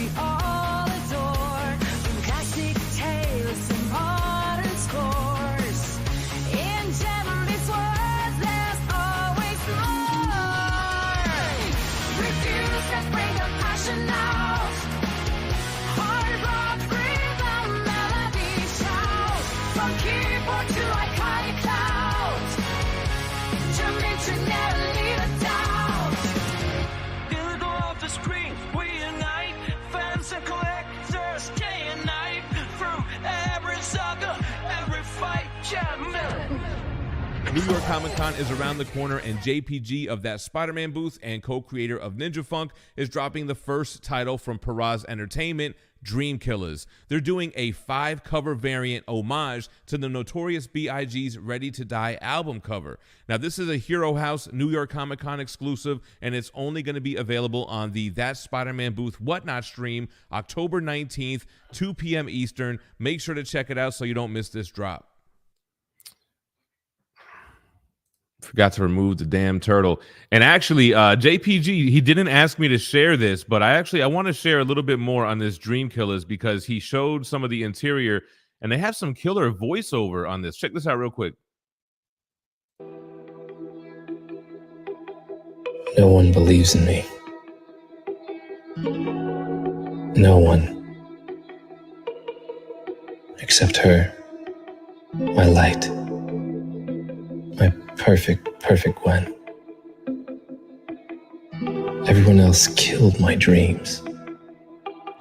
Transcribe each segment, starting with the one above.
we all adore. From classic tales to modern scores. In Gemini's world, there's always more. Refuse to bring the passion out. Hard rock, rhythm, melody, shout. From keyboard to iconic cloud. Gemini never leave a doubt. In the glow of the screen, we unite. Fans and collectors, day and night. Through every saga, every fight, Gemini. New York Comic-Con is around the corner, and JPG of that Spider-Man booth and co-creator of Ninja Funk is dropping the first title from Paraz Entertainment, Dream Killas. They're doing a 5-cover variant homage to the Notorious B.I.G.'s Ready to Die album cover. Now, this is a Hero House New York Comic-Con exclusive, and it's only going to be available on the That Spider-Man Booth Whatnot stream October 19th, 2 p.m. Eastern. Make sure to check it out so you don't miss this drop. Forgot to remove the damn turtle. And actually, JPG, he didn't ask me to share this, but I want to share a little bit more on this Dream Killas because he showed some of the interior, and they have some killer voiceover on this. Check this out real quick. No one believes in me. No one. Except her. My light. My perfect Gwen. Everyone else killed my dreams. You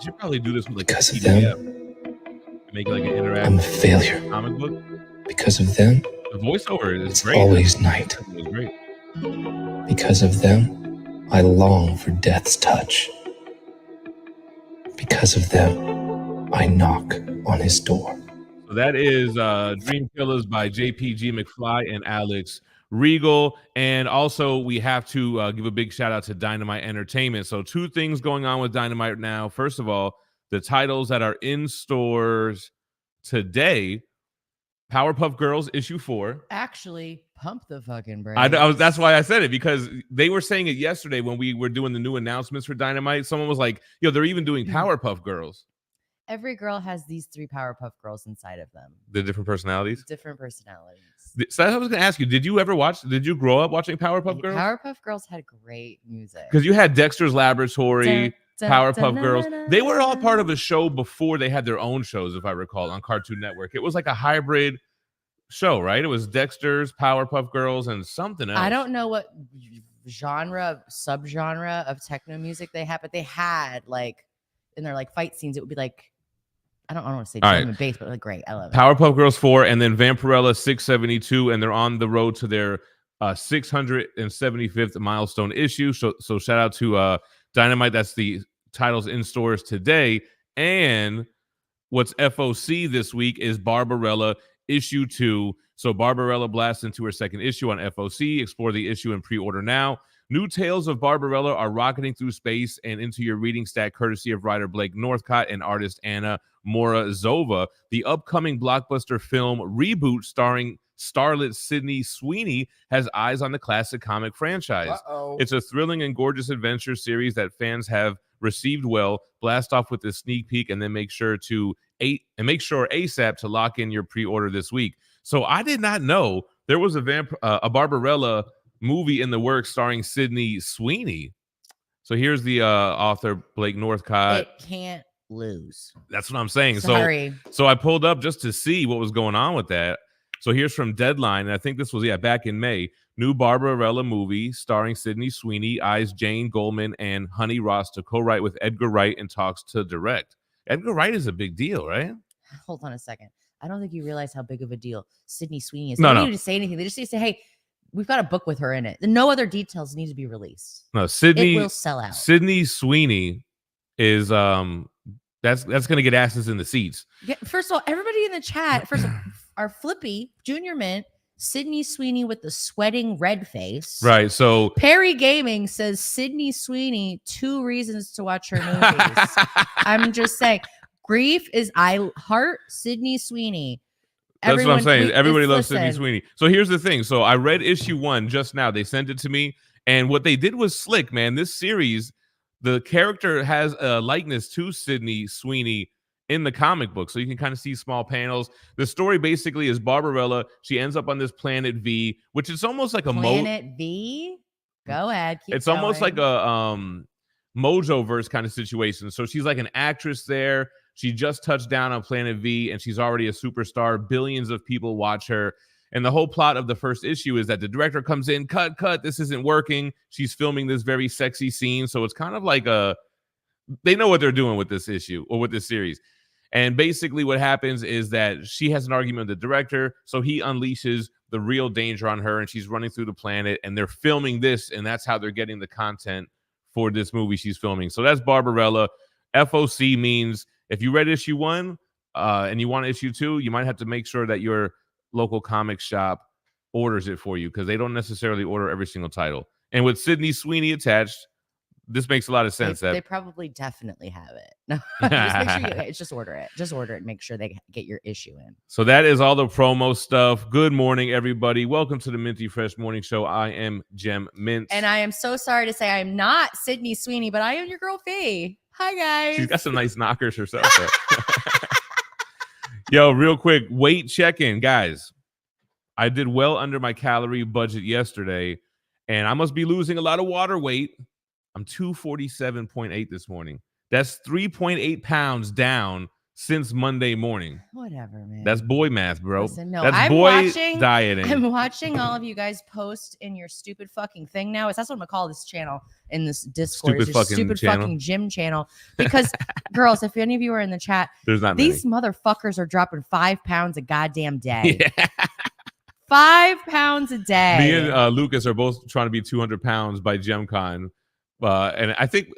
should probably do this with like because a of PDF. them. Make it like an interactive I'm a failure. comic book. Because of them, The voiceover is it's great. always night. It was great. Because of them, I long for death's touch. Because of them, I knock on his door. So that is Dream Killas by JPG McFly and Alex Regal. And also, we have to give a big shout out to Dynamite Entertainment. So 2 things going on with Dynamite now. First of all, the titles that are in stores today: Powerpuff Girls issue 4. Actually, pump the fucking brakes. That's why I said it, because they were saying it yesterday when we were doing the new announcements for Dynamite. Someone was like, yo, they're even doing Powerpuff Girls. Every girl has these 3 Powerpuff Girls inside of them. The different personalities. Different personalities. So I was going to ask you, did you grow up watching Powerpuff Girls? Powerpuff Girls had great music. Because you had Dexter's Laboratory, Dun, Powerpuff dun, Girls. dun, dun, They were all dun. part of a show before they had their own shows, if I recall, on Cartoon Network. It was like a hybrid show, right? It was Dexter's, Powerpuff Girls, and something else. I don't know what subgenre of techno music they had, but they had like in their like fight scenes, it would be like, I don't want to say drum and bass, but like great. I love it. Powerpuff Girls 4, and then Vampirella 672, and they're on the road to their 675th milestone issue. So shout out to Dynamite. That's the titles in stores today. And what's FOC this week is Barbarella issue 2. So Barbarella blasts into her second issue on FOC. Explore the issue and pre-order now. New tales of Barbarella are rocketing through space and into your reading stack, courtesy of writer Blake Northcott and artist Anna Morozova. The upcoming blockbuster film reboot starring starlet Sydney Sweeney has eyes on the classic comic franchise. It's a thrilling and gorgeous adventure series that fans have received well. Blast off with this sneak peek and then make sure ASAP to lock in your pre-order this week. So I did not know there was a Barbarella movie in the works starring Sydney Sweeney. So here's the author Blake Northcott. It can't lose. That's what I'm saying. Sorry. So I pulled up just to see what was going on with that. So here's from Deadline, and I think this was back in May. New Barbarella movie starring Sydney Sweeney eyes Jane Goldman and Honey Ross to co-write with Edgar Wright and talks to direct. Edgar Wright is a big deal, right? Hold on a second. I don't think you realize how big of a deal Sydney Sweeney is. No, They no. don't need to say anything. They just need to say, hey, we've got a book with her in it. No other details need to be released. No, Sydney It will sell out. Sydney Sweeney is that's going to get asses in the seats. Yeah, first of all, everybody in the chat, first of all, our Flippy, Junior Mint, Sydney Sweeney with the sweating red face. Right. So Perry Gaming says Sydney Sweeney, 2 reasons to watch her movies. I'm just saying, grief is I heart Sydney Sweeney. that's what I'm saying. Everybody loves Sydney listen. Sweeney. So here's the thing. So I read issue 1 just now. They sent it to me. And what they did was slick, man. This series, the character has a likeness to Sydney Sweeney in the comic book, so you can kind of see small panels. The story basically is Barbarella. She ends up on this planet V, which is almost like a Planet V. Go ahead. It's almost like a Mojo-verse kind of situation. So she's like an actress there. She just touched down on Planet V, and she's already a superstar. Billions of people watch her. And the whole plot of the first issue is that the director comes in, cut, this isn't working. She's filming this very sexy scene. So it's kind of like they know what they're doing with this issue or with this series. And basically what happens is that she has an argument with the director. So he unleashes the real danger on her, and she's running through the planet, and they're filming this, and that's how they're getting the content for this movie she's filming. So that's Barbarella. FOC means if you read issue 1 and you want issue 2, you might have to make sure that your local comic shop orders it for you, because they don't necessarily order every single title. And with Sydney Sweeney attached, this makes a lot of sense. They probably definitely have it. No, just make sure just order it. Just order it and make sure they get your issue in. So that is all the promo stuff. Good morning, everybody. Welcome to the Minty Fresh Morning Show. I am Gem Mint. And I am so sorry to say I am not Sydney Sweeney, but I am your girl Phie. Hi, guys. She's got some nice knockers herself. Yo, real quick, weight check-in, guys. I did well under my calorie budget yesterday, and I must be losing a lot of water weight. I'm 247.8 this morning. That's 3.8 pounds down since Monday morning. Whatever, man. That's boy math, bro. Listen, no, that's dieting. I'm watching all of you guys post in your stupid fucking thing now. That's what I'm gonna call this channel in this Discord. Stupid fucking gym channel. Because girls, if any of you are in the chat, there's not these many. Motherfuckers are dropping 5 pounds a goddamn day. Yeah. 5 pounds a day. Me and Lucas are both trying to be 200 pounds by GemCon. And I think,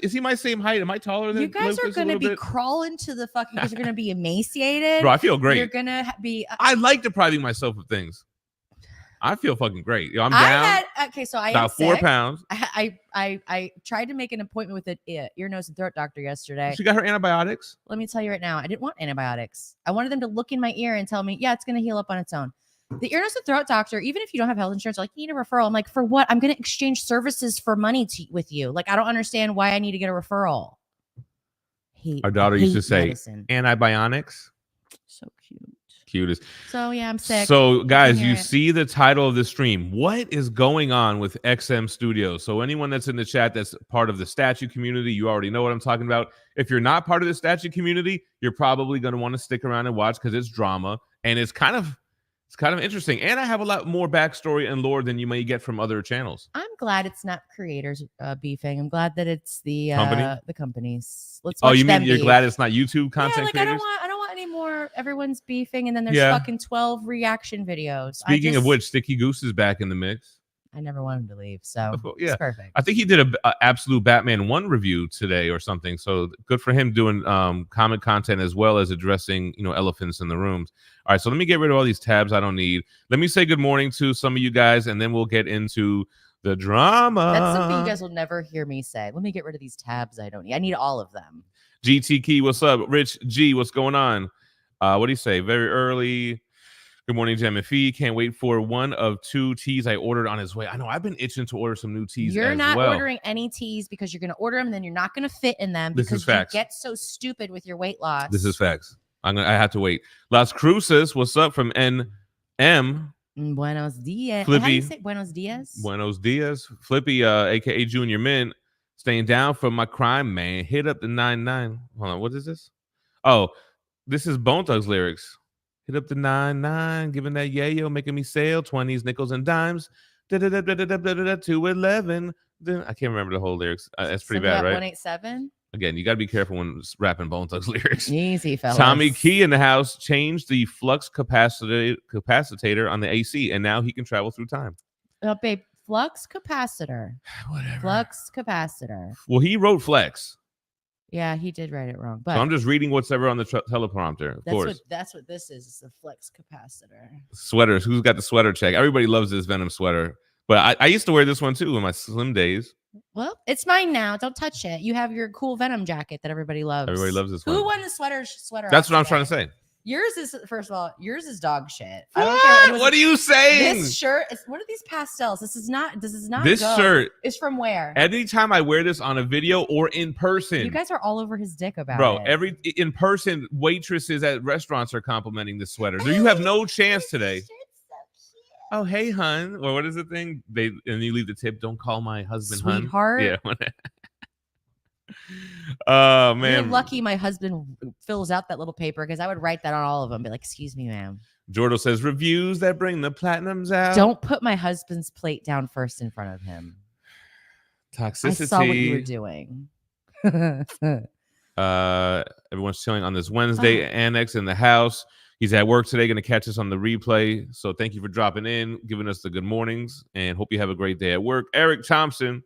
is he my same height? Am I taller than you guys? Lucas Are going to be crawling to the fucking, because you're going to be emaciated. Bro, I feel great. You're going to be. I like depriving myself of things. I feel fucking great. Yo, I'm down. So I about am 4 sick. pounds. I tried to make an appointment with an ear, nose, and throat doctor yesterday. She got her antibiotics. Let me tell you right now, I didn't want antibiotics. I wanted them to look in my ear and tell me, yeah, it's going to heal up on its own. The ear, nose, and throat doctor, even if you don't have health insurance, like, you need a referral. I'm like, for what? I'm going to exchange services for money with you. Like, I don't understand why I need to get a referral. Our daughter used to say, medicine. Antibiotics. So cute. Cutest. So, yeah, I'm sick. So, guys, you see the title of the stream. What is going on with XM Studios? So, anyone that's in the chat that's part of the statue community, you already know what I'm talking about. If you're not part of the statue community, you're probably going to want to stick around and watch, because it's drama, and it's kind of interesting. And I have a lot more backstory and lore than you may get from other channels. I'm glad it's not creators beefing. I'm glad that it's the companies. Let's you mean you're beef. glad it's not YouTube content creators? I don't want any more. Everyone's beefing, and then there's fucking 12 reaction videos. Speaking of which, Sticky Goose is back in the mix. I never want him to leave, so yeah, it's perfect. I think he did a absolute Batman 1 review today or something. So good for him doing comic content as well as addressing elephants in the rooms. All right, so let me get rid of all these tabs I don't need. Let me say good morning to some of you guys, and then we'll get into the drama. That's something you guys will never hear me say. Let me get rid of these tabs I don't need. I need all of them. GT Key, what's up? Rich G, what's going on? What do you say? Very early. Good morning, Gem Phie. Can't wait for one of 2 teas I ordered on his way. I know I've been itching to order some new teas. You're not ordering any teas because you're going to order them, and then you're not going to fit in them because you get so stupid with your weight loss. This is facts. I have to wait. Las Cruces, what's up from NM? Buenos dias. Flippy. How do you say buenos dias? Buenos dias. Flippy, aka Junior Mint, staying down from my crime, man. Hit up the 99. Hold on, what is this? Oh, this is Bone Thugs lyrics. Hit up the 99, giving that yayo, making me sale 20s, nickels, and dimes. 211. I can't remember the whole lyrics. That's pretty bad, right? 187. Again, you got to be careful when rapping Bone Thugs lyrics. Easy, fellas. Tommy Key in the house changed the flux capacitor on the AC, and now he can travel through time. Oh, babe, flux capacitor. Whatever. Flux capacitor. Well, he wrote flex. Yeah, he did write it wrong. But So I'm just reading what's ever on the teleprompter, of course. That's what this is. It's a flux capacitor. Sweaters. Who's got the sweater check? Everybody loves this Venom sweater. But I used to wear this one too in my slim days. Well, it's mine now. Don't touch it. You have your cool Venom jacket that everybody loves. Everybody loves this one. Who won the sweater? That's what I'm trying to say. Yours is, first of all, yours is dog shit. I don't care. Anyone What are you saying? This shirt is, what are these pastels? This is not This go. shirt is from where? Anytime I wear this on a video or in person. You guys are all over his dick about Bro, it. in person, waitresses at restaurants are complimenting this sweater. You have no chance today. Oh, hey, hun. Or what is the thing? And you leave the tip. Don't call my husband Sweetheart. hun. Yeah. Oh, man. You're lucky my husband fills out that little paper because I would write that on all of them. Be like, excuse me, ma'am. Jordo says, reviews that bring the platinums out. Don't put my husband's plate down first in front of him. Toxicity. I saw what you were doing. Everyone's chilling on this Wednesday. Annex in the house. He's at work today, going to catch us on the replay. So thank you for dropping in, giving us the good mornings, and hope you have a great day at work. Eric Thompson.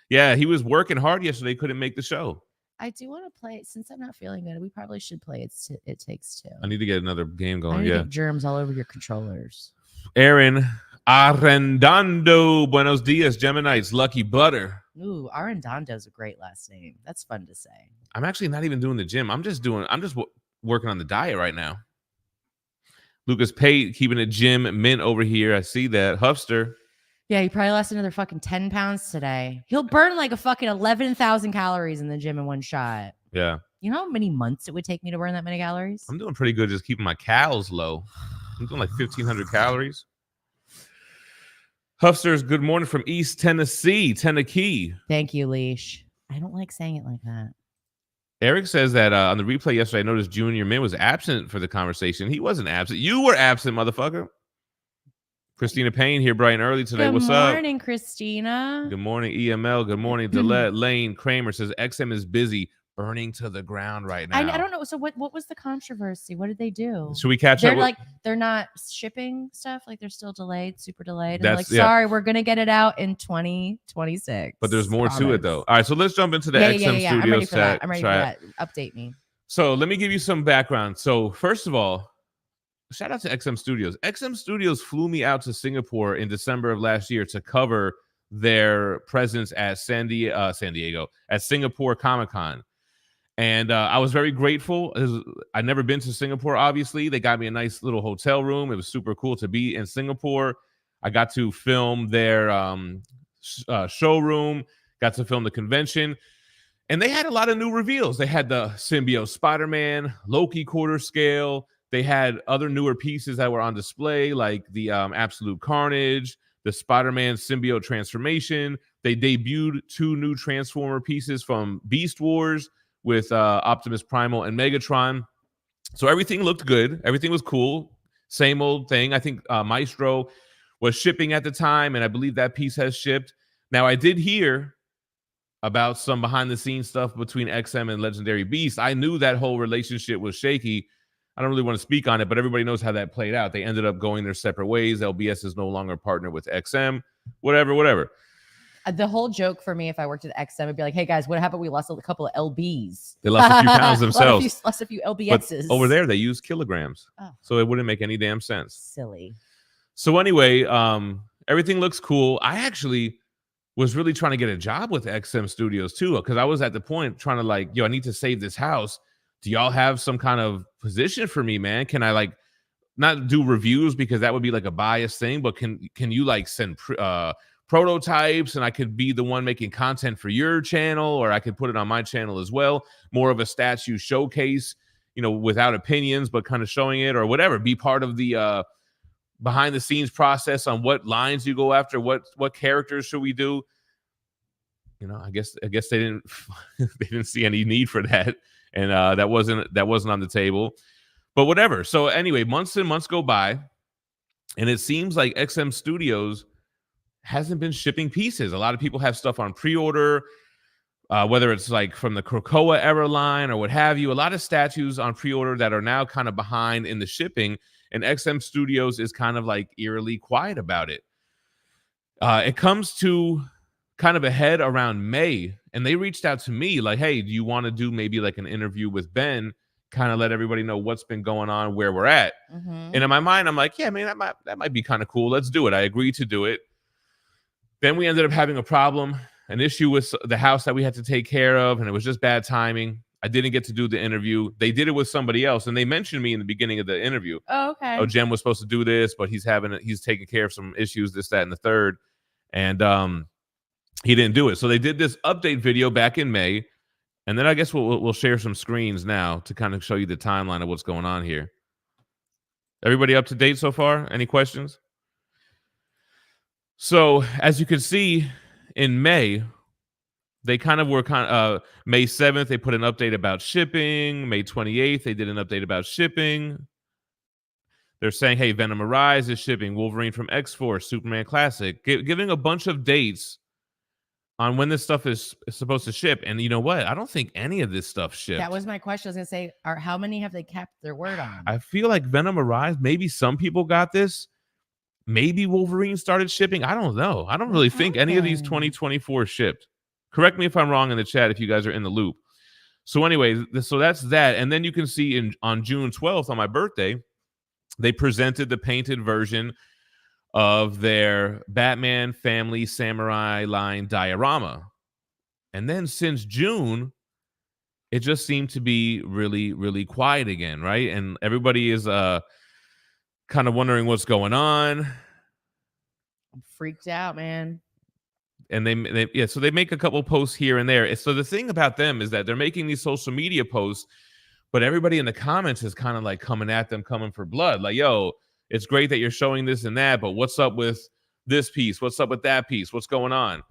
Yeah, he was working hard yesterday. Couldn't make the show. I do want to play. Since I'm not feeling good, we probably should play It Takes Two. I need to get another game I going. need to Yeah. get germs all over your controllers. Aaron Arrendando. Buenos dias, Gemini's Lucky Butter. Ooh, Arendondo's a great last name. That's fun to say. I'm actually not even doing the gym. I'm just working on the diet right now. Lucas Pate keeping it gym mint over here. I see that. Huffster. Yeah, he probably lost another fucking 10 pounds today. He'll burn like a fucking 11,000 calories in the gym in one shot. Yeah. You know how many months it would take me to burn that many calories? I'm doing pretty good just keeping my calories low. I'm doing like 1,500 calories. Huffsters, good morning from East Tennessee, Tennessee. Thank you, Leash. I don't like saying it like that. Eric says that on the replay yesterday, I noticed Junior Min was absent for the conversation. He wasn't absent. You were absent, motherfucker. Christina Payne here bright and early today. What's up? Good morning, Christina. Good morning, EML. Good morning, Delette. Lane Kramer says XM is busy burning to the ground right now. I don't know. So what was the controversy? What did they do? Should we catch They're up? like, they're not shipping stuff. Like they're still delayed, super delayed. And they're like, That's- yeah. sorry, we're going to get it out in 2026. But there's more to it, though. All right, so let's jump into the Yeah, XM yeah. Studios I'm ready for that. chat. I'm ready for that. Update me. So let me give you some background. So first of all, shout out to XM Studios. XM Studios flew me out to Singapore in December of last year to cover their presence at San Diego at Singapore ComicCon. And I was very grateful. I'd never been to Singapore, obviously. They got me a nice little hotel room. It was super cool to be in Singapore. I got to film their showroom, got to film the convention. And they had a lot of new reveals. They had the Symbiote Spider-Man, Loki quarter scale. They had other newer pieces that were on display, like the Absolute Carnage, the Spider-Man symbiote transformation. They debuted 2 new Transformer pieces from Beast Wars with Optimus Primal and Megatron. So everything looked good. Everything was cool. Same old thing. I think Maestro was shipping at the time, and I believe that piece has shipped. Now, I did hear about some behind-the-scenes stuff between XM and Legendary Beast. I knew that whole relationship was shaky. I don't really want to speak on it, but everybody knows how that played out. They ended up going their separate ways. LBS is no longer a partner with XM. Whatever. The whole joke for me, if I worked at XM, would be like, hey, guys, what happened? We lost a couple of LBs. They lost a few pounds themselves. Lost a few But LBSs. over there, they use kilograms. Oh. So it wouldn't make any damn sense. Silly. So anyway, everything looks cool. I actually was really trying to get a job with XM Studios too, because I was at the point trying to like, I need to save this house. Do y'all have some kind of position for me, man? Can I like not do reviews because that would be like a biased thing, but can you like send prototypes and I could be the one making content for your channel, or I could put it on my channel as well? More of a statue showcase, without opinions, but kind of showing it or whatever. Be part of the behind the scenes process on what lines you go after, what characters should we do. I guess they didn't they didn't see any need for that, and that wasn't on the table. But whatever. So anyway, months and months go by, and it seems like XM Studios hasn't been shipping pieces. A lot of people have stuff on pre-order, whether it's like from the Krakoa era line or what have you. A lot of statues on pre-order that are now kind of behind in the shipping, and XM Studios is kind of like eerily quiet about it. It comes to kind of ahead around May, and they reached out to me like, hey, do you want to do maybe like an interview with Ben, kind of let everybody know what's been going on, where we're at. And in my mind, I'm like, yeah, man, that might be kind of cool. Let's do it. I agreed to do it. Then we ended up having a problem, an issue with the house that we had to take care of, and it was just bad timing. I didn't get to do the interview. They did it with somebody else, and they mentioned me in the beginning of the interview. Oh, okay. Oh, Gem was supposed to do this, but he's taking care of some issues, this, that, and the third, and he didn't do it. So they did this update video back in May, and then I guess we'll share some screens now to kind of show you the timeline of what's going on here. Everybody up to date so far? Any questions? So as you can see, in May, they kind of were May 7th, they put an update about shipping. May 28th, they did an update about shipping. They're saying, hey, Venom Arise is shipping, Wolverine from X-Force, Superman Classic, giving a bunch of dates on when this stuff is supposed to ship. And you know what? I don't think any of this stuff shipped. That was my question. I was going to say, how many have they kept their word on? I feel like Venom Arise, maybe some people got this. Maybe Wolverine started shipping. I don't know. I don't really think any of these 2024 shipped. Correct me if I'm wrong in the chat if you guys are in the loop. So anyway, so that's that. And then you can see on June 12th, on my birthday, they presented the painted version of their Batman Family Samurai line diorama. And then since June, it just seemed to be really, really quiet again, right? And everybody is kind of wondering what's going on. I'm freaked out, man. And so they make a couple posts here and there. So the thing about them is that they're making these social media posts, but everybody in the comments is kind of like coming at them, coming for blood. Like, yo, it's great that you're showing this and that, but what's up with this piece? What's up with that piece? What's going on?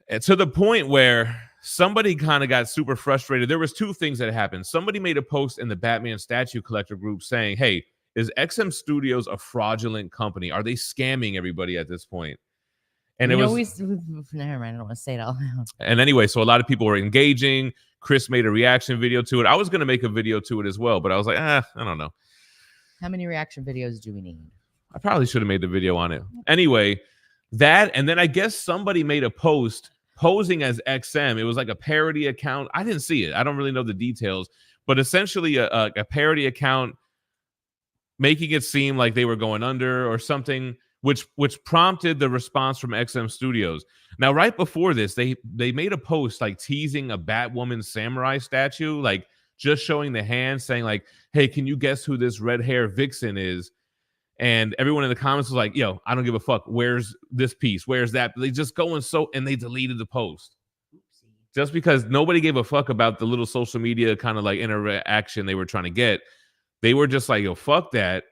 And to the point where somebody kind of got super frustrated. There was two things that happened. Somebody made a post in the Batman Statue Collector group saying, hey, is XM Studios a fraudulent company? Are they scamming everybody at this point? And never mind. I don't want to say it all out. And anyway, so a lot of people were engaging. Chris made a reaction video to it. I was going to make a video to it as well, but I was like, I don't know. How many reaction videos do we need? I probably should have made the video on it. Anyway, that, and then I guess somebody made a post posing as XM. It was like a parody account. I didn't see it. I don't really know the details, but essentially a parody account making it seem like they were going under or something, which prompted the response from XM Studios. Now, right before this, they made a post like teasing a Batwoman samurai statue, like just showing the hand, saying like, hey, can you guess who this red hair vixen is? And everyone in the comments was like, yo, I don't give a fuck. Where's this piece? Where's that? They just going and they deleted the post. Oopsie. Just because nobody gave a fuck about the little social media kind of like interaction they were trying to get. They were just like, yo, fuck that.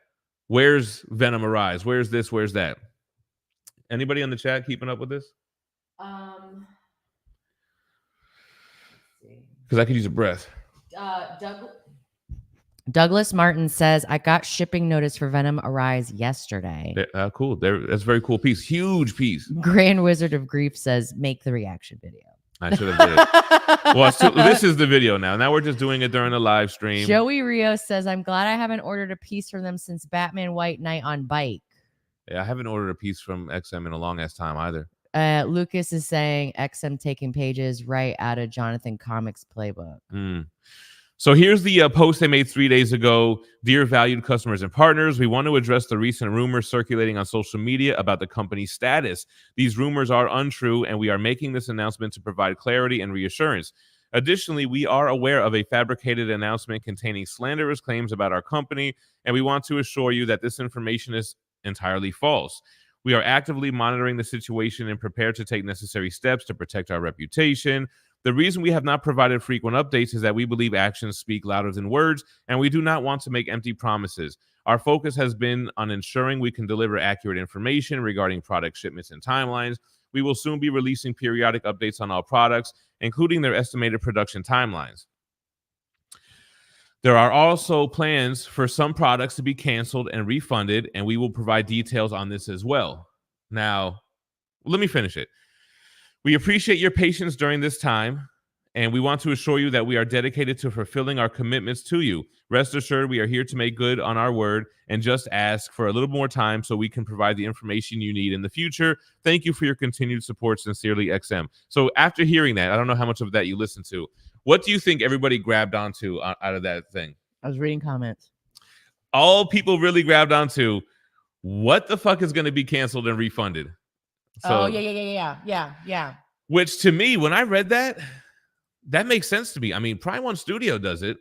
Where's Venom Arise? Where's this? Where's that? Anybody on the chat keeping up with this? Because I could use a breath. Douglas Martin says, I got shipping notice for Venom Arise yesterday. Cool. That's a very cool piece. Huge piece. Grand Wizard of Grief says, make the reaction video. I should have did it. Well, this is the video now. Now we're just doing it during the live stream. Joey Rios says, I'm glad I haven't ordered a piece from them since Batman White Knight on Bike. Yeah, I haven't ordered a piece from XM in a long ass time either. Lucas is saying XM taking pages right out of Jonathan Comics playbook. So here's the post they made 3 days ago. Dear valued customers and partners, we want to address the recent rumors circulating on social media about the company's status. These rumors are untrue, and we are making this announcement to provide clarity and reassurance. Additionally, we are aware of a fabricated announcement containing slanderous claims about our company, and we want to assure you that this information is entirely false. We are actively monitoring the situation and prepared to take necessary steps to protect our reputation. The reason we have not provided frequent updates is that we believe actions speak louder than words, and we do not want to make empty promises. Our focus has been on ensuring we can deliver accurate information regarding product shipments and timelines. We will soon be releasing periodic updates on all products, including their estimated production timelines. There are also plans for some products to be canceled and refunded, and we will provide details on this as well. Now, let me finish it. We appreciate your patience during this time, and we want to assure you that we are dedicated to fulfilling our commitments to you. Rest assured, we are here to make good on our word and just ask for a little more time so we can provide the information you need in the future. Thank you for your continued support. Sincerely, XM. So after hearing that, I don't know how much of that you listened to. What do you think everybody grabbed onto out of that thing? I was reading comments. All people really grabbed onto, what the fuck is going to be canceled and refunded? So, yeah. Which to me, when I read that, that makes sense to me. I mean, Prime One Studio does it.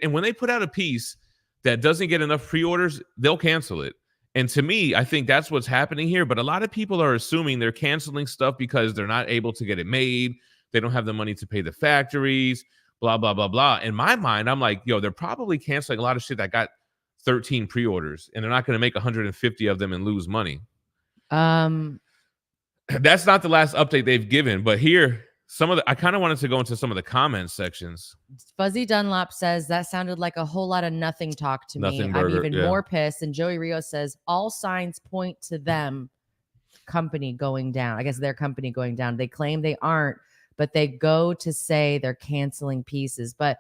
And when they put out a piece that doesn't get enough pre-orders, they'll cancel it. And to me, I think that's what's happening here. But a lot of people are assuming they're canceling stuff because they're not able to get it made. They don't have the money to pay the factories, blah, blah, blah, blah. In my mind, I'm like, yo, they're probably canceling a lot of shit that got 13 pre-orders, and they're not going to make 150 of them and lose money. That's not the last update they've given, but here, I kind of wanted to go into some of the comments sections. Fuzzy Dunlop says that sounded like a whole lot of nothing talk to me. Burger, I'm even more pissed. And Joey Rios says all signs point to them company going down. I guess their company going down. They claim they aren't, but they go to say they're canceling pieces. But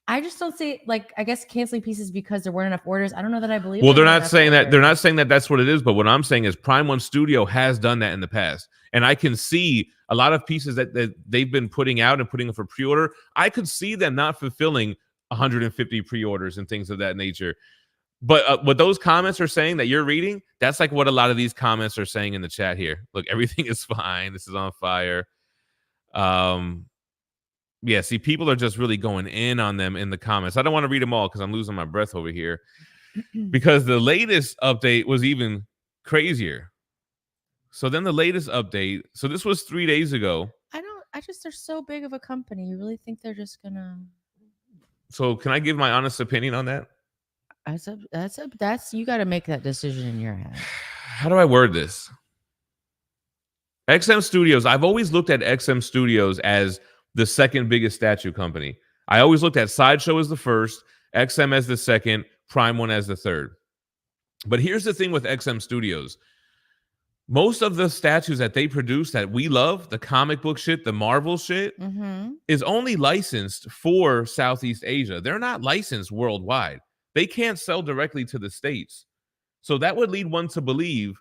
I just don't see, like, I guess canceling pieces because there weren't enough orders. I don't know that I believe. Well, they're not saying that. They're not saying that that's what it is. But what I'm saying is Prime One Studio has done that in the past. And I can see a lot of pieces that they've been putting out and putting for pre-order. I could see them not fulfilling 150 pre-orders and things of that nature. But what those comments are saying that you're reading, that's like what a lot of these comments are saying in the chat here. Look, everything is fine. This is on fire. Yeah, see, people are just really going in on them in the comments. I don't want to read them all because I'm losing my breath over here. Because the latest update was even crazier. So then the latest update. So this was 3 days ago. They're so big of a company. You really think they're just gonna? So can I give my honest opinion on that? That's you got to make that decision in your head. How do I word this? XM Studios. I've always looked at XM Studios as the second biggest statue company. I always looked at Sideshow as the first, XM as the second, Prime One as the third. But here's the thing with XM Studios. Most of the statues that they produce that we love, the comic book shit, the Marvel shit, is only licensed for Southeast Asia. They're not licensed worldwide. They can't sell directly to the States. So that would lead one to believe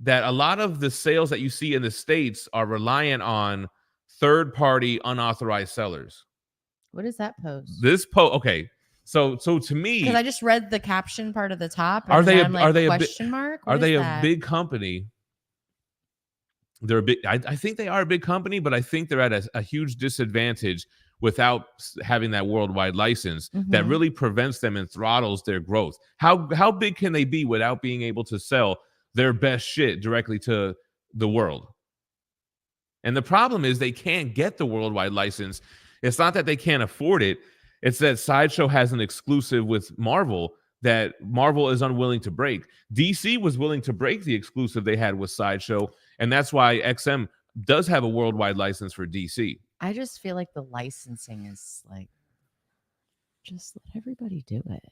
that a lot of the sales that you see in the States are reliant on third-party unauthorized sellers. What is that post? This post, okay. So to me, because I just read the caption part of the top. And are they a question mark? Are they a big company? They're a big. I think they are a big company, but I think they're at a huge disadvantage without having that worldwide license that really prevents them and throttles their growth. How big can they be without being able to sell their best shit directly to the world? And the problem is they can't get the worldwide license. It's not that they can't afford it. It's that Sideshow has an exclusive with Marvel that Marvel is unwilling to break. DC was willing to break the exclusive they had with Sideshow, and that's why XM does have a worldwide license for DC. I just feel like the licensing is like, just let everybody do it.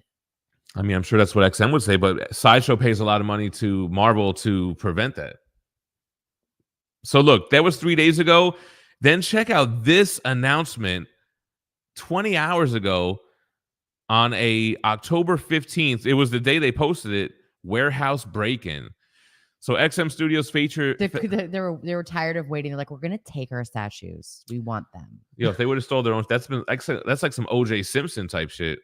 I mean, I'm sure that's what XM would say, but Sideshow pays a lot of money to Marvel to prevent that. So look, that was 3 days ago. Then check out this announcement 20 hours ago on October 15th. It was the day they posted it, warehouse break-in. So XM Studios feature. They were tired of waiting. They're like, we're gonna take our statues. We want them. If they would have stole their own, that's like some OJ Simpson type shit.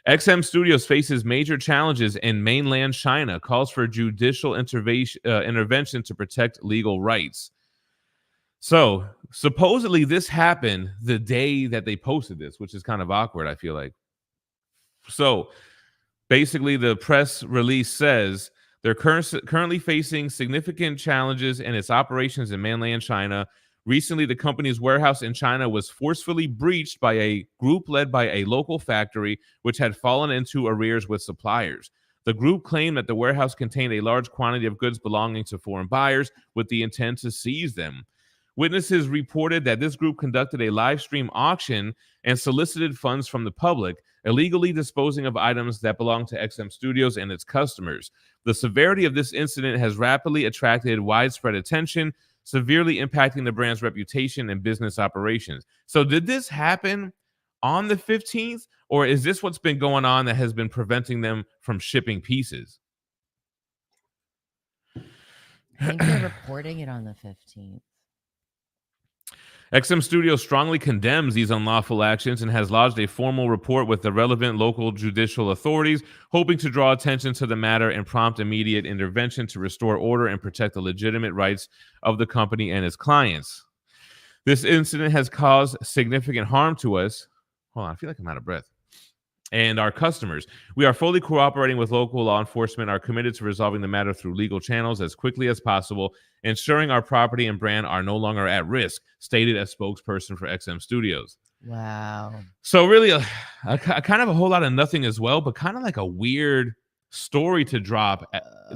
XM Studios faces major challenges in mainland China, calls for judicial intervention to protect legal rights. So supposedly this happened the day that they posted this, which is kind of awkward, I feel like. So basically the press release says they're currently facing significant challenges in its operations in mainland China. Recently, the company's warehouse in China was forcefully breached by a group led by a local factory, which had fallen into arrears with suppliers. The group claimed that the warehouse contained a large quantity of goods belonging to foreign buyers with the intent to seize them. Witnesses reported that this group conducted a live stream auction and solicited funds from the public, illegally disposing of items that belong to XM Studios and its customers. The severity of this incident has rapidly attracted widespread attention, severely impacting the brand's reputation and business operations. So did this happen on the 15th, or is this what's been going on that has been preventing them from shipping pieces? I think they're reporting it on the 15th. XM Studios strongly condemns these unlawful actions and has lodged a formal report with the relevant local judicial authorities, hoping to draw attention to the matter and prompt immediate intervention to restore order and protect the legitimate rights of the company and its clients. This incident has caused significant harm to us. Hold on, I feel like I'm out of breath. And our customers. We are fully cooperating with local law enforcement, are committed to resolving the matter through legal channels as quickly as possible, ensuring our property and brand are no longer at risk, stated as spokesperson for XM Studios. Wow. So really, a kind of a whole lot of nothing as well, but kind of like a weird story to drop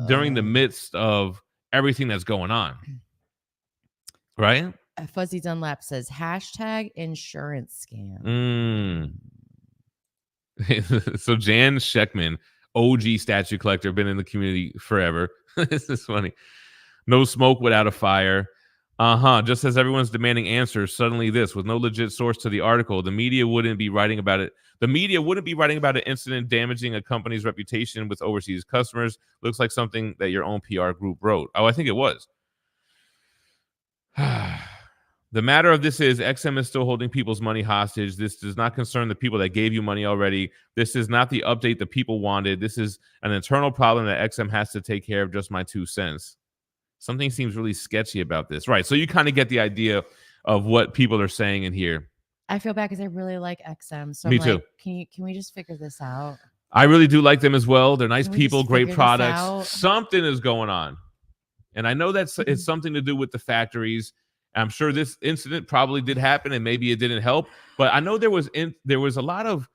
during the midst of everything that's going on. Right? Fuzzy Dunlap says, hashtag insurance scam. So Jan Sheckman, OG statue collector, been in the community forever. This is funny. No smoke without a fire. Just as everyone's demanding answers, suddenly this, with no legit source to the article, the media wouldn't be writing about it. The media wouldn't be writing about an incident damaging a company's reputation with overseas customers. Looks like something that your own PR group wrote. Oh, I think it was. The matter of this is XM is still holding people's money hostage. This does not concern the people that gave you money already. This is not the update the people wanted. This is an internal problem that XM has to take care of. Just my 2 cents. Something seems really sketchy about this. Right. So you kind of get the idea of what people are saying in here. I feel bad because I really like XM. So Me I'm too. Like, can we just figure this out? I really do like them as well. They're nice Can we people, just great figure this out? products. Something is going on. And I know that's it's something to do with the factories. I'm sure this incident probably did happen and maybe it didn't help. But I know there was a lot of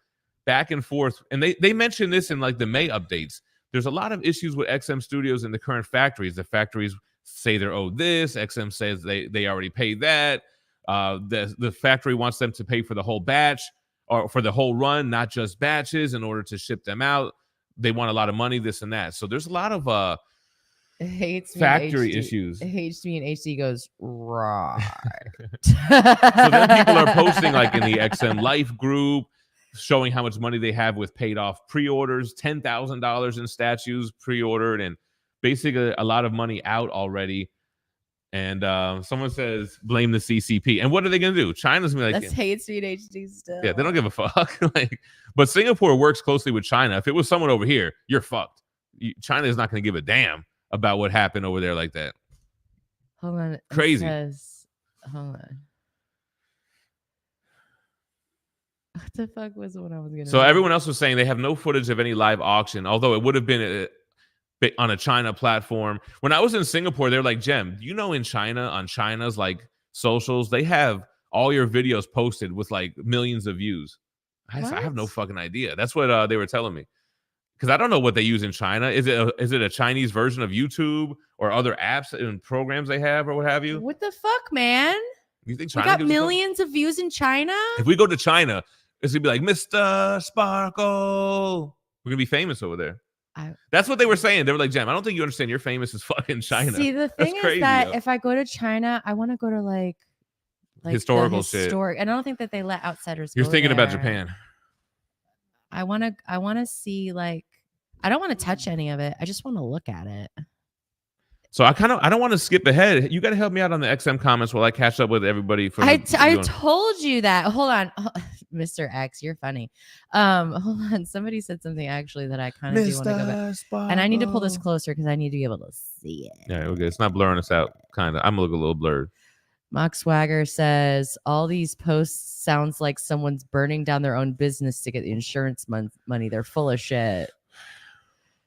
back and forth. And they mentioned this in like the May updates. There's a lot of issues with XM Studios in the current factories. The factories say they're owed this. XM says they already paid that. The factory wants them to pay for the whole batch or for the whole run, not just batches, in order to ship them out. They want a lot of money, this and that. So there's a lot of factory issues. Hates me and HD goes, right. So then people are posting like in the XM Life group, showing how much money they have with paid off pre-orders, $10,000 in statues pre-ordered, and basically a lot of money out already. And someone says blame the CCP. And what are they going to do? China's gonna be like, That's hate speed HD still. yeah, they don't give a fuck. But Singapore works closely with China. If it was someone over here, you're fucked. China is not going to give a damn about what happened over there like that. Hold on. Crazy. Hold on. What the fuck was the one I was going to So everyone else was saying they have no footage of any live auction, although it would have been on a China platform. When I was in Singapore, they're like, Gem, in China, on China's like socials, they have all your videos posted with like millions of views. I have no fucking idea. That's what they were telling me. Because I don't know what they use in China. Is it a Chinese version of YouTube or other apps and programs they have or what have you? What the fuck, man? You think We China got millions of views in China? If we go to China, it's gonna be like Mr. Sparkle. We're gonna be famous over there. That's what they were saying. They were like, Gem, I don't think you understand. You're famous as fucking China. See, the thing is crazy, that yo. if I go to China, I want to go to like historical shit. And I don't think that they let outsiders You're go thinking about there. Japan. I want to see like, I don't want to touch any of it. I just want to look at it. So I don't want to skip ahead. You got to help me out on the XM comments while I catch up with everybody. I told you that. Hold on. Mr. X, you're funny. Hold on. Somebody said something actually that I kind of do want to go back. Sparkle. And I need to pull this closer because I need to be able to see it. Yeah, okay. It's not blurring us out. Kind of. I'm a little blurred. Mock Swagger says, all these posts sounds like someone's burning down their own business to get the insurance money. They're full of shit.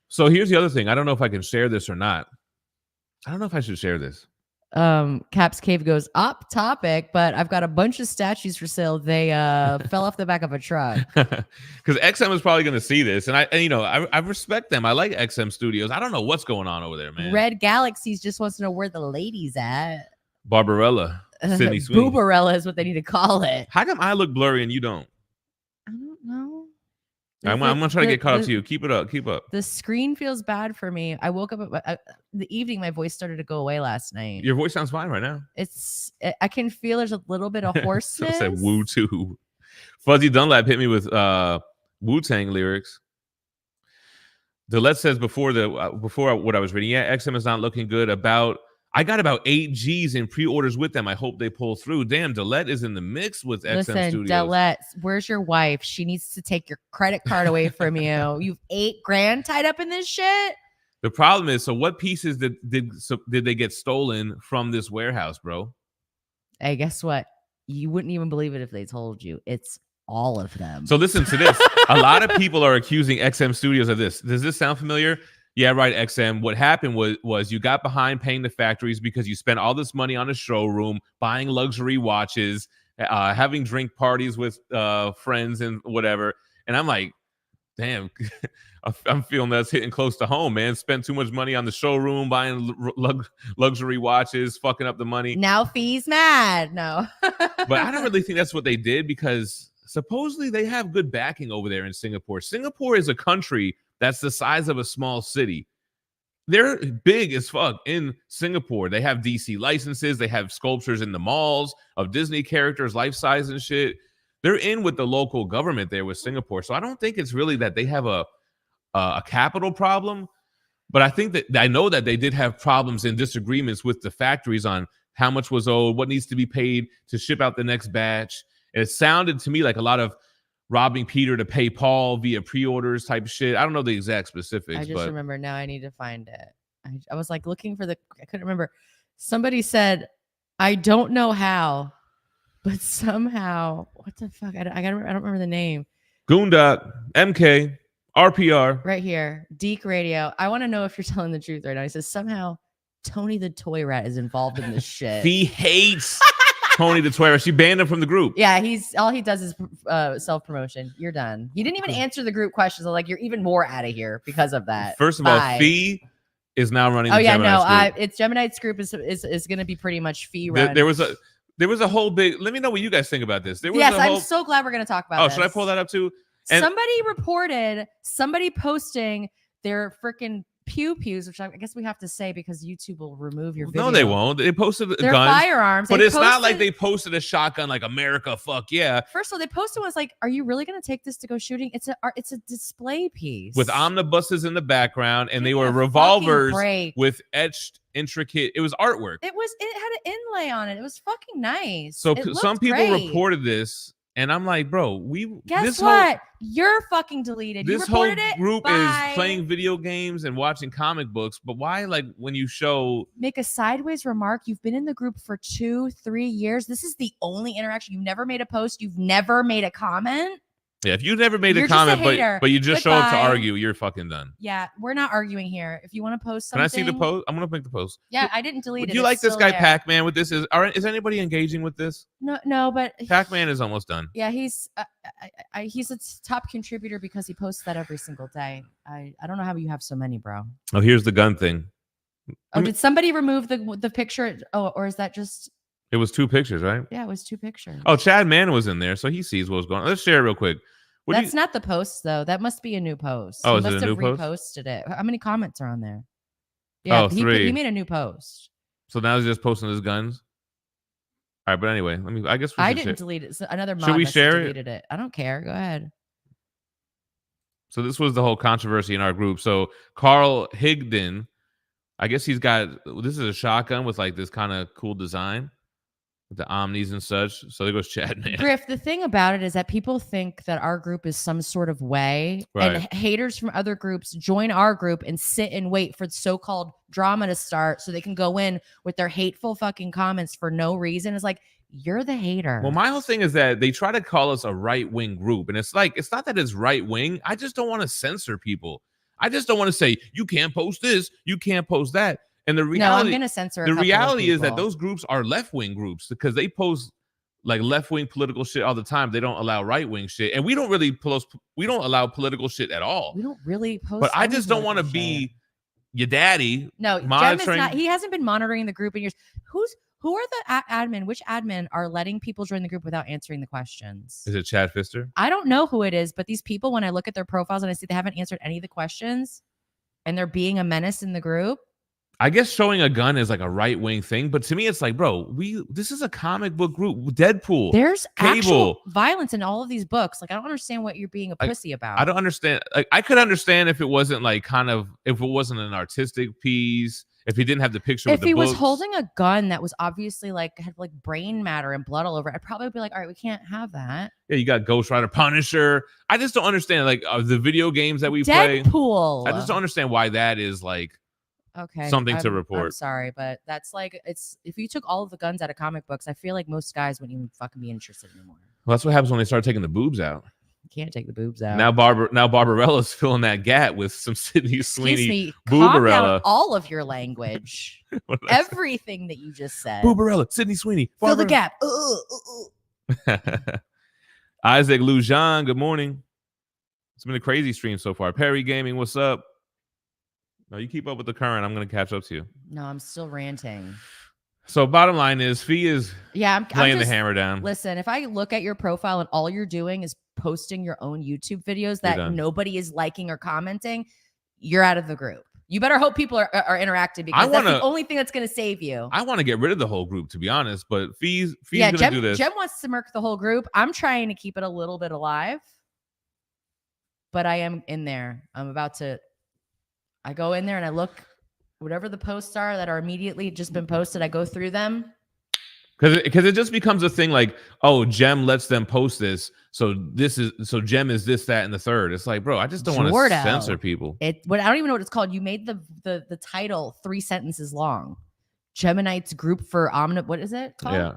So here's the other thing. I don't know if I can share this or not. I don't know if I should share this. Caps Cave goes, up topic, but I've got a bunch of statues for sale. They fell off the back of a truck. Because XM is probably going to see this. And I respect them. I like XM Studios. I don't know what's going on over there, man. Red Galaxies just wants to know where the lady's at. Barbarella. Sydney Sweeney. Boobarella is what they need to call it. How come I look blurry and you don't? I don't know. I'm going to try to get caught up to you. Keep it up. Keep up. The screen feels bad for me. I woke up the evening. My voice started to go away last night. Your voice sounds fine right now. I can feel there's a little bit of hoarseness. Said Woo too. Fuzzy Dunlap hit me with Wu-Tang lyrics. Dillette says before what I was reading, yeah, XM is not looking good. I got about 8 G's in pre-orders with them. I hope they pull through. Damn, Dillette is in the mix with XM Studios. Listen, Dillette, where's your wife? She needs to take your credit card away from you. You've $8,000 tied up in this shit. The problem is, so what pieces did they get stolen from this warehouse, bro? Hey, guess what? You wouldn't even believe it if they told you. It's all of them. So listen to this. A lot of people are accusing XM Studios of this. Does this sound familiar? Yeah, right, XM. What happened was you got behind paying the factories because you spent all this money on a showroom, buying luxury watches, having drink parties with friends and whatever. And I'm like, damn, I'm feeling that's hitting close to home, man. Spent too much money on the showroom, buying luxury watches, fucking up the money. Now Fee's mad. No. But I don't really think that's what they did because supposedly they have good backing over there in Singapore. Singapore is a country that's the size of a small city. They're big as fuck in Singapore. They have DC licenses. They have sculptures in the malls of Disney characters, life size and shit. They're in with the local government there with Singapore. So I don't think it's really that they have a capital problem. But I think that I know that they did have problems and disagreements with the factories on how much was owed, what needs to be paid to ship out the next batch. And it sounded to me like a lot of robbing Peter to pay Paul via pre-orders type shit. I don't know the exact specifics. I just remember now. I need to find it. I was like looking for I couldn't remember. Somebody said, I don't know how, but somehow, what the fuck? I don't remember the name. Goondock, MK, RPR. Right here, Deke Radio. I want to know if you're telling the truth right now. He says somehow Tony the Toy Rat is involved in this shit. He hates Tony the Toy Rat. She banned him from the group. Yeah, all he does is self-promotion. You're done. He didn't even answer the group questions. I'm like, you're even more out of here because of that. First of all, Phie is now running the Gemini Group. It's Gemini's group is going to be pretty much Phie run. There was a whole big. Let me know what you guys think about this. I'm so glad we're going to talk about this. Should I pull that up too? Somebody reported somebody posting their freaking pews, which I guess we have to say because YouTube will remove your video. No, they won't. They posted their guns, firearms, but it's not like they posted a shotgun like America. Fuck yeah! First of all, they posted was like, "Are you really going to take this to go shooting?" It's a display piece with omnibuses in the background, and they were revolvers with etched intricate. It was artwork. It had an inlay on it. It was fucking nice. So some people reported this. And I'm like, bro, guess what? You're fucking deleted. This whole group is playing video games and watching comic books. But why, like, when you make a sideways remark, you've been in the group for 2-3 years. This is the only interaction. You've never made a post. You've never made a comment. Yeah, if you never made a comment, but you just show up to argue, you're fucking done. Yeah, we're not arguing here. If you want to post something, can I see the post? I'm gonna make the post. Yeah, I didn't delete it. Do you like this guy PacMan with this? Is anybody engaging with this? No, but PacMan is almost done. Yeah, he's a top contributor because he posts that every single day. I don't know how you have so many, bro. Oh, here's the gun thing. Did somebody remove the picture? Oh, or is that just? It was 2 pictures, right? Yeah, it was 2 pictures. Oh, Chad Mann was in there, so he sees what's going on. Let's share it real quick. That's not the post, though. That must be a new post. Oh, he is it a new post? Reposted it. How many comments are on there? Yeah, 3. He made a new post. So now he's just posting his guns. All right, but anyway, I guess I didn't delete it. So another mod should we share deleted it? I don't care. Go ahead. So this was the whole controversy in our group. So Carl Higdon, I guess this is a shotgun with like this kind of cool design. The omnis and such. So there goes Chad, man. Griff, the thing about it is that people think that our group is some sort of way, right. And haters from other groups join our group and sit and wait for the so-called drama to start so they can go in with their hateful fucking comments for no reason. It's like, you're the hater. Well, my whole thing is that they try to call us a right-wing group, and it's like, it's not that it's right-wing. I just don't want to censor people. I just don't want to say, you can't post this, you can't post that. And the reality, I'm going to censor. The reality is that those groups are left-wing groups because they post like left-wing political shit all the time. They don't allow right-wing shit, and we don't really post. We don't allow political shit at all. We don't really post. But I just don't want to be your daddy. No, Gem is not. He hasn't been monitoring the group in years. Who are the admin? Which admin are letting people join the group without answering the questions? Is it Chad Pfister? I don't know who it is, but these people, when I look at their profiles and I see they haven't answered any of the questions, and they're being a menace in the group. I guess showing a gun is like a right-wing thing, but to me, it's like, bro, this is a comic book group. Deadpool. There's actual violence in all of these books. Like, I don't understand what you're being a pussy about. I don't understand. Like, I could understand if it wasn't like if it wasn't an artistic piece, if he didn't have the picture. If he was books. holding a gun that was obviously had brain matter and blood all over it, I'd probably be like, all right, we can't have that. Yeah, you got Ghost Rider, Punisher. I just don't understand the video games that we play. Deadpool. I just don't understand why that is like Okay. something to I'm report. sorry, but that's like it's if you took all of the guns out of comic books, I feel like most guys wouldn't even fucking be interested anymore. Well, that's what happens when they start taking the boobs out. You can't take the boobs out. Now Barbarella's filling that gap with some Sydney Excuse Sweeney me, calm down Boobarella. all of your language. What did I say? Everything that you just said. Boobarella, Sydney Sweeney. Fill the Barbarella. gap. Isaac Lujan, good morning. It's been a crazy stream so far. Perry Gaming, what's up? No, you keep up with the current. I'm going to catch up to you. No, I'm still ranting. So bottom line is, Phie is I'm laying just, the hammer down. Listen, if I look at your profile and all you're doing is posting your own YouTube videos that done. nobody is liking or commenting, you're out of the group. You better hope people are interacting because that's the only thing that's going to save you. I want to get rid of the whole group, to be honest, but Phie's going to do this. Gem wants to murk the whole group. I'm trying to keep it a little bit alive, but I am in there. I go in there and I look, whatever the posts are that are immediately just been posted, I go through them. Because it just becomes a thing like, oh, Gem lets them post this, so Gem is this, that, and the third. It's like, bro, I just don't want to censor people. I don't even know what it's called. You made the title 3 sentences long. Gemini's Group for Omni. What is it called? Yeah,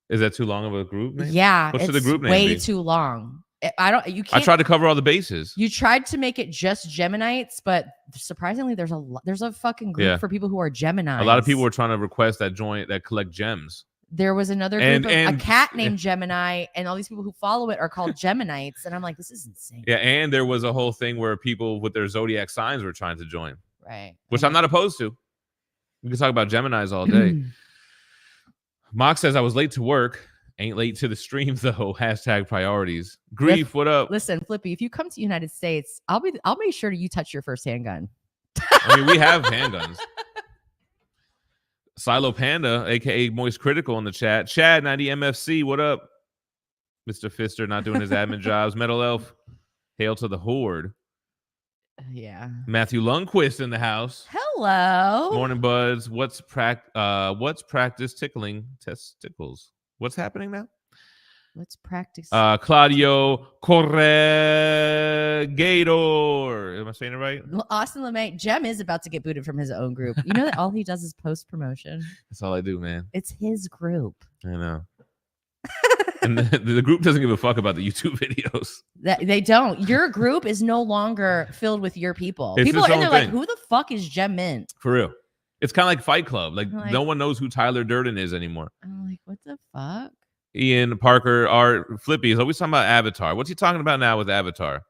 is that too long of a group name? Yeah, what's it's the group name? way too long. You can't. I tried to cover all the bases. You tried to make it just Geminites, but surprisingly, there's a fucking group for people who are Geminis. A lot of people were trying to request that collect gems. There was another group of a cat named Gemini, and all these people who follow it are called Geminites. And I'm like, this is insane. Yeah, and there was a whole thing where people with their zodiac signs were trying to join. Right. Which I'm not opposed to. We can talk about Geminis all day. Mock says, I was late to work. Ain't late to the stream, though. # priorities. Grief, what up? Listen, Flippy, if you come to the United States, I'll make sure you touch your first handgun. I mean, we have handguns. Silo Panda, aka Moist Critical in the chat. Chad 90 MFC, what up? Mr. Fister not doing his admin jobs. Metal Elf, hail to the horde. Yeah. Matthew Lundquist in the house. Hello. Morning buds. What's practice tickling testicles? What's happening now? Let's practice. Claudio Corregator. Am I saying it right? Austin LeMay. Gem is about to get booted from his own group. You know that all he does is post promotion. That's all I do, man. It's his group. I know. And the group doesn't give a fuck about the YouTube videos. They don't. Your group is no longer filled with your people. It's People are in there like, thing. who the fuck is Gem Mint? For real. It's kind of like Fight Club. Like no one knows who Tyler Durden is anymore. I'm like, what the fuck? Ian Parker, Art Flippy is always talking about Avatar. What's he talking about now with Avatar?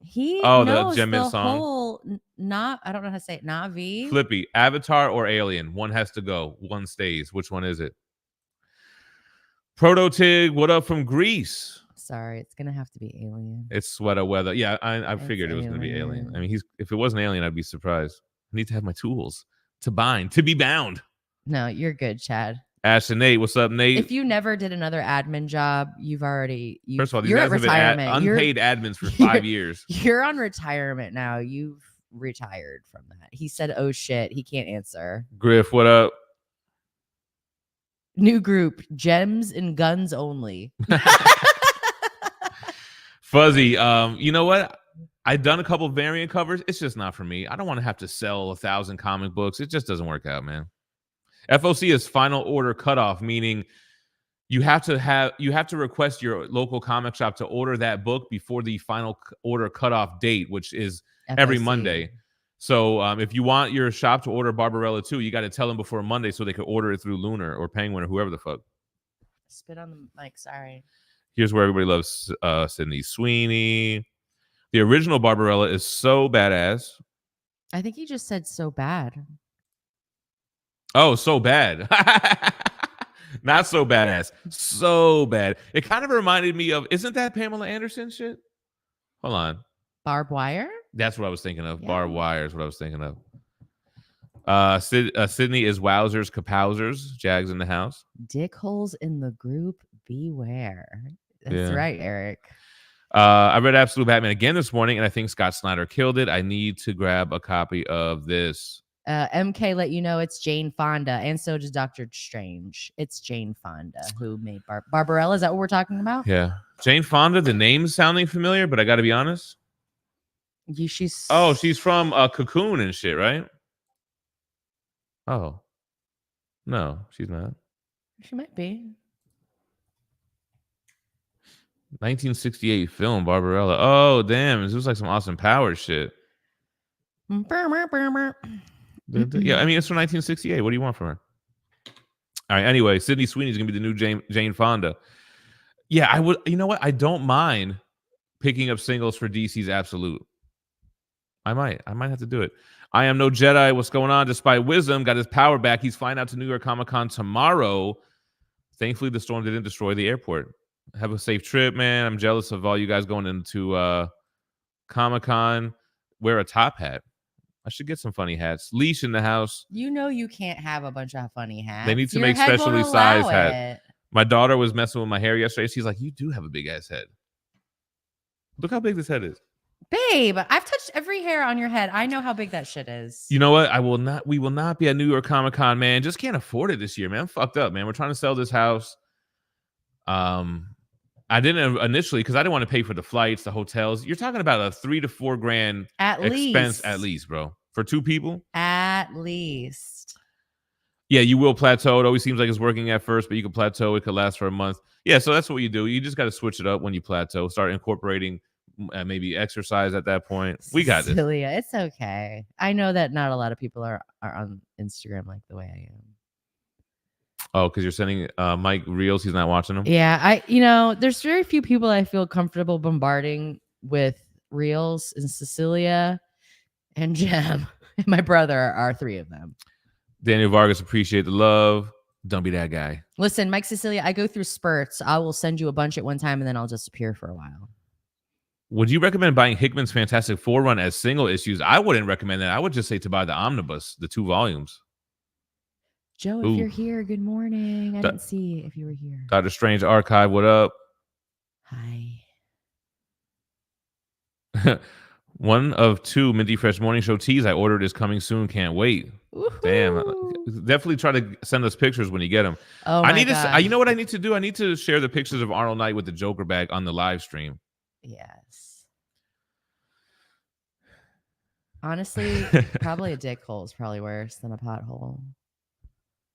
He knows the Gem Mint song. Whole I don't know how to say it. Navi. Flippy, Avatar or Alien? One has to go. One stays. Which one is it? Prototig, what up from Greece? Sorry, it's gonna have to be Alien. It's sweater weather. Yeah, I figured it was gonna be Alien. I mean, if it wasn't Alien, I'd be surprised. I need to have my tools to be bound. No, you're good, Chad. Ash and Nate, what's up, Nate? If you never did another admin job, First of all, these you're guys at have been retirement. unpaid admins for 5 years. You're on retirement now. You've retired from that. He said, "Oh shit," he can't answer. Griff, what up? New group, Gems and Guns Only. Fuzzy, you know what? I've done a couple variant covers. It's just not for me. I don't want to have to sell 1,000 comic books. It just doesn't work out, man. FOC is final order cutoff, meaning you have to request your local comic shop to order that book before the final order cutoff date, which is every Monday. So if you want your shop to order Barbarella 2, you got to tell them before Monday so they can order it through Lunar or Penguin or whoever the fuck. Spit on the mic, sorry. Here's where everybody loves Sydney Sweeney. The original Barbarella is so badass. I think he just said so bad. Oh, so bad. Not so badass. So bad. It kind of reminded me of, isn't that Pamela Anderson shit? Hold on. Barbed wire? That's what I was thinking of. Yeah. Barbed wire is what I was thinking of. Sydney is Wowzers, Kapousers. Jags in the house. Dick holes in the group, beware. That's right, Eric. I read Absolute Batman again this morning, and I think Scott Snyder killed it. I need to grab a copy of this. MK let you know it's Jane Fonda, and so does Doctor Strange. It's Jane Fonda who made Barbarella. Is that what we're talking about? Yeah. Jane Fonda, the name's sounding familiar, but I got to be honest. She's from Cocoon and shit, right? Oh. No, she's not. She might be. 1968 film, Barbarella. Oh, damn. This was like some Austin Powers shit. Yeah, I mean, it's from 1968. What do you want from her? All right, anyway, Sydney Sweeney is going to be the new Jane Fonda. Yeah, I would. You know what? I don't mind picking up singles for DC's Absolute. I might have to do it. I am no Jedi. What's going on? Despite wisdom, got his power back. He's flying out to New York Comic-Con tomorrow. Thankfully, the storm didn't destroy the airport. Have a safe trip, man. I'm jealous of all you guys going into Comic-Con. Wear a top hat. I should get some funny hats. Leash in the house. You know you can't have a bunch of funny hats. They need to Your make head won't specially allow sized hats. it. My daughter was messing with my hair yesterday. She's like, you do have a big ass head. Look how big this head is. Babe, I've touched every hair on your head. I know how big that shit is. You know what? We will not be at New York Comic-Con, man. Just can't afford it this year, man. I'm fucked up, man. We're trying to sell this house. I didn't initially because I didn't want to pay for the flights, the hotels. You're talking about a $3,000 to $4,000 expense at least, bro. For 2 people? At least. Yeah, you will plateau. It always seems like it's working at first, but you can plateau. It could last for a month. Yeah, so that's what you do. You just got to switch it up when you plateau. Start incorporating maybe exercise at that point. We got this. Cecilia, it's okay. I know that not a lot of people are on Instagram like the way I am. Oh, because you're sending Mike reels. He's not watching them. Yeah, there's very few people I feel comfortable bombarding with reels, and Cecilia and Gem and my brother are 3 of them. Daniel Vargas, appreciate the love. Don't be that guy. Listen, Mike, Cecilia, I go through spurts. I will send you a bunch at one time, and then I'll disappear for a while. Would you recommend buying Hickman's Fantastic Four run as single issues? I wouldn't recommend that. I would just say to buy the omnibus, the 2 volumes. Joe, if you're here, good morning. I didn't see if you were here. Dr. Strange Archive, what up? Hi. 1 of 2 Minty Fresh Morning Show teas I ordered is coming soon. Can't wait. Woo-hoo. Damn. Definitely try to send us pictures when you get them. Oh, my God. You know what I need to do? I need to share the pictures of Arnold Knight with the Joker bag on the live stream. Yes. Honestly, probably a dick hole is probably worse than a pothole.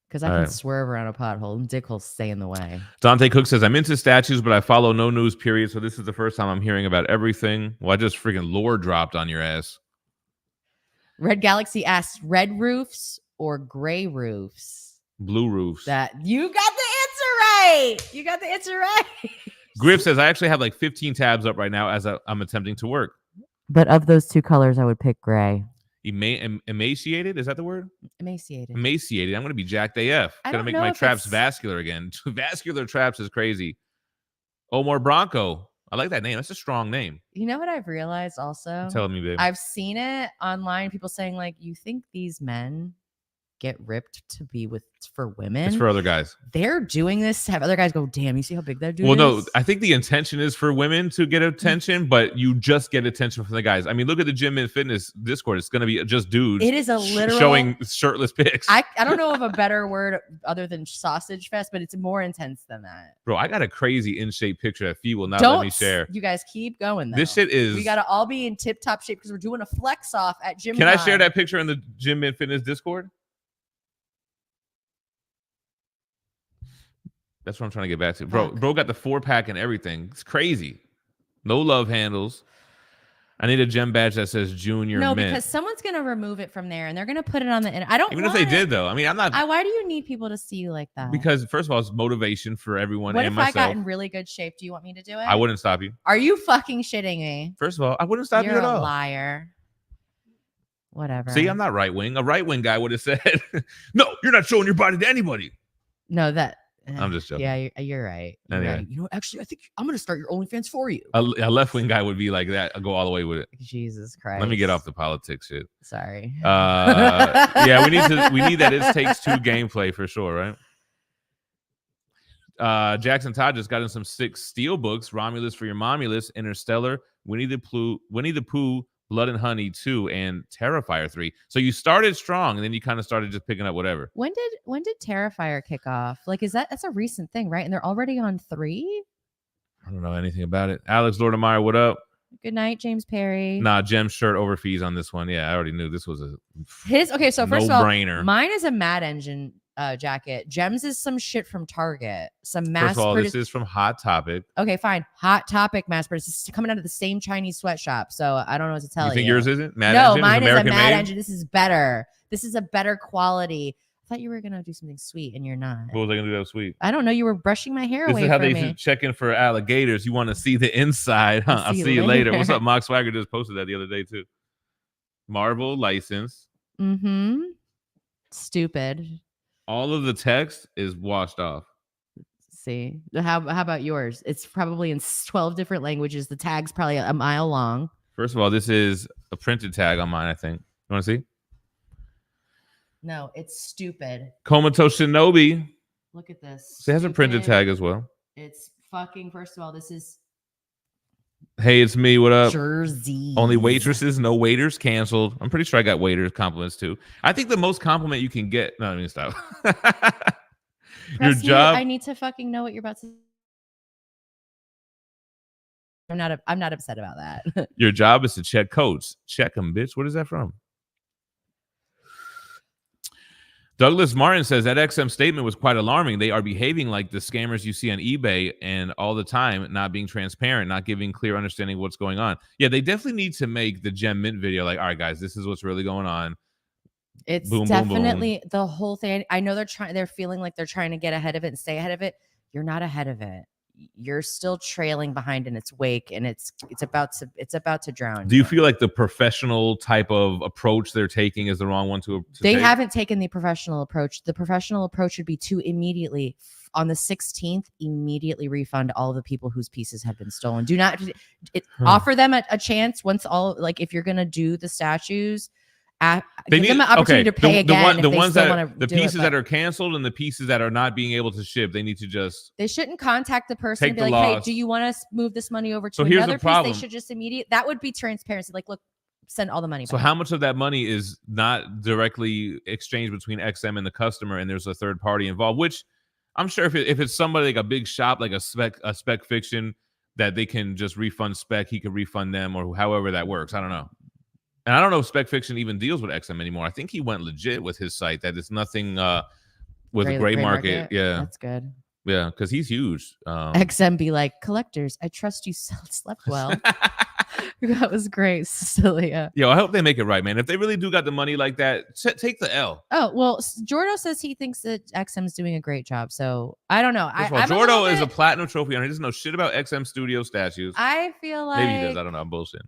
Because I can swerve around a pothole and dick holes stay in the way. Dante Cook says, I'm into statues, but I follow no news, period. So this is the first time I'm hearing about everything. Well, I just freaking lore dropped on your ass. Red Galaxy asks, red roofs or gray roofs? Blue roofs. That you got the answer right. You got the answer right. Griff says, I actually have like 15 tabs up right now as I'm attempting to work. But of those 2 colors, I would pick gray. Emaciated? Is that the word? Emaciated. Emaciated. I'm going to be jacked AF. Going to make my traps vascular again. Vascular traps is crazy. Omar Bronco. I like that name. That's a strong name. You know what I've realized also? Tell me, babe. I've seen it online. People saying like, you think these men get ripped to be with for women? It's for other guys. They're doing this to have other guys go, damn, you see how big that dude is? Well, no, I think the intention is for women to get attention, but you just get attention from the guys. I mean, look at the Jimm Fitness Discord. It's going to be just dudes. It is a literal showing shirtless pics. I don't know of a better word other than sausage fest, but it's more intense than that. Bro, I got a crazy in shape picture that Fee will not let me share. You guys keep going though. This shit is. We got to all be in tip top shape because we're doing a flex off at Gemini. Can I share that picture in the Jimm Fitness Discord? That's what I'm trying to get back to. Bro got the 4-pack and everything. It's crazy. No love handles. I need a gem badge that says Junior Mint. No, because someone's going to remove it from there and they're going to put it on the internet. I don't Even if they did, though. I mean, I'm not. Why do you need people to see you like that? Because, first of all, it's motivation for everyone and myself. What if I got in really good shape? Do you want me to do it? I wouldn't stop you. Are you fucking shitting me? First of all, I wouldn't stop you at all. You're a liar. Whatever. See, I'm not right wing. A right wing guy would have said, no, you're not showing your body to anybody. No, I'm just joking. Yeah, you're right. Anyway. Right. You know, actually, I think I'm going to start your OnlyFans for you. A left wing guy would be like that. I'll go all the way with it. Jesus Christ. Let me get off the politics shit. Sorry. Yeah, we need that It Takes Two gameplay for sure, right? Jackson Todd just got in some 6 steel books: Romulus for Your Momulus, Interstellar, Winnie the Pooh, Blood and Honey 2, and Terrifier 3. So you started strong, and then you kind of started just picking up whatever. When did Terrifier kick off? Like, that's a recent thing, right? And they're already on 3? I don't know anything about it. Alex Lordemeyer, what up? Good night, James Perry. Nah, Gem shirt over fees on this one. Yeah, I already knew this was a Okay, so first of all, no-brainer. mine is a Mad Engine jacket. Gem's is some shit from Target. Some mass First of all, this is from Hot Topic. Okay, fine. Hot Topic mass produced. This is coming out of the same Chinese sweatshop, so I don't know what to tell you. You think yours isn't? Mad no, Engine mine is a Mad American-made? Engine. This is better. This is a better quality. I thought you were gonna do something sweet, and you're not. What was I gonna do that was sweet? I don't know. You were brushing my hair This away is how from they me. used to check in for alligators. You want to see the inside, huh? I'll see you later. What's up, Mock Swagger just posted that the other day too. Marvel license. Mm-hmm. Stupid. All of the text is washed off. See, how about yours? It's probably in 12 different languages. The tag's probably a mile long. First of all, this is a printed tag on mine, I think. You want to see? No, it's stupid. Comatose Shinobi. Look at this. It has a printed Stupid. tag as well. It's fucking, first of all, this is Hey, it's me. What up? Jersey. Only waitresses, no waiters canceled. I'm pretty sure I got waiters compliments too. I think the most compliment you can get. No, I mean, stop. Your Press mute. job. I need to fucking know what you're about to. I'm not upset about that. Your job is to check codes. Check them, bitch. What is that from? Douglas Martin says that XM statement was quite alarming. They are behaving like the scammers you see on eBay and all the time, not being transparent, not giving clear understanding of what's going on. Yeah, they definitely need to make the Gem Mint video like, all right, guys, this is what's really going on. It's Boom, boom, definitely the whole thing. I know they're feeling like they're trying to get ahead of it and stay ahead of it. You're not ahead of it. You're still trailing behind in its wake, and it's about to drown. Do you feel like the professional type of approach they're taking is the wrong one to They take? haven't taken the professional approach. The professional approach would be to immediately on the 16th immediately refund all the people whose pieces have been stolen. Do not offer them a chance once all, like, if you're gonna do the statues. Give them an opportunity to pay again. The ones that the pieces that are canceled and the pieces that are not being able to ship, they need to just. They shouldn't contact the person and Take be the like, "Hey, loss. do you want us to move this money over to So here's the another piece?" problem. They should just that would be transparency. Like, look, send all the money. So back. how much of that money is not directly exchanged between XM and the customer, and there's a third party involved? Which I'm sure if it's somebody like a big shop, like a spec fiction, that they can just refund spec, he could refund them, or however that works. I don't know. And I don't know if Spec Fiction even deals with XM anymore. I think he went legit with his site. That it's nothing with a gray market. Yeah, That's good. Yeah, because he's huge. XM be like, collectors, I trust you slept well. That was great, Cecilia. Yo, I hope they make it right, man. If they really do got the money like that, take the L. Oh, well, Jordo says he thinks that XM's doing a great job. So I don't know. First of all, Jordo is a platinum trophy owner. He doesn't know shit about XM Studio statues. I feel like maybe he does. I don't know. I'm bullshitting.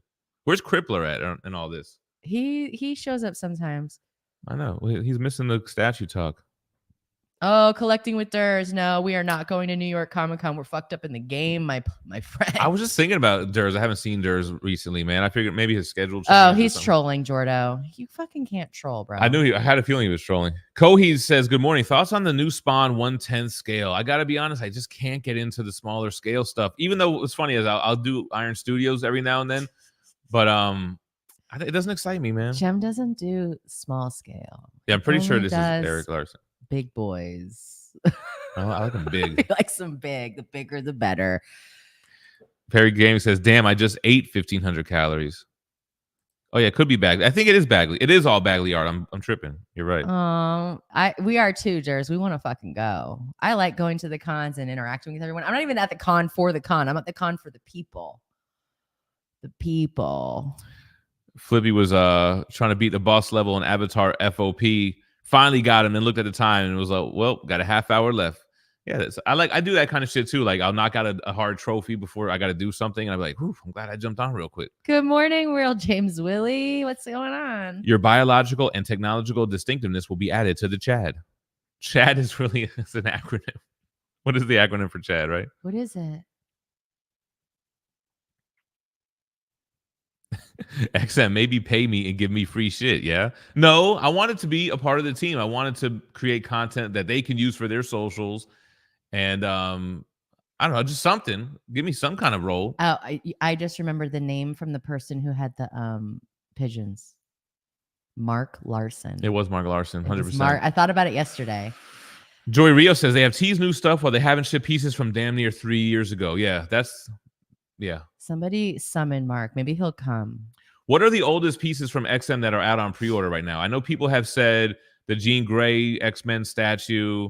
Where's Crippler at in all this? He shows up sometimes. I know. He's missing the statue talk. Oh, collecting with Durs. No, we are not going to New York Comic Con. We're fucked up in the game, my friend. I was just thinking about Durs. I haven't seen Durs recently, man. I figured maybe his schedule changed. Oh, he's trolling, Jordo. You fucking can't troll, bro. I had a feeling he was trolling. Coheed says, good morning. Thoughts on the new Spawn 110 scale? I got to be honest, I just can't get into the smaller scale stuff. Even though what's funny is I'll do Iron Studios every now and then. But it doesn't excite me, man. Gem doesn't do small scale. Yeah, I'm pretty sure this is does Eric Larson. Big boys. Oh, I like them big. He likes them big. The bigger, the better. Perry Game says, damn, I just ate 1,500 calories. Oh, yeah, it could be Bagley. I think it is Bagley. It is all Bagley art. I'm tripping. You're right. We are too, Durs. We want to fucking go. I like going to the cons and interacting with everyone. I'm not even at the con for the con. I'm at the con for the people. The people. Flippy was trying to beat the boss level in Avatar FOP. Finally got him and looked at the time and was like, well, got a half hour left. Yeah, I do that kind of shit too. Like I'll knock out a hard trophy before I got to do something. And I'm like, I'm glad I jumped on real quick. Good morning, real James Willie. What's going on? Your biological and technological distinctiveness will be added to the CHAD. CHAD is really it's an acronym. What is the acronym for CHAD, right? What is it? XM, maybe pay me and give me free shit. Yeah. No, I wanted to be a part of the team. I wanted to create content that they can use for their socials. And I don't know, just something. Give me some kind of role. Oh, I just remembered the name from the person who had the pigeons. Mark Larson. It was Mark Larson, 100%. I thought about it yesterday. Joey Rio says they have teased new stuff while they haven't shipped pieces from damn near 3 years ago. Yeah, that's Yeah. Somebody summon Mark. Maybe he'll come. What are the oldest pieces from XM that are out on pre-order right now? I know people have said the Jean Grey X-Men statue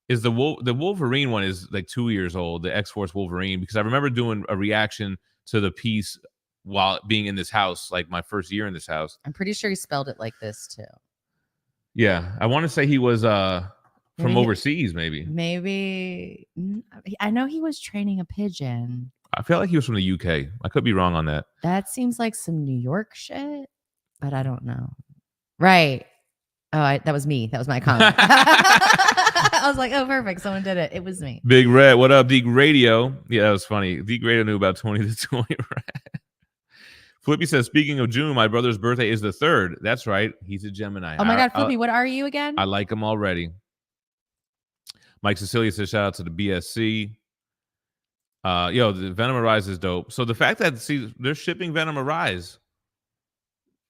is the Wolverine one is like 2 years old, the X-Force Wolverine, because I remember doing a reaction to the piece while being in this house, like my first year in this house. I'm pretty sure he spelled it like this too. Yeah, I want to say he was from Maybe overseas, maybe. Maybe I know he was training a pigeon. I feel like he was from the UK. I could be wrong on that. That seems like some New York shit, but I don't know. Right. Oh, that was me. That was my comment. I was like, oh, perfect. Someone did it. It was me. Big Red, what up, Deke Radio? Yeah, that was funny. Deke Radio knew about 20 to 20 Red. Flippy says, speaking of June, my brother's birthday is the 3rd. That's right. He's a Gemini. Oh my God, Flippy, what are you again? I like him already. Mike Cecilia says, shout out to the BSC. Yo, the Venom Arise is dope. So the fact that they're shipping Venom Arise,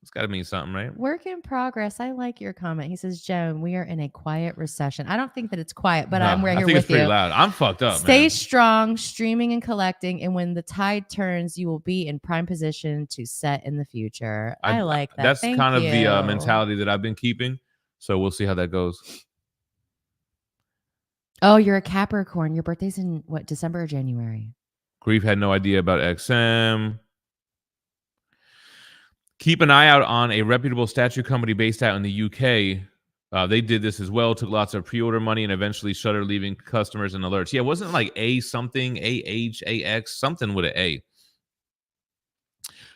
it's got to mean something, right? Work in progress. I like your comment. He says, Gem, we are in a quiet recession. I don't think that it's quiet, but I'm right here with you. I think it's pretty loud. I'm fucked up, Stay man. strong, streaming and collecting, and when the tide turns, you will be in prime position to set in the future. I like that. That's Thank kind of you. the mentality that I've been keeping. So we'll see how that goes. Oh, you're a Capricorn. Your birthday's in what, December or January? Grief had no idea about XM. Keep an eye out on a reputable statue company based out in the UK. They did this as well, took lots of pre-order money and eventually shuttered, leaving customers in alerts. Yeah, it wasn't like A something, AH, AX, something with an A.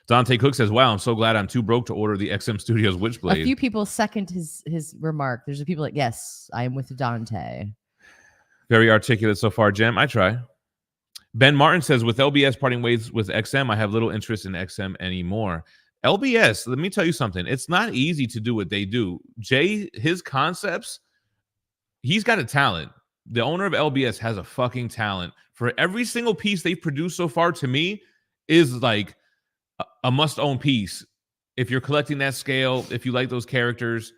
Dante Cook says, wow, I'm so glad I'm too broke to order the XM Studios Witchblade. A few people second his remark. There's people like, yes, I am with Dante. Very articulate so far, Gem. I try. Ben Martin says, with LBS parting ways with XM, I have little interest in XM anymore. LBS, let me tell you something. It's not easy to do what they do. Jay, his concepts, he's got a talent. The owner of LBS has a fucking talent. For every single piece they've produced so far, to me, is like a must-own piece. If you're collecting that scale, if you like those characters,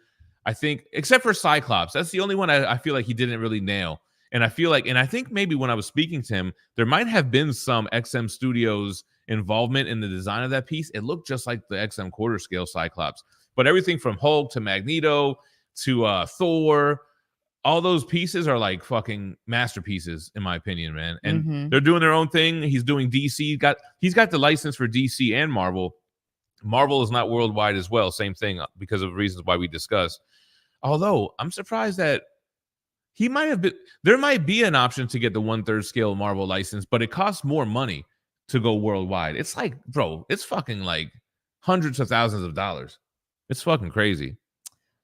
I think, except for Cyclops, that's the only one I feel like he didn't really nail. And I feel like, and I think maybe when I was speaking to him, there might have been some XM Studios involvement in the design of that piece. It looked just like the XM quarter scale Cyclops. But everything from Hulk to Magneto to Thor, all those pieces are like fucking masterpieces, in my opinion, man. And they're doing their own thing. He's doing DC. He's got the license for DC and Marvel. Marvel is not worldwide as well. Same thing because of reasons why we discussed. Although I'm surprised that he might have been, there might be an option to get the 1/3 scale Marvel license, but it costs more money to go worldwide. It's like, bro, it's fucking like hundreds of thousands of dollars. It's fucking crazy.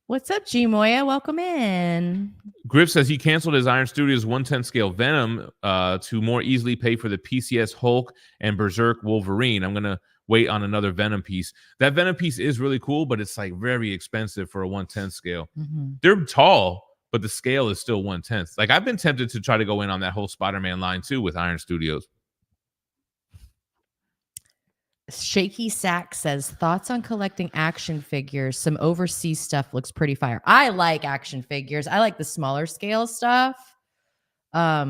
What's up, G Moya? Welcome in. Griff says he canceled his Iron Studios 1/10 scale Venom to more easily pay for the PCS Hulk and Berserk Wolverine. I'm going to wait on another Venom piece. That Venom piece is really cool, but it's like very expensive for a 1/10 scale. They're tall, but the scale is still 1/10. Like I've been tempted to try to go in on that whole Spider-Man line too with Iron Studios. Shaky Sack says, thoughts on collecting action figures? Some overseas stuff looks pretty fire. I like action figures. I like the smaller scale stuff. I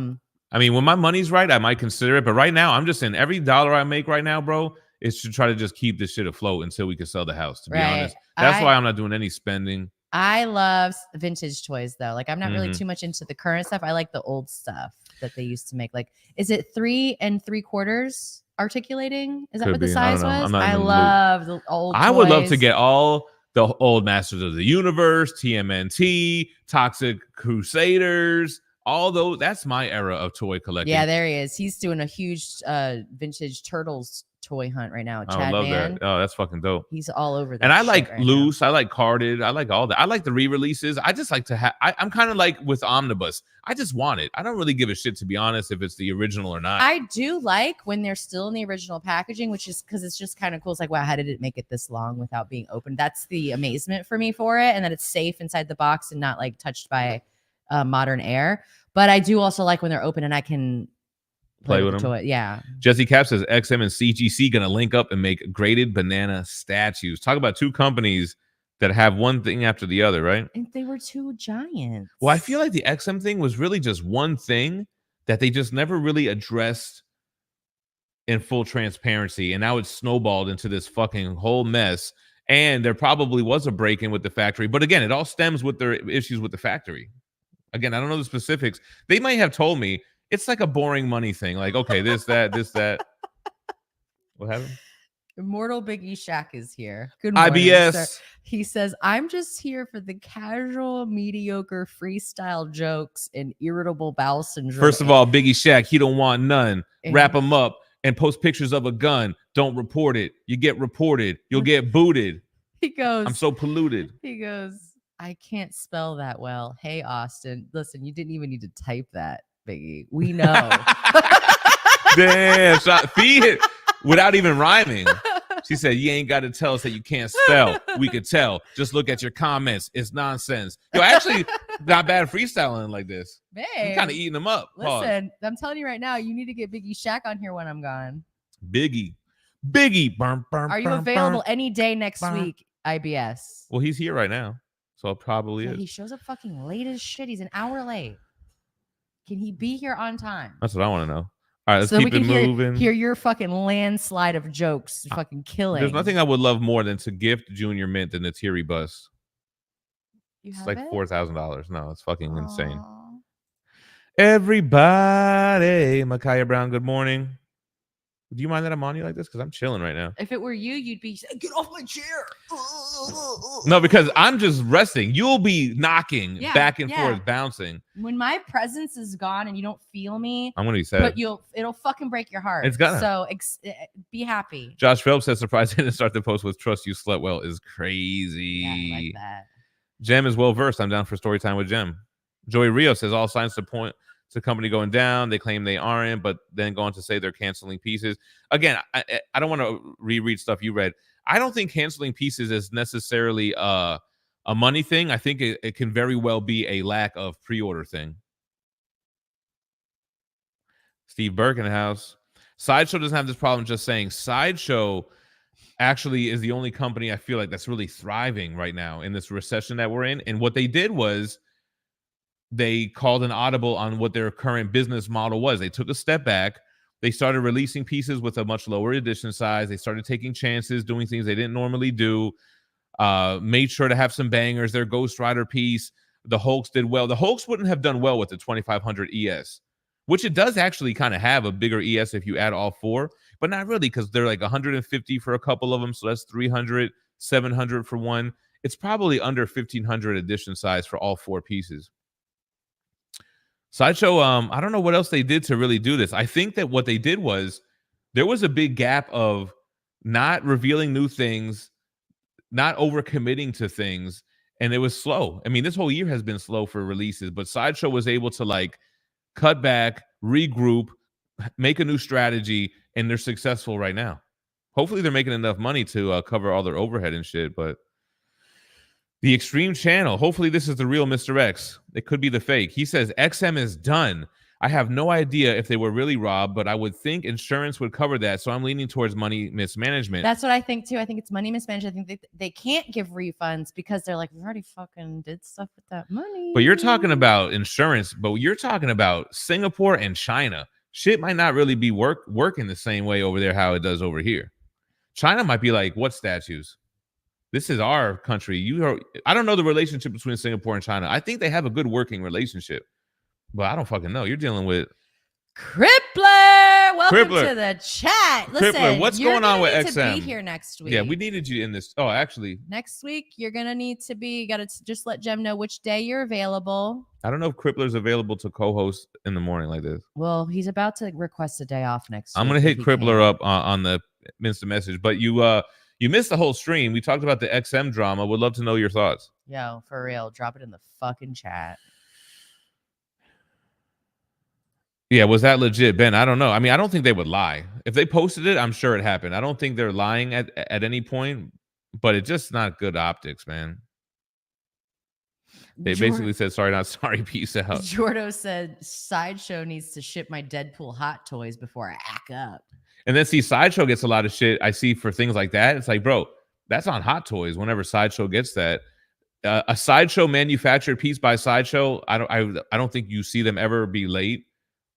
mean, when my money's right, I might consider it. But right now, I'm just saying every dollar I make right now, bro, is to try to just keep this shit afloat until we can sell the house, to be honest. That's why I'm not doing any spending. I love vintage toys, though. Like, I'm not really too much into the current stuff. I like the old stuff that they used to make. Like, is it 3 3/4 articulating? Is that what the size was? I love the old toys. I would love to get all the old Masters of the Universe, TMNT, Toxic Crusaders, all those. That's my era of toy collecting. Yeah, there he is. He's doing a huge vintage Turtles toy hunt right now. I love that. Oh, that's fucking dope. He's all over that. And I like right loose. now. I like carded. I like all that. I like the re-releases. I just like to have. I'm kind of like with Omnibus. I just want it. I don't really give a shit, to be honest, if it's the original or not. I do like when they're still in the original packaging, which is because it's just kind of cool. It's like, wow, how did it make it this long without being opened? That's the amazement for me for it, and that it's safe inside the box and not like touched by modern air. But I do also like when they're open and I can play with them. Yeah. Jesse Cap says XM and CGC gonna link up and make graded banana statues. Talk about two companies that have one thing after the other, right? And they were two giants. Well, I feel like the XM thing was really just one thing that they just never really addressed in full transparency, and now it's snowballed into this fucking whole mess. And there probably was a break-in with the factory, but again, it all stems with their issues with the factory. Again, I don't know the specifics. They might have told me it's like a boring money thing. Like, okay, this, that, this, that. What happened? Immortal Biggie Shack is here. Good morning, IBS. sir. He says, I'm just here for the casual, mediocre freestyle jokes and irritable bowel syndrome. First of all, Biggie Shack, he don't want none. And- Wrap him up and post pictures of a gun. Don't report it. You get reported. You'll get booted. He goes, I'm so polluted. He goes, I can't spell that well. Hey, Austin, listen, you didn't even need to type that, Biggie. We know. Damn, feed it without even rhyming. She said, you ain't got to tell us that you can't spell. We could tell. Just look at your comments. It's nonsense. Yo, actually, not bad freestyling like this. Babe, I'm kind of eating them up. Pause. listen, I'm telling you right now, you need to get Biggie Shack on here when I'm gone. Biggie. Burn, Are you available any day next week, IBS? Well, he's here right now. So it probably Yeah, is. he shows up fucking late as shit. He's an hour late. Can he be here on time? That's what I want to know. All right, let's so keep we it can moving. hear your fucking landslide of jokes, fucking killing. There's nothing I would love more than to gift Junior Mint than the Thierry bus. You It's have like it? $4,000. No, it's fucking insane. Aw. Everybody, Micaiah Brown, good morning. Do you mind that I'm on you like this? Because I'm chilling right now. If it were you, you'd be get off my chair. No, because I'm just resting. You'll be knocking Yeah, back and yeah. forth, bouncing. When my presence is gone and you don't feel me, I'm gonna be sad. but it'll fucking break your heart. It's gonna. So be happy. Josh Phelps says surprised didn't start the post with "Trust you slept well" is crazy. Yeah, I like that. Gem is well versed. I'm down for story time with Gem. Joey Rio says all signs to point to company going down. They claim they aren't, but then go on to say they're canceling pieces. Again, I don't want to reread stuff you read. I don't think canceling pieces is necessarily a money thing. I think it can very well be a lack of pre-order thing. Steve Burke in the house. Sideshow doesn't have this problem. Just saying, Sideshow actually is the only company I feel like that's really thriving right now in this recession that we're in. And what they did was they called an audible on what their current business model was. They took a step back. They started releasing pieces with a much lower edition size. They started taking chances, doing things they didn't normally do. Made sure to have some bangers. Their Ghost Rider piece, the Hulks did well. The Hulks wouldn't have done well with the 2500 ES, which it does actually kind of have a bigger ES if you add all four, but not really because they're like 150 for a couple of them. So that's 300, 700 for one. It's probably under 1500 edition size for all four pieces. Sideshow, I don't know what else they did to really do this. I think that what they did was there was a big gap of not revealing new things, not overcommitting to things, and it was slow. I mean, this whole year has been slow for releases, but Sideshow was able to like cut back, regroup, make a new strategy, and they're successful right now. Hopefully they're making enough money to cover all their overhead and shit, but the Extreme Channel. Hopefully this is the real Mr. X. It could be the fake. He says, XM is done. I have no idea if they were really robbed, but I would think insurance would cover that. So I'm leaning towards money mismanagement. That's what I think too. I think it's money mismanagement. I think they can't give refunds because they're like, we already fucking did stuff with that money. But you're talking about insurance, but you're talking about Singapore and China. Shit might not really be working the same way over there how it does over here. China might be like, what statues? This is our country. I don't know the relationship between Singapore and China. I think they have a good working relationship, but I don't fucking know. You're dealing with Crippler. Welcome Crippler. to the chat. Listen, Crippler, what's you're going on gonna with need to XM? be here next week. Yeah, we needed you in this. Oh, actually, Next week, you're gonna need to be. You gotta just let Gem know which day you're available. I don't know if Crippler's available to co-host in the morning like this. Well, he's about to request a day off next week. I'm gonna hit if he Crippler can. up on the instant message. But you missed the whole stream. We talked about the XM drama. Would love to know your thoughts. Yo, for real, drop it in the fucking chat. Yeah, was that legit, Ben? I don't know. I mean, I don't think they would lie. If they posted it, I'm sure it happened. I don't think they're lying at any point, but it's just not good optics, man. They basically said, sorry, not sorry, peace out. Jordo said, Sideshow needs to ship my Deadpool hot toys before I act up. And then see, Sideshow gets a lot of shit I see for things like that. It's like, bro, that's on Hot Toys whenever Sideshow gets that. A Sideshow manufactured piece by Sideshow, I don't think you see them ever be late.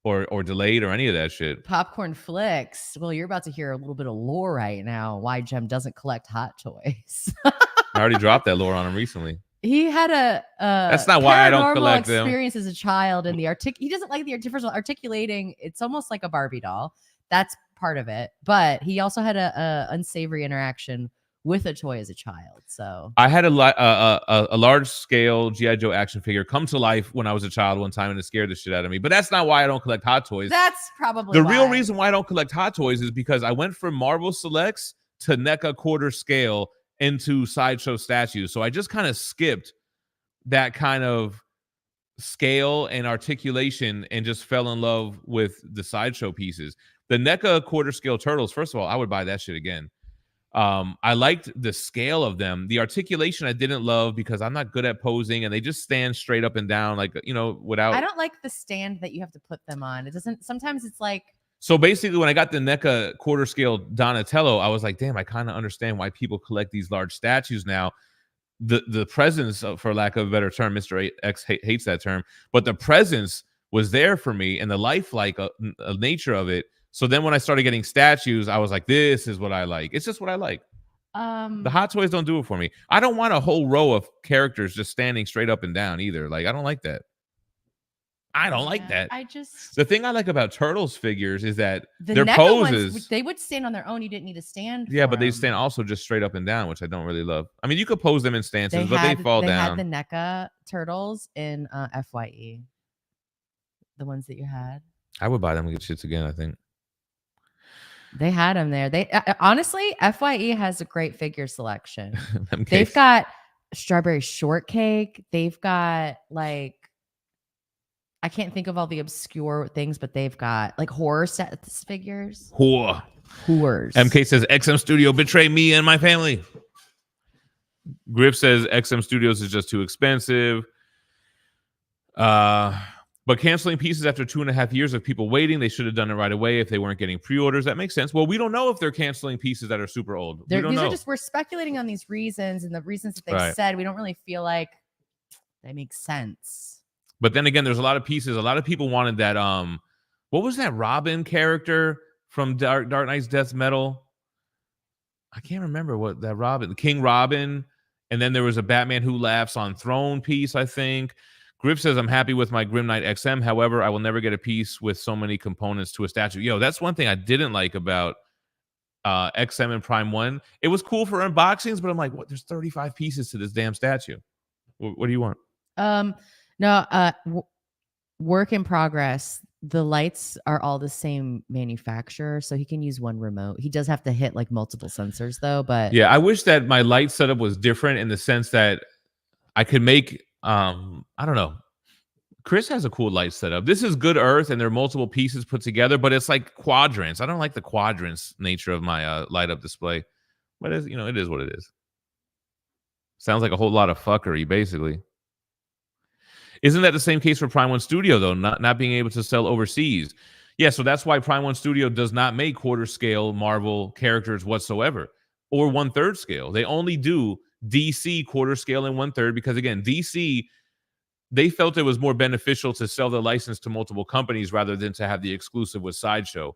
or delayed or any of that shit. Popcorn Flicks. Well, you're about to hear a little bit of lore right now. Why Gem doesn't collect hot toys. I already dropped that lore on him recently. He had a That's not why I don't paranormal collect them. experience as a child, and he doesn't like the first of all, articulating. It's almost like a Barbie doll. That's part of it, but he also had a unsavory interaction with a toy as a child. So I had a large scale GI Joe action figure come to life when I was a child one time, and it scared the shit out of me. But that's not why I don't collect hot toys. that's probably The real reason why I don't collect hot toys is because I went from Marvel Selects to NECA quarter scale into Sideshow statues. So I just kind of skipped that kind of scale and articulation and just fell in love with the Sideshow pieces. The NECA quarter scale turtles, first of all, I would buy that shit again. I liked the scale of them. The articulation I didn't love because I'm not good at posing and they just stand straight up and down, like, you know, without. I don't like the stand that you have to put them on. It doesn't, sometimes it's like. So basically, when I got the NECA quarter scale Donatello, I was like, damn, I kind of understand why people collect these large statues now. The presence, for lack of a better term, Mr. X hates that term, but the presence was there for me and the lifelike nature of it. So then when I started getting statues, I was like, this is what I like. It's just what I like. The hot toys don't do it for me. I don't want a whole row of characters just standing straight up and down either. Like, I don't like that. I don't like that. The thing I like about Turtles figures is that their poses, ones, they would stand on their own. You didn't need to stand. Yeah, but they them. stand also just straight up and down, which I don't really love. I mean, you could pose them in stances, but they fall down. They had the NECA Turtles in FYE. The ones that you had. I would buy them and get shits again, I think. They had them there. They honestly, FYE has a great figure selection. They've got strawberry shortcake. They've got like, I can't think of all the obscure things, but they've got like horror sets figures. Horrors. MK says XM Studio betrayed me and my family. Griff says XM Studios is just too expensive. But canceling pieces after 2.5 years of people waiting, they should have done it right away if they weren't getting pre-orders. That makes sense. Well, we don't know if they're canceling pieces that are super old. We don't know. We're speculating on these reasons and the reasons that they said. We don't really feel like they make sense. But then again, there's a lot of pieces. A lot of people wanted that. What was that Robin character from Dark Knight's Death Metal? I can't remember what that Robin, King Robin. And then there was a Batman Who Laughs on Throne piece, I think. Griff says, I'm happy with my Grim Knight XM. However, I will never get a piece with so many components to a statue. Yo, that's one thing I didn't like about XM and Prime 1. It was cool for unboxings, but I'm like, what? There's 35 pieces to this damn statue. What do you want? Work in progress. The lights are all the same manufacturer, so he can use one remote. He does have to hit like multiple sensors though, but yeah, I wish that my light setup was different in the sense that I could make I don't know. Chris has a cool light setup. This is good Earth, and there are multiple pieces put together, but it's like quadrants. I don't like the quadrants nature of my light up display, but it is what it is. Sounds like a whole lot of fuckery, basically. Isn't that the same case for Prime 1 Studio, though, not being able to sell overseas? Yeah, so that's why Prime 1 Studio does not make quarter scale Marvel characters whatsoever, or 1/3 scale. They only do DC quarter scale and 1/3 because, again, DC, they felt it was more beneficial to sell the license to multiple companies rather than to have the exclusive with Sideshow.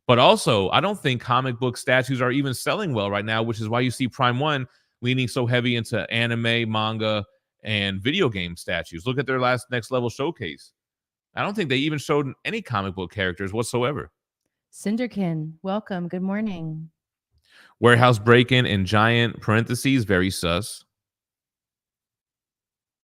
But also, I don't think comic book statues are even selling well right now, which is why you see Prime 1 leaning so heavy into anime, manga, and video game statues. Look at their last Next Level showcase. I don't think they even showed any comic book characters whatsoever. Cinderkin, welcome. Good morning. Warehouse break-in in giant parentheses, very sus.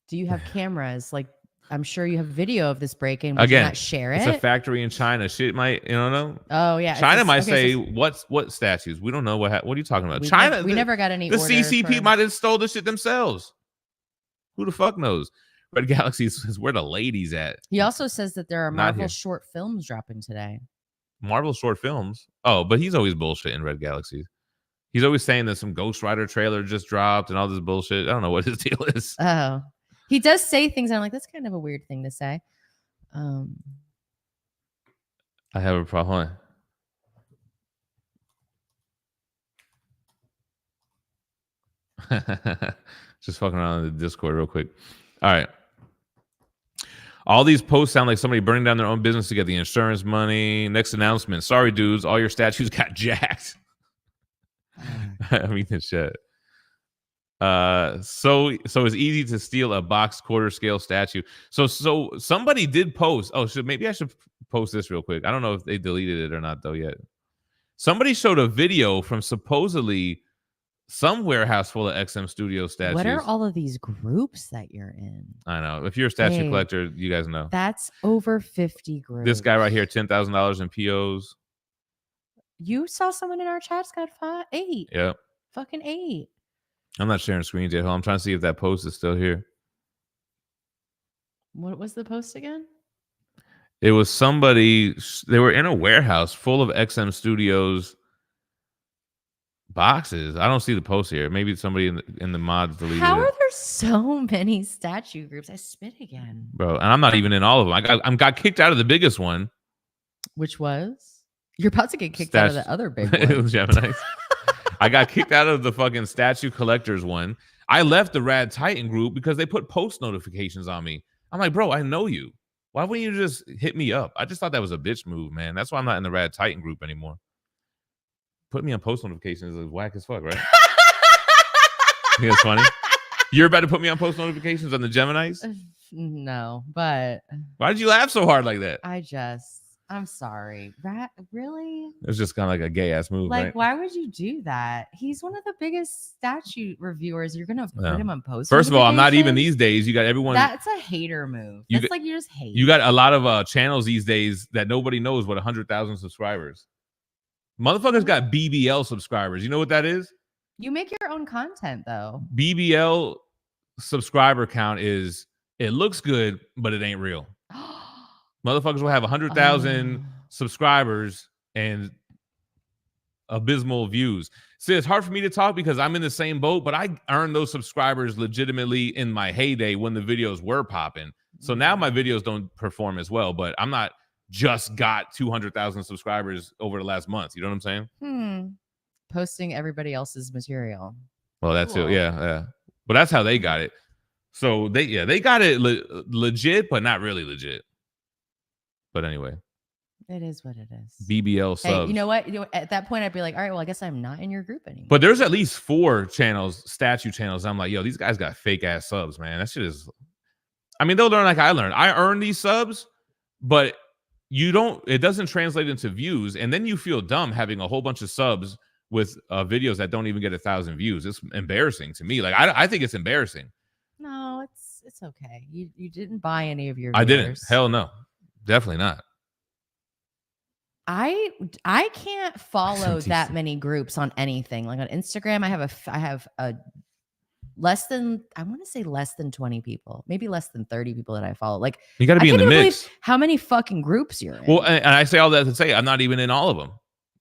Do you have cameras? Like, I'm sure you have video of this break-in. Would Again, you not share it? It's a factory in China. Shit might, know. Oh yeah, China might say what statues. We don't know what are you talking about? China. We never got any. The CCP might have stole the shit themselves. Who the fuck knows? Red Galaxy says, where the ladies at? He also says that there are Marvel short films dropping today. Marvel short films? Oh, but he's always bullshitting Red Galaxy. He's always saying that some Ghost Rider trailer just dropped and all this bullshit. I don't know what his deal is. Oh, he does say things. And I'm like, that's kind of a weird thing to say. I have a problem. Just fucking around in the Discord real quick. All right. All these posts sound like somebody burning down their own business to get the insurance money. Next announcement. Sorry, dudes. All your statues got jacked. I mean, this shit. So it's easy to steal a box quarter scale statue. So somebody did post. Oh, maybe I should post this real quick. I don't know if they deleted it or not though yet. Somebody showed a video from supposedly some warehouse full of XM Studio statues. What are all of these groups that you're in? I know. If you're a statue collector, you guys know. That's over 50 groups. This guy right here, $10,000 in POs. You saw someone in our chat's got 8. Yep. Fucking 8. I'm not sharing screens yet. I'm trying to see if that post is still here. What was the post again? It was somebody. They were in a warehouse full of XM Studios boxes. I don't see the post here. Maybe somebody in the mods deleted How it. are there so many statue groups? I spit again. Bro, and I'm not even in all of them. I got kicked out of the biggest one. Which was? You're about to get kicked out of the other big one. It was Geminis. I got kicked out of the fucking statue collectors one. I left the Rad Titan group because they put post notifications on me. I'm like, bro, I know you. Why wouldn't you just hit me up? I just thought that was a bitch move, man. That's why I'm not in the Rad Titan group anymore. Put me on post notifications is whack as fuck, right? You think it's funny? You're about to put me on post notifications on the Geminis? No, but Why did you laugh so hard like that? I'm sorry. Really? It's just kind of like a gay ass move, Like, right? why would you do that? He's one of the biggest statue reviewers. You're gonna put him on post. First of all, I'm not even notifications? these days. You got everyone. That's a hater move. You That's got- like you just hate. You got a lot of channels these days that nobody knows what 100,000 subscribers. Motherfuckers got BBL subscribers. You know what that is? You make your own content though. BBL subscriber count is it looks good, but it ain't real. Motherfuckers will have 100,000 subscribers and abysmal views. See, it's hard for me to talk because I'm in the same boat, but I earned those subscribers legitimately in my heyday when the videos were popping. So now my videos don't perform as well, but I'm not just got 200,000 subscribers over the last month. You know what I'm saying? Posting everybody else's material. Well, that's it. Yeah. But that's how they got it. So they got it legit, but not really legit. But anyway, It is what it is. BBL subs. Hey, you know what? At that point, I'd be like, all right, well, I guess I'm not in your group anymore. But there's at least 4 channels, statue channels. I'm like, yo, these guys got fake ass subs, man. That shit is. I mean, they'll learn like I learned. I earned these subs, but it doesn't translate into views. And then you feel dumb having a whole bunch of subs with videos that don't even get 1,000 views. It's embarrassing to me. Like, I think it's embarrassing. No, it's okay. You didn't buy any of your I viewers. didn't. Hell no. Definitely not. I can't follow that many groups on anything. Like on Instagram, I have a less than 20 people, maybe less than 30 people that I follow. Like You got to be in the mix. How many fucking groups you're in? Well, and I say all that to say I'm not even in all of them.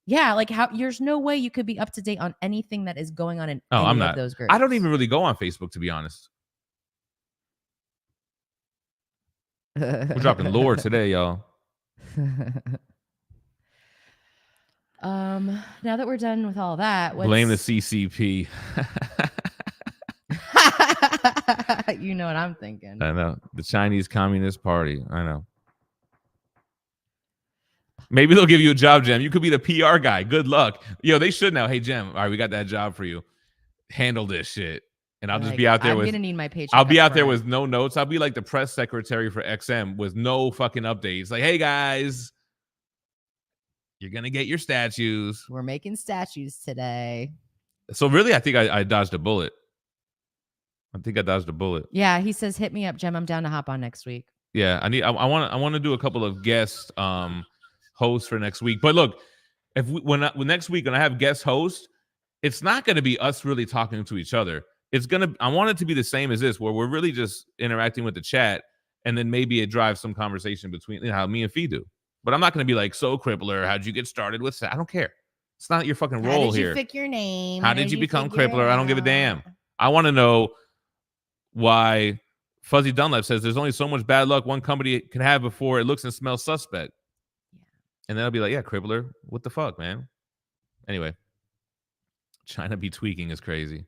Yeah, like there's no way you could be up to date on anything that is going on in any I'm not. of those groups. I don't even really go on Facebook, to be honest. We're dropping lore today, y'all. Now that we're done with all that, Blame the CCP. You know what I'm thinking. I know. The Chinese Communist Party. I know. Maybe they'll give you a job, Gem. You could be the PR guy. Good luck. Yo, they should now. Hey, Gem, all right, we got that job for you. Handle this shit. And I'll just be out there I'm with. gonna need my paycheck. I'll be out there upfront. with no notes. I'll be like the press secretary for XM with no fucking updates. Like, hey guys, you're gonna get your statues. We're making statues today. So really, I think I dodged a bullet. Yeah, he says, "Hit me up, Gem. I'm down to hop on next week." Yeah, I want to do a couple of guest hosts for next week. But look, when next week when I have guest hosts, it's not going to be us really talking to each other. I want it to be the same as this, where we're really just interacting with the chat, and then maybe it drives some conversation between how me and Phie do. But I'm not going to be like, so Crippler, how'd you get started with that? I don't care. It's not your fucking role How did here. you pick your name? How did you become figure it Crippler? I don't give a out? damn. I want to know why Fuzzy Dunlap says there's only so much bad luck one company can have before it looks and smells suspect. Yeah. And then I'll be like, yeah, Crippler, what the fuck, man? Anyway, China be tweaking is crazy.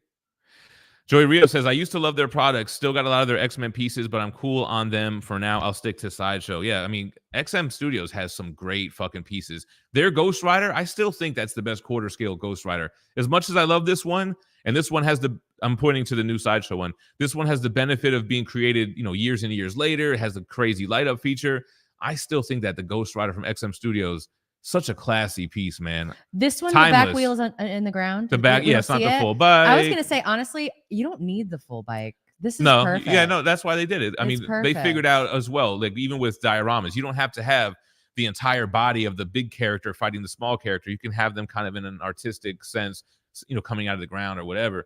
Joey Rio says, I used to love their products. Still got a lot of their X-Men pieces, but I'm cool on them for now. I'll stick to Sideshow. Yeah, I mean, XM Studios has some great fucking pieces. Their Ghost Rider, I still think that's the best quarter scale Ghost Rider. As much as I love this one, and this one has I'm pointing to the new Sideshow one. This one has the benefit of being created, years and years later. It has a crazy light up feature. I still think that the Ghost Rider from XM Studios, such a classy piece, man. This one, Timeless. the back wheel's in the ground. The back, We don't it's not see the it. full bike. I was gonna say, honestly, you don't need the full bike. This is perfect. Yeah, no, that's why they did it. I It's mean, perfect. they figured out as well, like even with dioramas, you don't have to have the entire body of the big character fighting the small character. You can have them kind of in an artistic sense, coming out of the ground or whatever.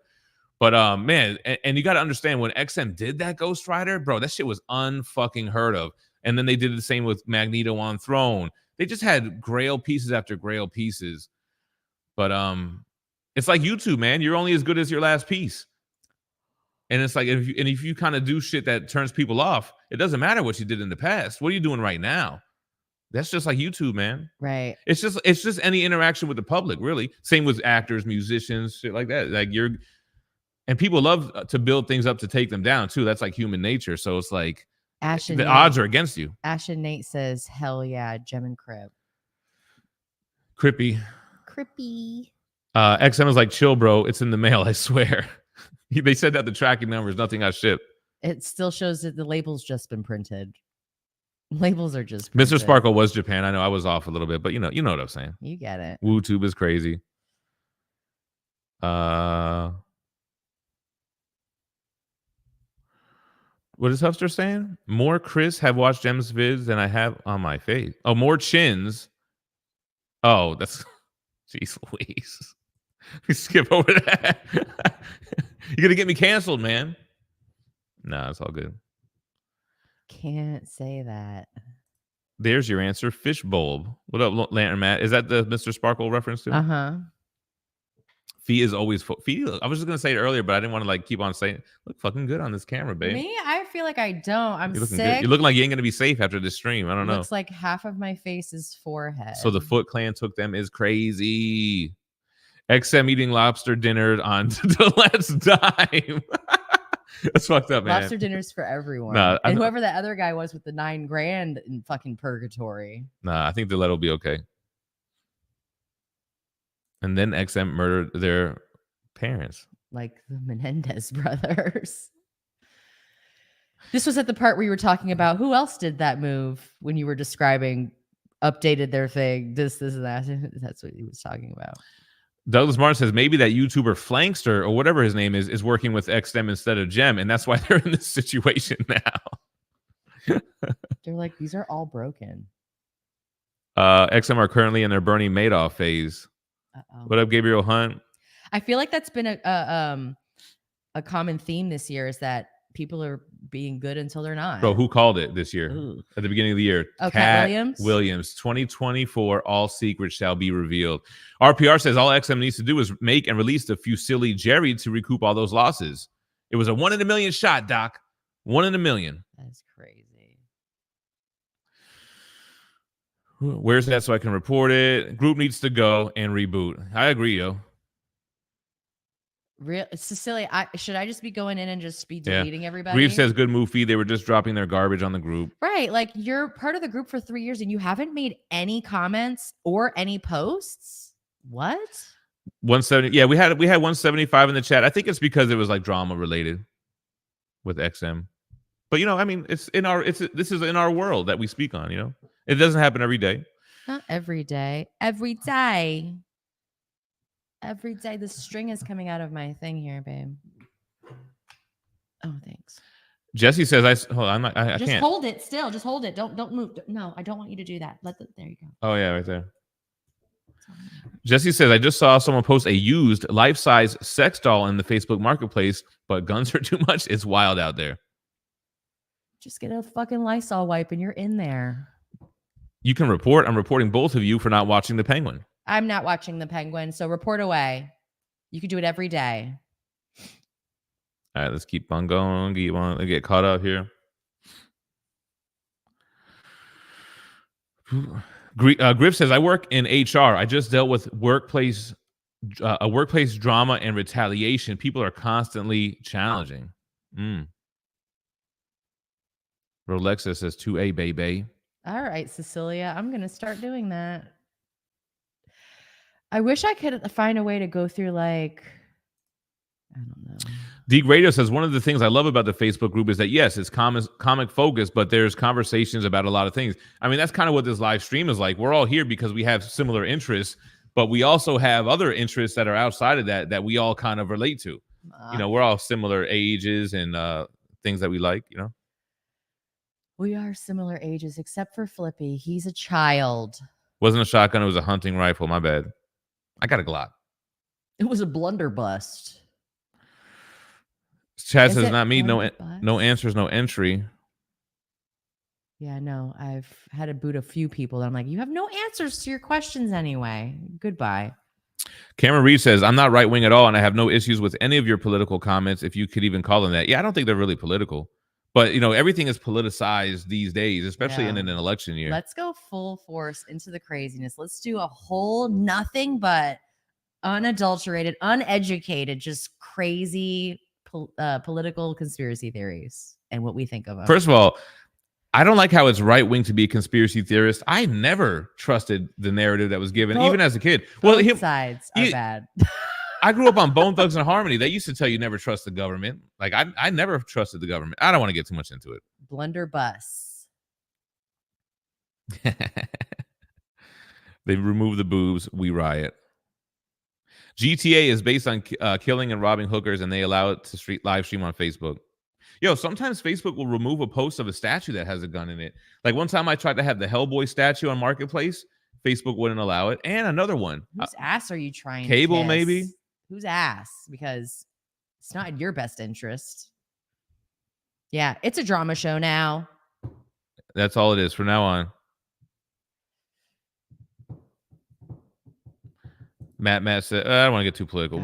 But man, and you got to understand when XM did that Ghost Rider, bro, that shit was unfucking heard of. And then they did the same with Magneto on Throne. They just had grail pieces after grail pieces. But it's like YouTube, man. You're only as good as your last piece. And it's like if you kind of do shit that turns people off, it doesn't matter what you did in the past. What are you doing right now? That's just like YouTube, man. Right. It's just any interaction with the public, really. Same with actors, musicians, shit like that. And people love to build things up to take them down too. That's like human nature. So it's like the odds are against you. Ash and Nate says, hell yeah, Gem and Crib. Crippy. XM is like, chill, bro. It's in the mail, I swear. They said that the tracking numbers, nothing got shipped. It still shows that the label's just been printed. Labels are just printed. Mr. Sparkle was Japan. I know I was off a little bit, but you know what I'm saying. You get it. WooTube is crazy. What is Huffster saying? More Chris have watched Gem's vids than I have on my face. Oh, more chins. Oh, that's jeez Louise. We skip over that. You're gonna get me canceled, man. No, it's all good. Can't say that. There's your answer. Fishbowl. What up, Lantern Matt? Is that the Mr. Sparkle reference to? Uh-huh. Fee is always Fee. I was just gonna say it earlier, but I didn't want to keep on saying. Look fucking good on this camera, babe. Me, I feel like I don't. I'm You're looking sick. good. You're looking like you ain't gonna be safe after this stream. I don't know. Looks like half of my face is forehead. So the Foot Clan took them is crazy. XM eating lobster dinner on the Let's Dime. That's fucked up, man. Lobster dinners for everyone. Nah, and whoever the other guy was with the $9,000 in fucking purgatory. Nah, I think the let will be okay. And then XM murdered their parents. Like the Menendez brothers. This was at the part where you were talking about who else did that move when you were describing updated their thing. This, and that. That's what he was talking about. Douglas Martin says maybe that YouTuber Flankster or whatever his name is working with XM instead of Gem, and that's why they're in this situation now. They're like, these are all broken. XM are currently in their Bernie Madoff phase. Uh-oh. What up, Gabriel Hunt? I feel like that's been a common theme this year is that people are being good until they're not. Bro, who called it this year? Ooh. At the beginning of the year? Oh, Cat Williams? Williams. 2024, all secrets shall be revealed. RPR says all XM needs to do is make and release the Fusilli Jerry to recoup all those losses. It was a 1 in a million shot, Doc. 1 in a million. That's crazy. Where's that so I can report it? Group needs to go and reboot. I agree, yo. Real Cecilia, should I just be going in and just be deleting everybody? Reeve says good move, Fee. They were just dropping their garbage on the group. Right. Like you're part of the group for 3 years and you haven't made any comments or any posts. What? 170. Yeah, we had 175 in the chat. I think it's because it was like drama related with XM. But I mean, this is in our world that we speak on, It doesn't happen every day. Not every day. Every day. Every day. The string is coming out of my thing here, babe. Oh, thanks. Jesse says, hold on, I just can't. Hold it still. Just hold it. Don't move. No, I don't want you to do that. There you go. Oh, yeah, right there. Jesse says, I just saw someone post a used life-size sex doll in the Facebook marketplace, but guns are too much. It's wild out there. Just get a fucking Lysol wipe and you're in there. You can report. I'm reporting both of you for not watching The Penguin. I'm not watching The Penguin, so report away. You can do it every day. All right, let's keep on going. Get caught up here. Griff says, I work in HR. I just dealt with workplace A workplace drama and retaliation. People are constantly challenging. Rolexa says 2A, baby. All right, Cecilia, I'm going to start doing that. I wish I could find a way to go through like, I don't know. Deke Radio says one of the things I love about the Facebook group is that yes, it's comic focused, but there's conversations about a lot of things. I mean, that's kind of what this live stream is like. We're all here because we have similar interests, but we also have other interests that are outside of that we all kind of relate to. You know, we're all similar ages and things that we like, you know. We are similar ages, except for Flippy. He's a child. Wasn't a shotgun, it was a hunting rifle. My bad. I got a Glock. It was a blunderbuss. Chad says, not me. No answers, no entry. Yeah, no. I've had to boot a few people that I'm like, you have no answers to your questions anyway. Goodbye. Cameron Reed says, I'm not right wing at all, and I have no issues with any of your political comments, if you could even call them that. Yeah, I don't think they're really political. But, you know, everything is politicized these days, especially in an election year. Let's go full force into the craziness. Let's do a whole nothing but unadulterated, uneducated, just crazy political conspiracy theories and what we think of them. First of all, I don't like how it's right wing to be a conspiracy theorist. I never trusted the narrative that was given, even as a kid. Both sides are bad. I grew up on Bone Thugs and Harmony. They used to tell you never trust the government. Like I never trusted the government. I don't want to get too much into it. Blunderbuss. They remove the boobs. We riot. GTA is based on killing and robbing hookers, and they allow it to live stream on Facebook. Yo, sometimes Facebook will remove a post of a statue that has a gun in it. Like one time I tried to have the Hellboy statue on Marketplace. Facebook wouldn't allow it. And another one. Whose ass are you trying Cable, to kiss? maybe? Whose ass? Because it's not in your best interest. Yeah, it's a drama show now. That's all it is from now on. Matt said, I don't want to get too political.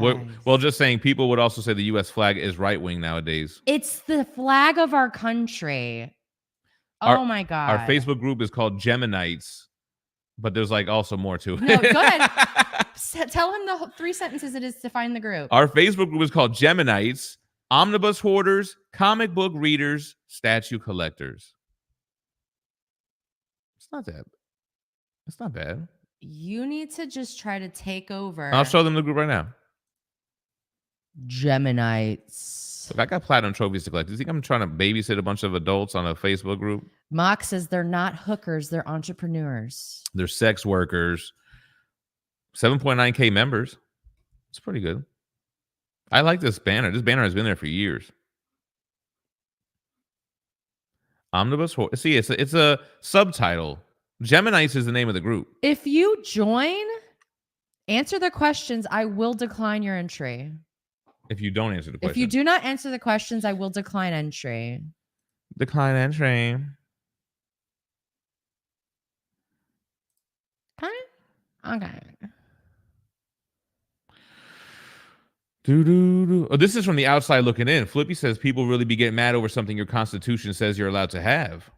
Well, just saying, people would also say the U.S. flag is right-wing nowadays. It's the flag of our country. Oh, my God. Our Facebook group is called Geminis, but there's like also more to it. No, go ahead. Tell him the 3 sentences it is to find the group. Our Facebook group is called Geminis, omnibus hoarders, comic book readers, statue collectors. It's not bad. You need to just try to take over. I'll show them the group right now. Geminites. Look, I got platinum trophies to collect. Do you think I'm trying to babysit a bunch of adults on a Facebook group? Mock says they're not hookers. They're entrepreneurs. They're sex workers. 7.9K members. It's pretty good. I like this banner. This banner has been there for years. Omnibus. See, it's a subtitle. Geminis is the name of the group. If you join, answer the questions, I will decline your entry. If you don't answer the questions. If you do not answer the questions, I will decline entry. Decline entry. Okay. Oh, this is from the outside looking in. Flippy says people really be getting mad over something your Constitution says you're allowed to have.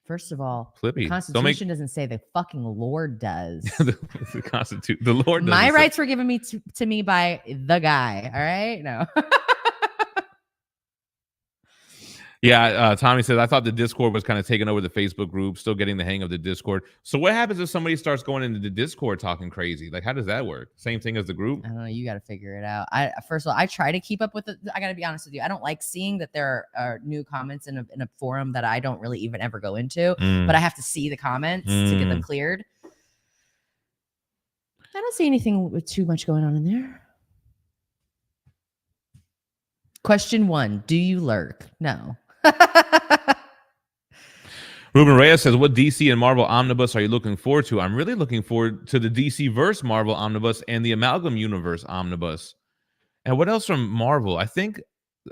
First of all, Flippy, the Constitution doesn't say, the fucking Lord does. the Constitution, the Lord does. My rights were given me to me by the guy. All right, no. Yeah, Tommy says, I thought the Discord was kind of taking over the Facebook group, still getting the hang of the Discord. So what happens if somebody starts going into the Discord talking crazy? Like, how does that work? Same thing as the group? I don't know. You got to figure it out. First of all, I try to keep up with it. I got to be honest with you. I don't like seeing that there are new comments in a forum that I don't really even ever go into, but I have to see the comments to get them cleared. I don't see anything with too much going on in there. Question 1. Do you lurk? No. Ruben Reyes says, what DC and Marvel omnibus are you looking forward to? I'm really looking forward to the DC verse Marvel omnibus and the Amalgam Universe omnibus. And what else from Marvel? I think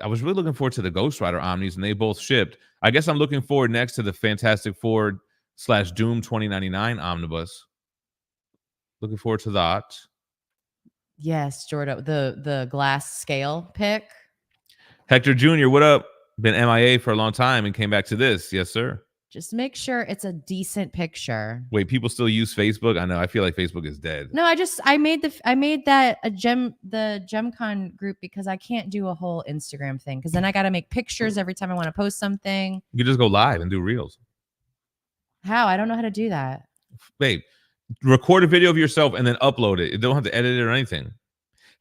I was really looking forward to the Ghost Rider omnis, and they both shipped. I guess I'm looking forward next to the Fantastic Four / Doom 2099 omnibus. Looking forward to that. Yes, Jordo, the glass scale pick. Hector Jr., what up? Been MIA for a long time and came back to this. Yes, sir. Just make sure it's a decent picture. Wait, people still use Facebook? I know. I feel like Facebook is dead. No, I made that the GemCon group because I can't do a whole Instagram thing because then I got to make pictures every time I want to post something. You just go live and do reels. How? I don't know how to do that. Babe, record a video of yourself and then upload it. You don't have to edit it or anything.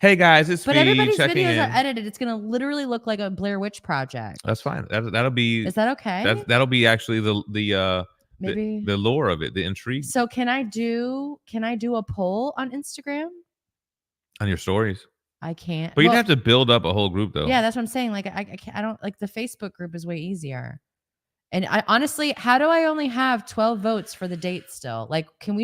Hey guys, it's But Phie everybody's checking videos in. are edited. It's gonna literally look like a Blair Witch project. That's fine. That'll be. Is that okay? That'll be actually the Maybe the lore of it, the intrigue So can I do a poll on Instagram? on your stories. I can't. But you'd Well, have to build up a whole group though. Yeah, that's what I'm saying. Like I can't, I don't like the Facebook group is way easier. And I honestly, how do I only have 12 votes for the date still? Like, can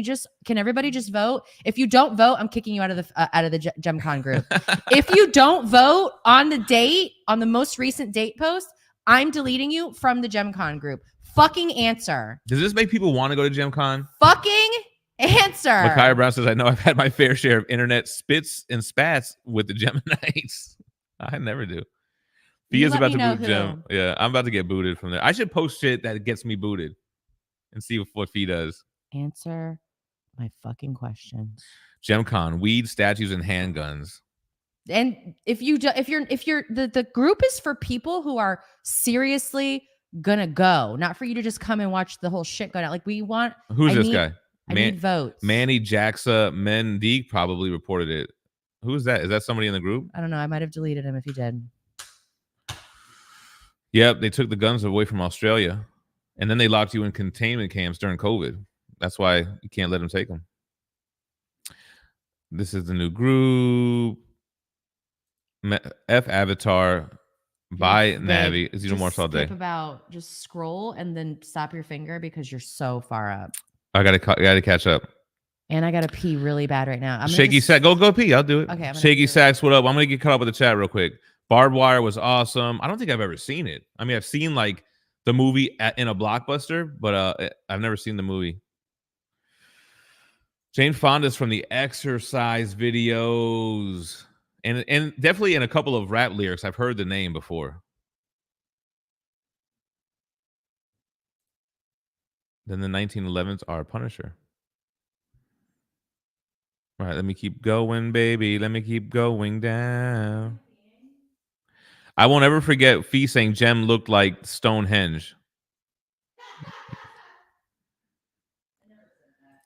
everybody just vote? If you don't vote, I'm kicking you out of the GemCon group. If you don't vote on the date, on the most recent date post, I'm deleting you from the GemCon group. Fucking answer. Does this make people want to go to GemCon? Fucking answer. Makaya Brown says, I know I've had my fair share of internet spits and spats with the Geminis. I never do. You Fia's let about me to know boot who. Gem. Yeah, I'm about to get booted from there. I should post shit that gets me booted and see what Fie does. Answer my fucking questions. GemCon, weed, statues, and handguns. And if you're the group is for people who are seriously gonna go, not for you to just come and watch the whole shit go down. Like we want. Who's I this need- guy? I need votes. Manny Jaxa Mendy probably reported it. Who is that? Is that somebody in the group? I don't know. I might have deleted him if he did. Yep, they took the guns away from Australia, and then they locked you in containment camps during COVID. That's why you can't let them take them. This is the new group. F Avatar by Navi. Is more all day. Just scroll and then stop your finger because you're so far up. I gotta catch up. And I gotta pee really bad right now. Shaky Sack, go pee. I'll do it. Okay. Shaky Sacks, what up? I'm gonna get caught up with the chat real quick. Barbed Wire was awesome. I don't think I've ever seen it. I mean, I've seen like the movie in a blockbuster, but I've never seen the movie. Jane Fonda's from the exercise videos. And definitely in a couple of rap lyrics. I've heard the name before. Then the 1911s are Punisher. All right, let me keep going, baby. Let me keep going down. I won't ever forget Phie saying Gem looked like Stonehenge.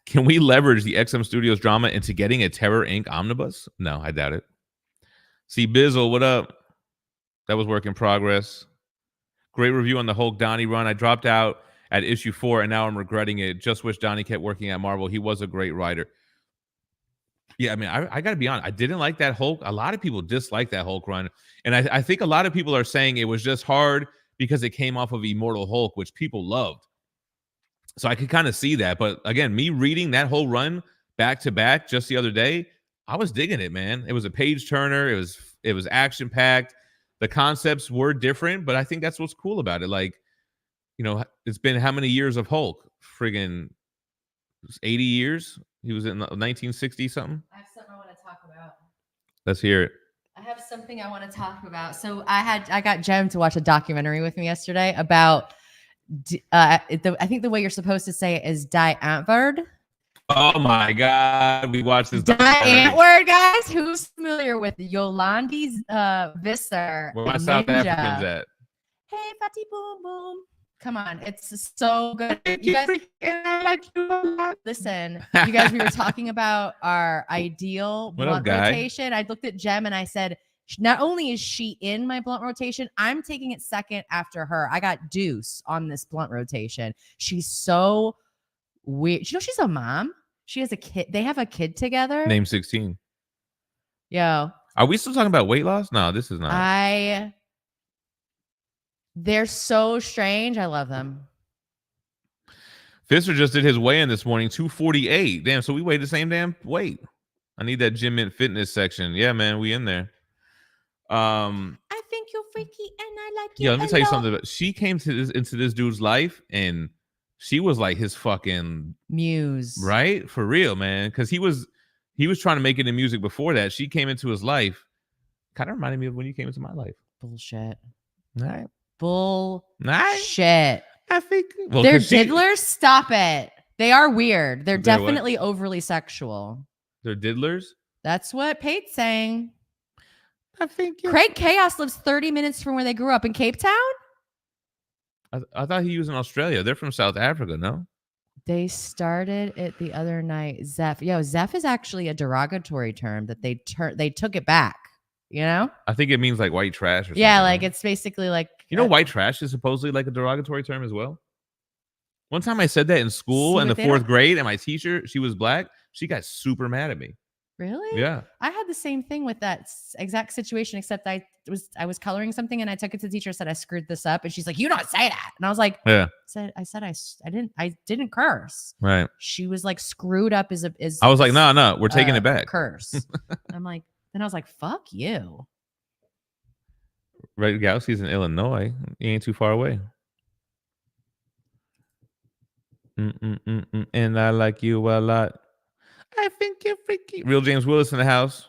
Can we leverage the XM Studios drama into getting a Terror Inc. omnibus? No, I doubt it. See Bizzle, what up? That was work in progress. Great review on the Hulk Donnie run. I dropped out at issue 4, and now I'm regretting it. Just wish Donnie kept working at Marvel. He was a great writer. Yeah, I mean, I got to be honest. I didn't like that Hulk. A lot of people dislike that Hulk run. And I think a lot of people are saying it was just hard because it came off of Immortal Hulk, which people loved. So I could kind of see that. But again, me reading that whole run back to back just the other day, I was digging it, man. It was a page turner. It was action packed. The concepts were different, but I think that's what's cool about it. Like, you know, it's been how many years of Hulk? Friggin' 80 years. He was in 1960 something. I have something I want to talk about. Let's hear it. I have something I want to talk about. So I got Gem to watch a documentary with me yesterday about I think the way you're supposed to say it is Die Antwoord. Oh my God. We watched this. Die Antwoord, guys. Who's familiar with Yolandi Visser? Where my Ninja? South Africans at? Hey, Fatty Boom Boom. Come on, it's so good. You guys, listen, you guys, we were talking about our ideal blunt rotation. I looked at Gem and I said, not only is she in my blunt rotation, I'm taking it second after her. I got Deuce on this blunt rotation. She's so weird. You know, she's a mom. She has a kid. They have a kid together. Name 16. Yo. Are we still talking about weight loss? No, this is not. They're so strange. I love them. Fisher just did his weigh-in this morning, 248. Damn, so we weighed the same damn weight. I need that Jimm Mint Fitness section. Yeah, man, we in there. I think you're freaky and I like you. Yeah, let me tell you something. She came into this dude's life and she was like his fucking muse. Right? For real, man. Because he was trying to make it in music before that. She came into his life. Kind of reminded me of when you came into my life. Bullshit. All right. Bullshit. I think well, They're 'cause she- diddlers. Stop it. They are weird. They're They're what? definitely overly sexual. They're diddlers. That's what Pate's saying. I think Craig Chaos lives 30 minutes from where they grew up in Cape Town. I thought he was in Australia. They're from South Africa, no? They started it the other night. Zeph. Zeph is actually a derogatory term that they took it back. You know? I think it means like white trash or something. Yeah, like right? it's basically like white trash is supposedly like a derogatory term as well. One time I said that in school See, in but the they 4th don't- grade, and my teacher, she was black. She got super mad at me. Really? Yeah. I had the same thing with that exact situation, except I was coloring something and I took it to the teacher, said I screwed this up, and she's like, "You don't say that." And I was like, Yeah. I didn't curse. Right. She was like, "Screwed up is I was like, no, we're taking it back. Curse." I'm like, then I was like, "Fuck you." Red Galaxy's in Illinois. You ain't too far away. And I like you a lot. I think you're freaky. Real James Willis in the house.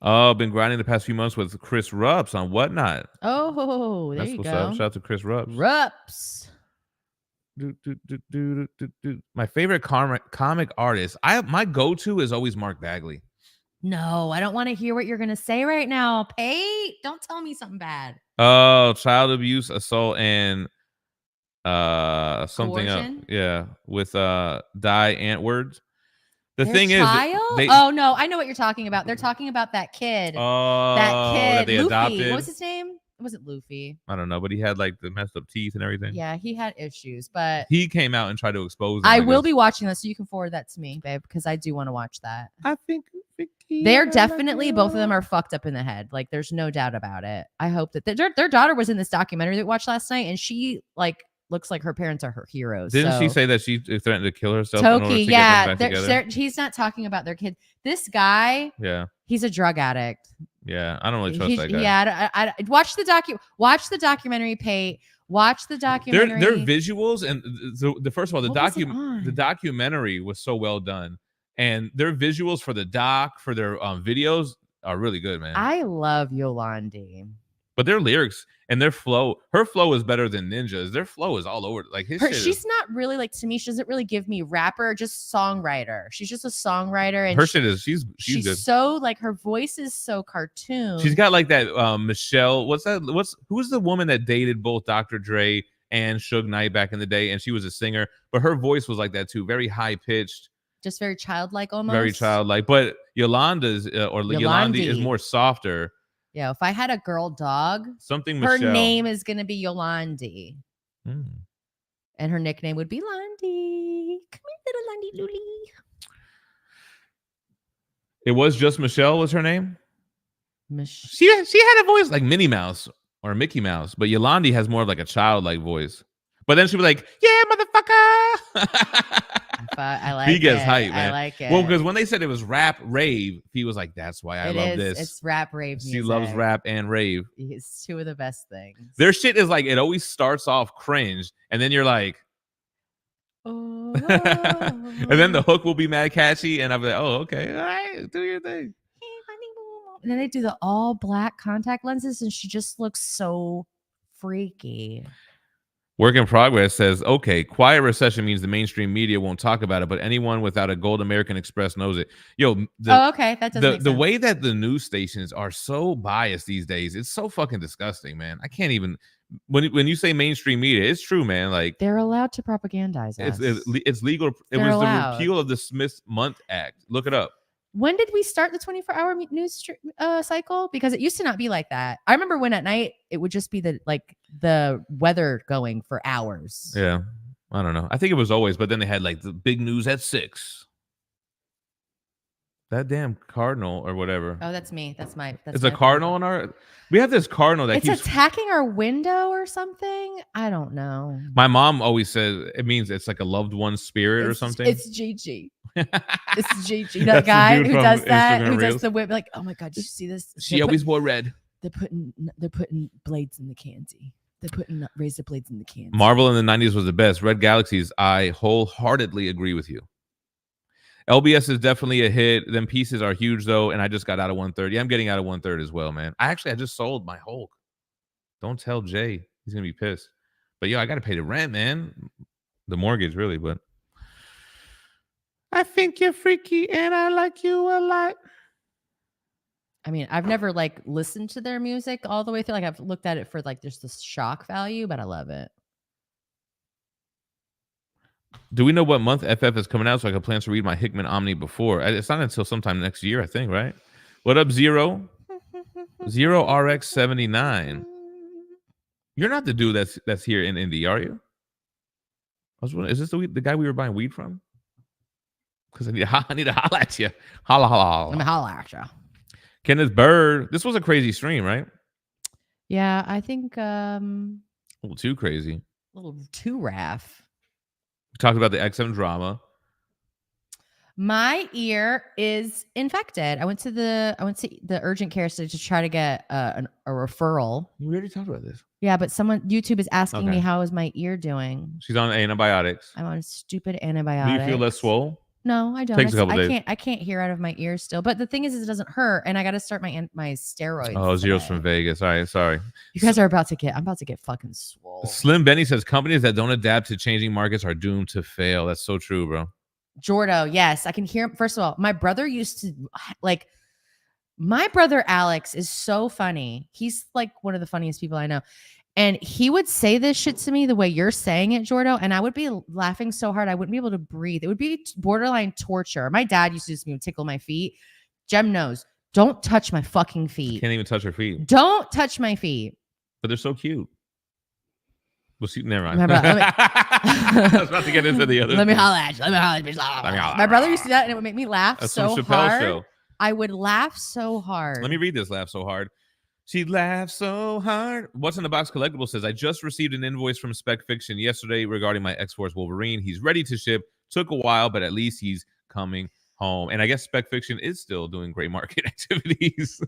Oh, been grinding the past few months with Chris Rups on Whatnot. Oh, there That's you what's go. up. Shout out to Chris Rups. Rups. My favorite comic artist. My go-to is always Mark Bagley. No, I don't want to hear what you're gonna say right now. Pate, don't tell me something bad. Oh, child abuse, assault, and something else. Coercion? Yeah, with Die Antwoord. The Their thing child? is, Oh no, I know what you're talking about. They're talking about that kid. that they Luffy. adopted. What was his name? It wasn't Luffy. I don't know, but he had like the messed up teeth and everything. Yeah, he had issues, but He came out and tried to expose them, I will guess. be watching this, so you can forward that to me, babe, because I do want to watch that. I think They're definitely, both of them are fucked up in the head. Like, there's no doubt about it. I hope that their daughter was in this documentary that we watched last night, and she like looks like her parents are her heroes. Didn't she so- say that she threatened to kill herself? In order Toki, to yeah, get them back together? he's not talking about their kid. This guy, Yeah, he's a drug addict. yeah. I don't really trust that guy. Yeah, I watch the documentary. Pate, watch the documentary. Their visuals and the first of all, What was it on? the documentary was so well done, and their visuals for the doc for their videos are really good, man. I love Yolandi. But their lyrics and their flow, her flow is better than Ninja's. Their flow is all over. Like his shit She's is, not really like, to me, she doesn't really give me rapper, just songwriter. She's just a songwriter, and her shit is she's good. so like, her voice is so cartoon. She's got like that Michelle. Who's the woman that dated both Dr. Dre and Suge Knight back in the day, and she was a singer, but her voice was like that too, very high pitched, just very childlike almost. very childlike. But Yolanda's Yolandi is more softer. Yeah, if I had a girl dog, Something her Michelle. name is gonna be Yolandi, Hmm. and her nickname would be Landi. Come here, little Landi Luli. It was just Michelle was her name. Mich- She had a voice like Minnie Mouse or Mickey Mouse, but Yolandi has more of like a childlike voice. But then she'd be like, "Yeah, motherfucker." I like He gets it. hype, man. I like it. Well, because when they said it was rap rave, he was like, "That's why I love this." It's rap rave music. She loves rap and rave. It's two of the best things. Their shit is like it always starts off cringe, and then you're like, Oh. and then the hook will be mad catchy, and I'll be like, "Oh, okay, all right, do your thing." And then they do the all black contact lenses, and she just looks so freaky. Work in Progress says, okay, quiet recession means the mainstream media won't talk about it, but anyone without a gold American Express knows it. Yo, Okay, that doesn't make the sense. way that the news stations are so biased these days, it's so fucking disgusting, man. I can't even when you say mainstream media, it's true, man. Like they're allowed to propagandize us. it's legal. It They're was allowed. the repeal of the Smith Month Act. Look it up. When did we start the 24-hour news cycle? Because it used to not be like that. I remember when at night it would just be the weather going for hours. Yeah, I don't know. I think it was always, but then they had like the big news at 6. That damn cardinal or whatever. Oh, that's me. That's It's a cardinal in our. We have this cardinal that It's keeps. attacking our window or something. I don't know. My mom always says it means it's like a loved one's spirit or something. It's Gigi. It's Gigi, That's that the guy dude who from does that, Instagram who Reels. does the whip. Like, oh my god, did you see this? She always wore red. They're putting blades in the candy. They're putting razor blades in the candy. Marvel in the 90s was the best. Red Galaxies, I wholeheartedly agree with you. LBS is definitely a hit. Them pieces are huge though, and I just got out of 1/3. Yeah, I'm getting out of 1/3 as well, man. I just sold my Hulk. Don't tell Jay. He's gonna be pissed. But yo, I gotta pay the rent, man. The mortgage, really. But I think you're freaky, and I like you a lot. I mean, I've never like listened to their music all the way through. Like I've looked at it for like just the shock value, but I love it. Do we know what month FF is coming out so I can plan to read my Hickman Omni before? It's not until sometime next year, I think, right? What up, Zero? Zero RX 79. You're not the dude that's here in Indy, are you? I was wondering, is this the guy we were buying weed from? Because I need to holla at you. Holla, holla, holla. Let me holla at you. Kenneth Bird. This was a crazy stream, right? Yeah, I think A little too crazy. a little too raff. We talked about the XM drama. My ear is infected. I went to the urgent care to try to get a referral. We already talked about this. Yeah, but YouTube is asking me Okay. how is my ear doing. She's on antibiotics. I'm on stupid Do antibiotics. you feel less swole? No, I don't. Takes a couple days. I can't hear out of my ear still. But the thing is it doesn't hurt, and I got to start my steroids. Oh, Zero's today. from Vegas. All right, sorry. You guys are about to get. I'm about to get fucking swole. Slim Benny says companies that don't adapt to changing markets are doomed to fail. That's so true, bro. Jordo, yes, I can hear him. First of all, my brother used to like. My brother Alex is so funny. He's like one of the funniest people I know. And he would say this shit to me the way you're saying it, Jordo, and I would be laughing so hard I wouldn't be able to breathe. It would be borderline torture. My dad used to just tickle my feet. Gem knows. Don't touch my fucking feet. Can't even touch her feet, Don't touch my feet. but they're so cute. We'll see. Never mind. Let me- I was about to get into the other. Let me thing. holla at you. Let me holla at you. Let me holla. My brother used to do that, and it would make me laugh That's so from Chappelle's hard. show. I would laugh so hard. Let me read this. Laugh so hard. She laughed so hard. What's in the Box Collectible says, I just received an invoice from Spec Fiction yesterday regarding my X-Force Wolverine. He's ready to ship. Took a while, but at least he's coming home. And I guess Spec Fiction is still doing great market activities.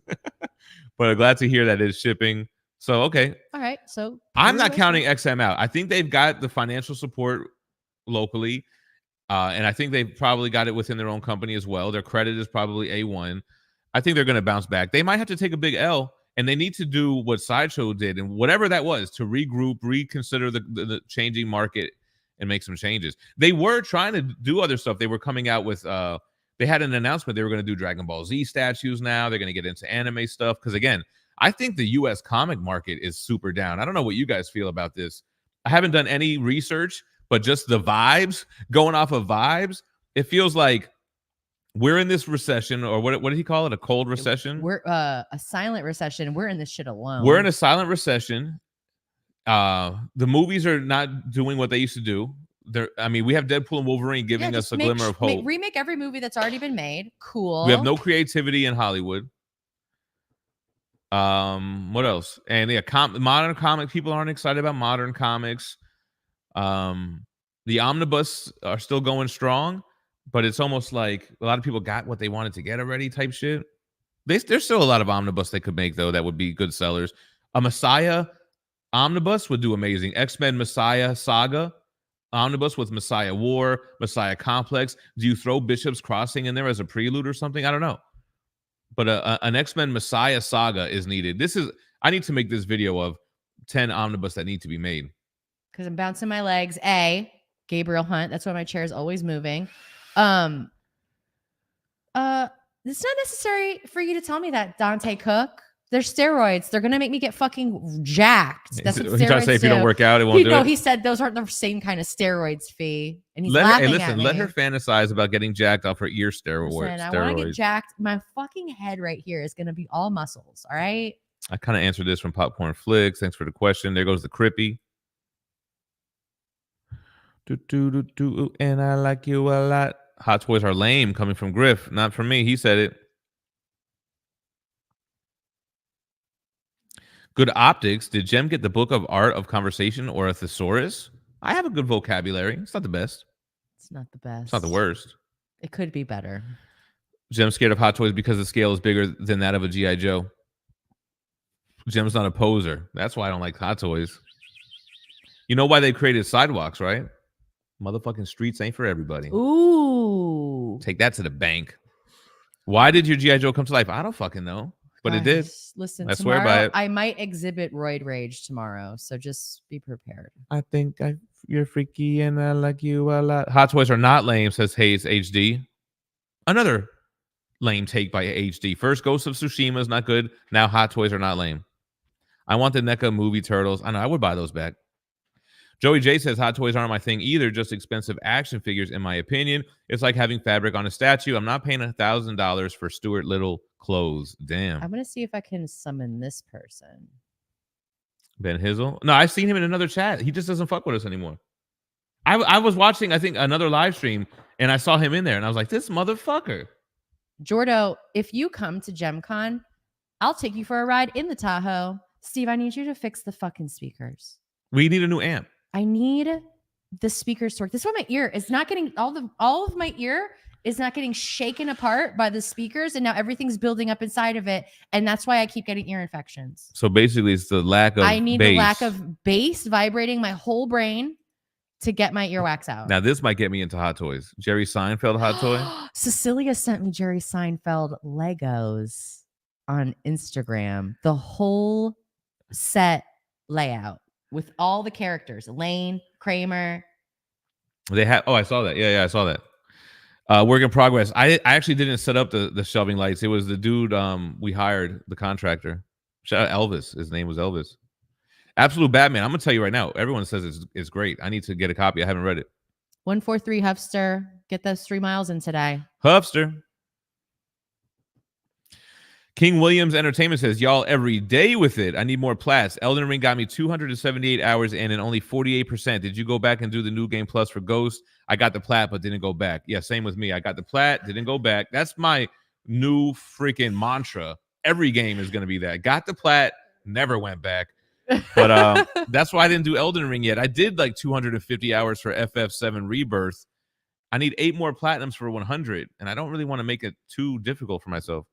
But I'm glad to hear that it's shipping. So, okay. All right. So I'm not counting XM out. I think they've got the financial support locally. And I think they've probably got it within their own company as well. Their credit is probably A1. I think they're going to bounce back. They might have to take a big L. And they need to do what Sideshow did and whatever that was to regroup, reconsider the changing market and make some changes. They were trying to do other stuff. They were coming out with, they had an announcement. They were going to do Dragon Ball Z statues now. They're going to get into anime stuff. Because again, I think the U.S. comic market is super down. I don't know what you guys feel about this. I haven't done any research, but just the vibes, going off of vibes, it feels like we're in this recession, or what did he call it? A cold recession? We're a silent recession. We're in this shit alone. We're in a silent recession. The movies are not doing what they used to do. I mean, we have Deadpool and Wolverine giving us a glimmer of hope. Remake every movie that's already been made. Cool. We have no creativity in Hollywood. What else? And yeah, modern comic people aren't excited about modern comics. The omnibus are still going strong. But it's almost like a lot of people got what they wanted to get already type shit. There's still a lot of omnibus they could make, though, that would be good sellers. A Messiah omnibus would do amazing. X-Men Messiah Saga omnibus with Messiah War, Messiah Complex. Do you throw Bishop's Crossing in there as a prelude or something? I don't know. But an X-Men Messiah Saga is needed. I need to make this video of 10 omnibus that need to be made. Because I'm bouncing my legs. Gabriel Hunt. That's why my chair is always moving. It's not necessary for you to tell me that, Dante Cook. They're steroids. They're gonna make me get fucking jacked. That's what He's trying to steroids say if you do. don't work out, it won't do it. He said those aren't the same kind of steroids, Phie. And he's Let laughing at me. let her fantasize about getting jacked off her ear steroids. Listen, I want to get jacked. My fucking head right here is gonna be all muscles. All right. I kind of answered this from Popcorn Flicks. Thanks for the question. There goes the Crippy. And I like you a lot. Hot toys are lame, coming from Griff. Not from me. He said it. Good optics. Did Gem get the book of Art of Conversation or a thesaurus? I have a good vocabulary. It's not the best. It's not the best. It's not the worst. It could be better. Gem's scared of Hot Toys because the scale is bigger than that of a G.I. Joe. Gem's not a poser. That's why I don't like Hot Toys. You know why they created sidewalks, right? Motherfucking streets ain't for everybody. Ooh. Take that to the bank. Why did your G.I. Joe come to life? I don't fucking know. but it did. Listen, I swear by tomorrow it. I might exhibit roid rage tomorrow, so just be prepared. I think you're freaky and I like you a lot. Hot toys are not lame, says Hayes HD. Another lame take by HD. First, Ghost of Tsushima is not good. Now, Hot Toys are not lame. I want the NECA movie Turtles. I know, I would buy those back. Joey J says Hot Toys aren't my thing either, just expensive action figures, in my opinion. It's like having fabric on a statue. I'm not paying $1,000 for Stuart Little clothes. Damn. I'm gonna see if I can summon this person. Ben Hizzle? No, I've seen him in another chat. He just doesn't fuck with us anymore. I was watching, I think, another live stream, and I saw him in there, and I was like, this motherfucker. Jordo, if you come to GemCon, I'll take you for a ride in the Tahoe. Steve, I need you to fix the fucking speakers. We need a new amp. I need the speakers to work. This is why my ear is not getting all of my ear is not getting shaken apart by the speakers, and now everything's building up inside of it, and that's why I keep getting ear infections. So basically, it's the lack of I need bass. the lack of bass vibrating my whole brain to get my earwax out. Now, this might get me into Hot Toys. Jerry Seinfeld Hot Toy. Cecilia sent me Jerry Seinfeld Legos on Instagram. The whole set layout with all the characters. Elaine, Kramer. They have. Oh, I saw that. Yeah, I saw that. Work in progress. I actually didn't set up the shelving lights. It was the dude we hired, the contractor. Shout out Elvis. His name was Elvis. Absolute Batman. I'm gonna tell you right now. Everyone says it's great. I need to get a copy. I haven't read it. 143 Huffster. Get those 3 miles in today. Huffster. King Williams Entertainment says, y'all every day with it. I need more plats. Elden Ring got me 278 hours in and only 48%. Did you go back and do the new game plus for Ghost? I got the plat, but didn't go back. Yeah, same with me. I got the plat, didn't go back. That's my new freaking mantra. Every game is going to be that. Got the plat, never went back. But that's why I didn't do Elden Ring yet. I did like 250 hours for FF7 Rebirth. I need 8 more platinums for 100, and I don't really want to make it too difficult for myself.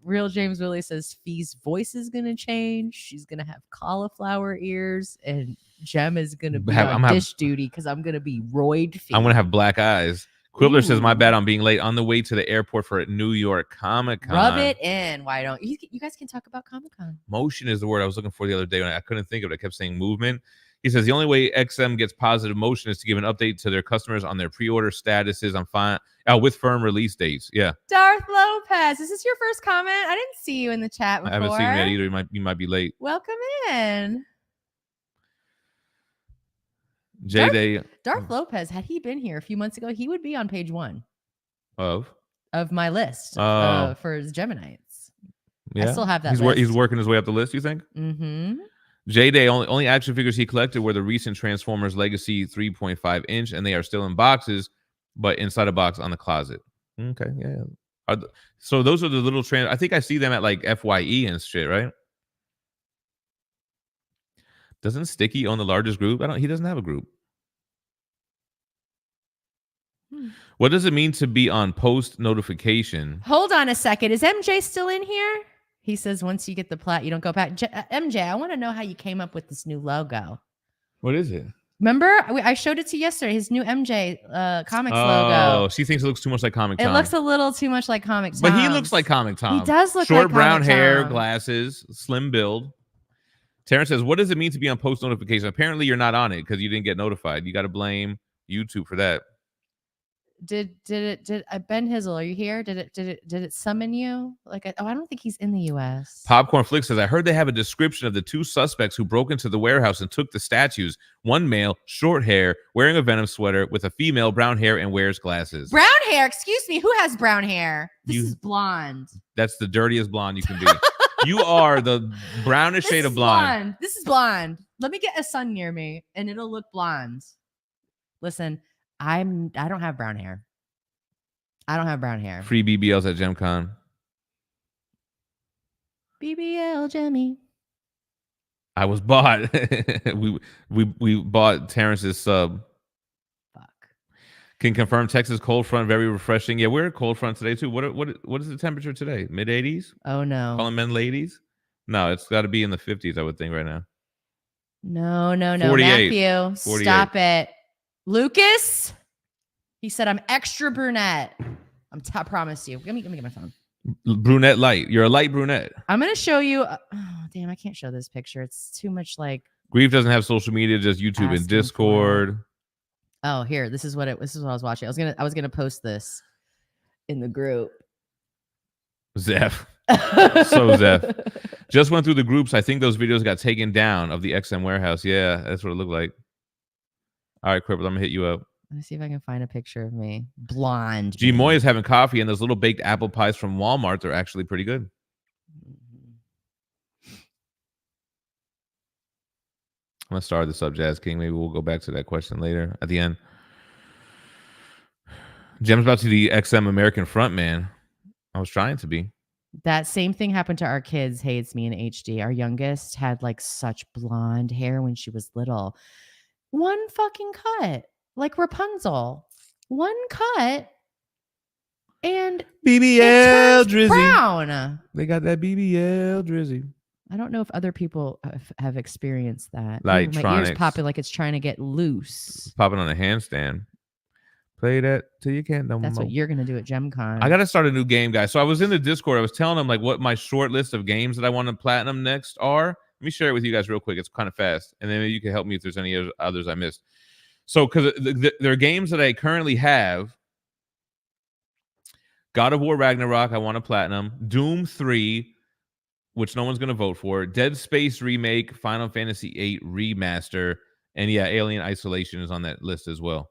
Real James Willie says Fee's voice is going to change. She's going to have cauliflower ears, and Gem is going to be on dish duty because I'm going to be roid Fee. I'm going to have black eyes. Quibbler says, my bad on being late on the way to the airport for New York ComicCon. Rub it in. Why don't you guys can talk about Comic-Con? Motion is the word I was looking for the other day when I couldn't think of it. I kept saying movement. He says the only way XM gets positive motion is to give an update to their customers on their pre-order statuses. I'm fine with firm release dates. Yeah. Darth Lopez, is this your first comment? I didn't see you in the chat before. I haven't seen you yet either. You might be late. Welcome in. J-Day. Darth Lopez, had he been here a few months ago, he would be on page 1 of my list for Geminites. Yeah. I still have that list. He's working his way up the list, you think? Mm-hmm. J-Day, only action figures he collected were the recent Transformers Legacy 3.5 inch, and they are still in boxes, but inside a box on the closet. Okay, yeah. So those are the little I think I see them at like FYE and shit, right? Doesn't Sticky own the largest group? He doesn't have a group. What does it mean to be on post notification? Hold on a second. Is MJ still in here? He says once you get the plat, you don't go back. MJ, I want to know how you came up with this new logo. What is it? Remember, I showed it to you yesterday. His new MJ Comics logo. Oh, she thinks it looks too much like Comic Tom. It looks a little too much like Comic Tom. But he looks like Comic Tom. He does look short like brown Comic hair, Tom. glasses, slim build. Terrence says, what does it mean to be on post notification? Apparently, you're not on it because you didn't get notified. You got to blame YouTube for that. Did Ben Hizzle, are you here? Did it summon you? I don't think he's in the US. Popcorn Flick says, I heard they have a description of the 2 suspects who broke into the warehouse and took the statues. One male, short hair, wearing a Venom sweater, with a female, brown hair, and wears glasses. Brown hair? Excuse me, who has brown hair? This is blonde. That's the dirtiest blonde you can be. You are the brownest shade of blonde. This is blonde. Let me get a sun near me and it'll look blonde. Listen, I don't have brown hair. I don't have brown hair. Free BBLs at GemCon. BBL Jemmy. I was bought. we bought Terrence's sub. Fuck. Can confirm Texas cold front very refreshing. Yeah, we're at cold front today too. What is the temperature today? Mid 80s? Oh no. Calling men ladies? No, it's got to be in the 50s, I would think right now. No. 48. Matthew, 48. Stop it. Lucas, he said I'm extra brunette. I promise you. Let me get my phone. Brunette light. You're a light brunette. I'm gonna show you. Oh, damn, I can't show this picture. It's too much like. Grief doesn't have social media, just YouTube and Asking for Discord. Oh, here. This is what I was watching. I was gonna post this in the group. Zeph. So Zeph. Just went through the groups. I think those videos got taken down of the XM warehouse. Yeah, that's what it looked like. All right, Cripple, I'm gonna hit you up. Let me see if I can find a picture of me. Blonde. G Moya's having coffee, and those little baked apple pies from Walmart are actually pretty good. I'm gonna start this up, Jazz King. Maybe we'll go back to that question later at the end. Gem's about to be the XM American frontman. I was trying to be. That same thing happened to our kids, Hates Me in HD. Our youngest had like such blonde hair when she was little. One fucking cut, like Rapunzel. One cut, and BBL Drizzy. Brown. They got that BBL Drizzy. I don't know if other people have experienced that. Ooh, Lightronics. my ears popping like it's trying to get loose. Popping on a handstand. Play that till you can't no more. That's what you're gonna do at GemCon. I gotta start a new game, guys. So I was in the Discord. I was telling them like what my short list of games that I want to platinum next are. Let me share it with you guys real quick. It's kind of fast, and then maybe you can help me if there's any others I missed. So because there are games that I currently have. God of War Ragnarok, I want to platinum. Doom 3, which no one's gonna vote for. Dead Space remake, Final Fantasy 8 remaster, and yeah, Alien Isolation is on that list as well.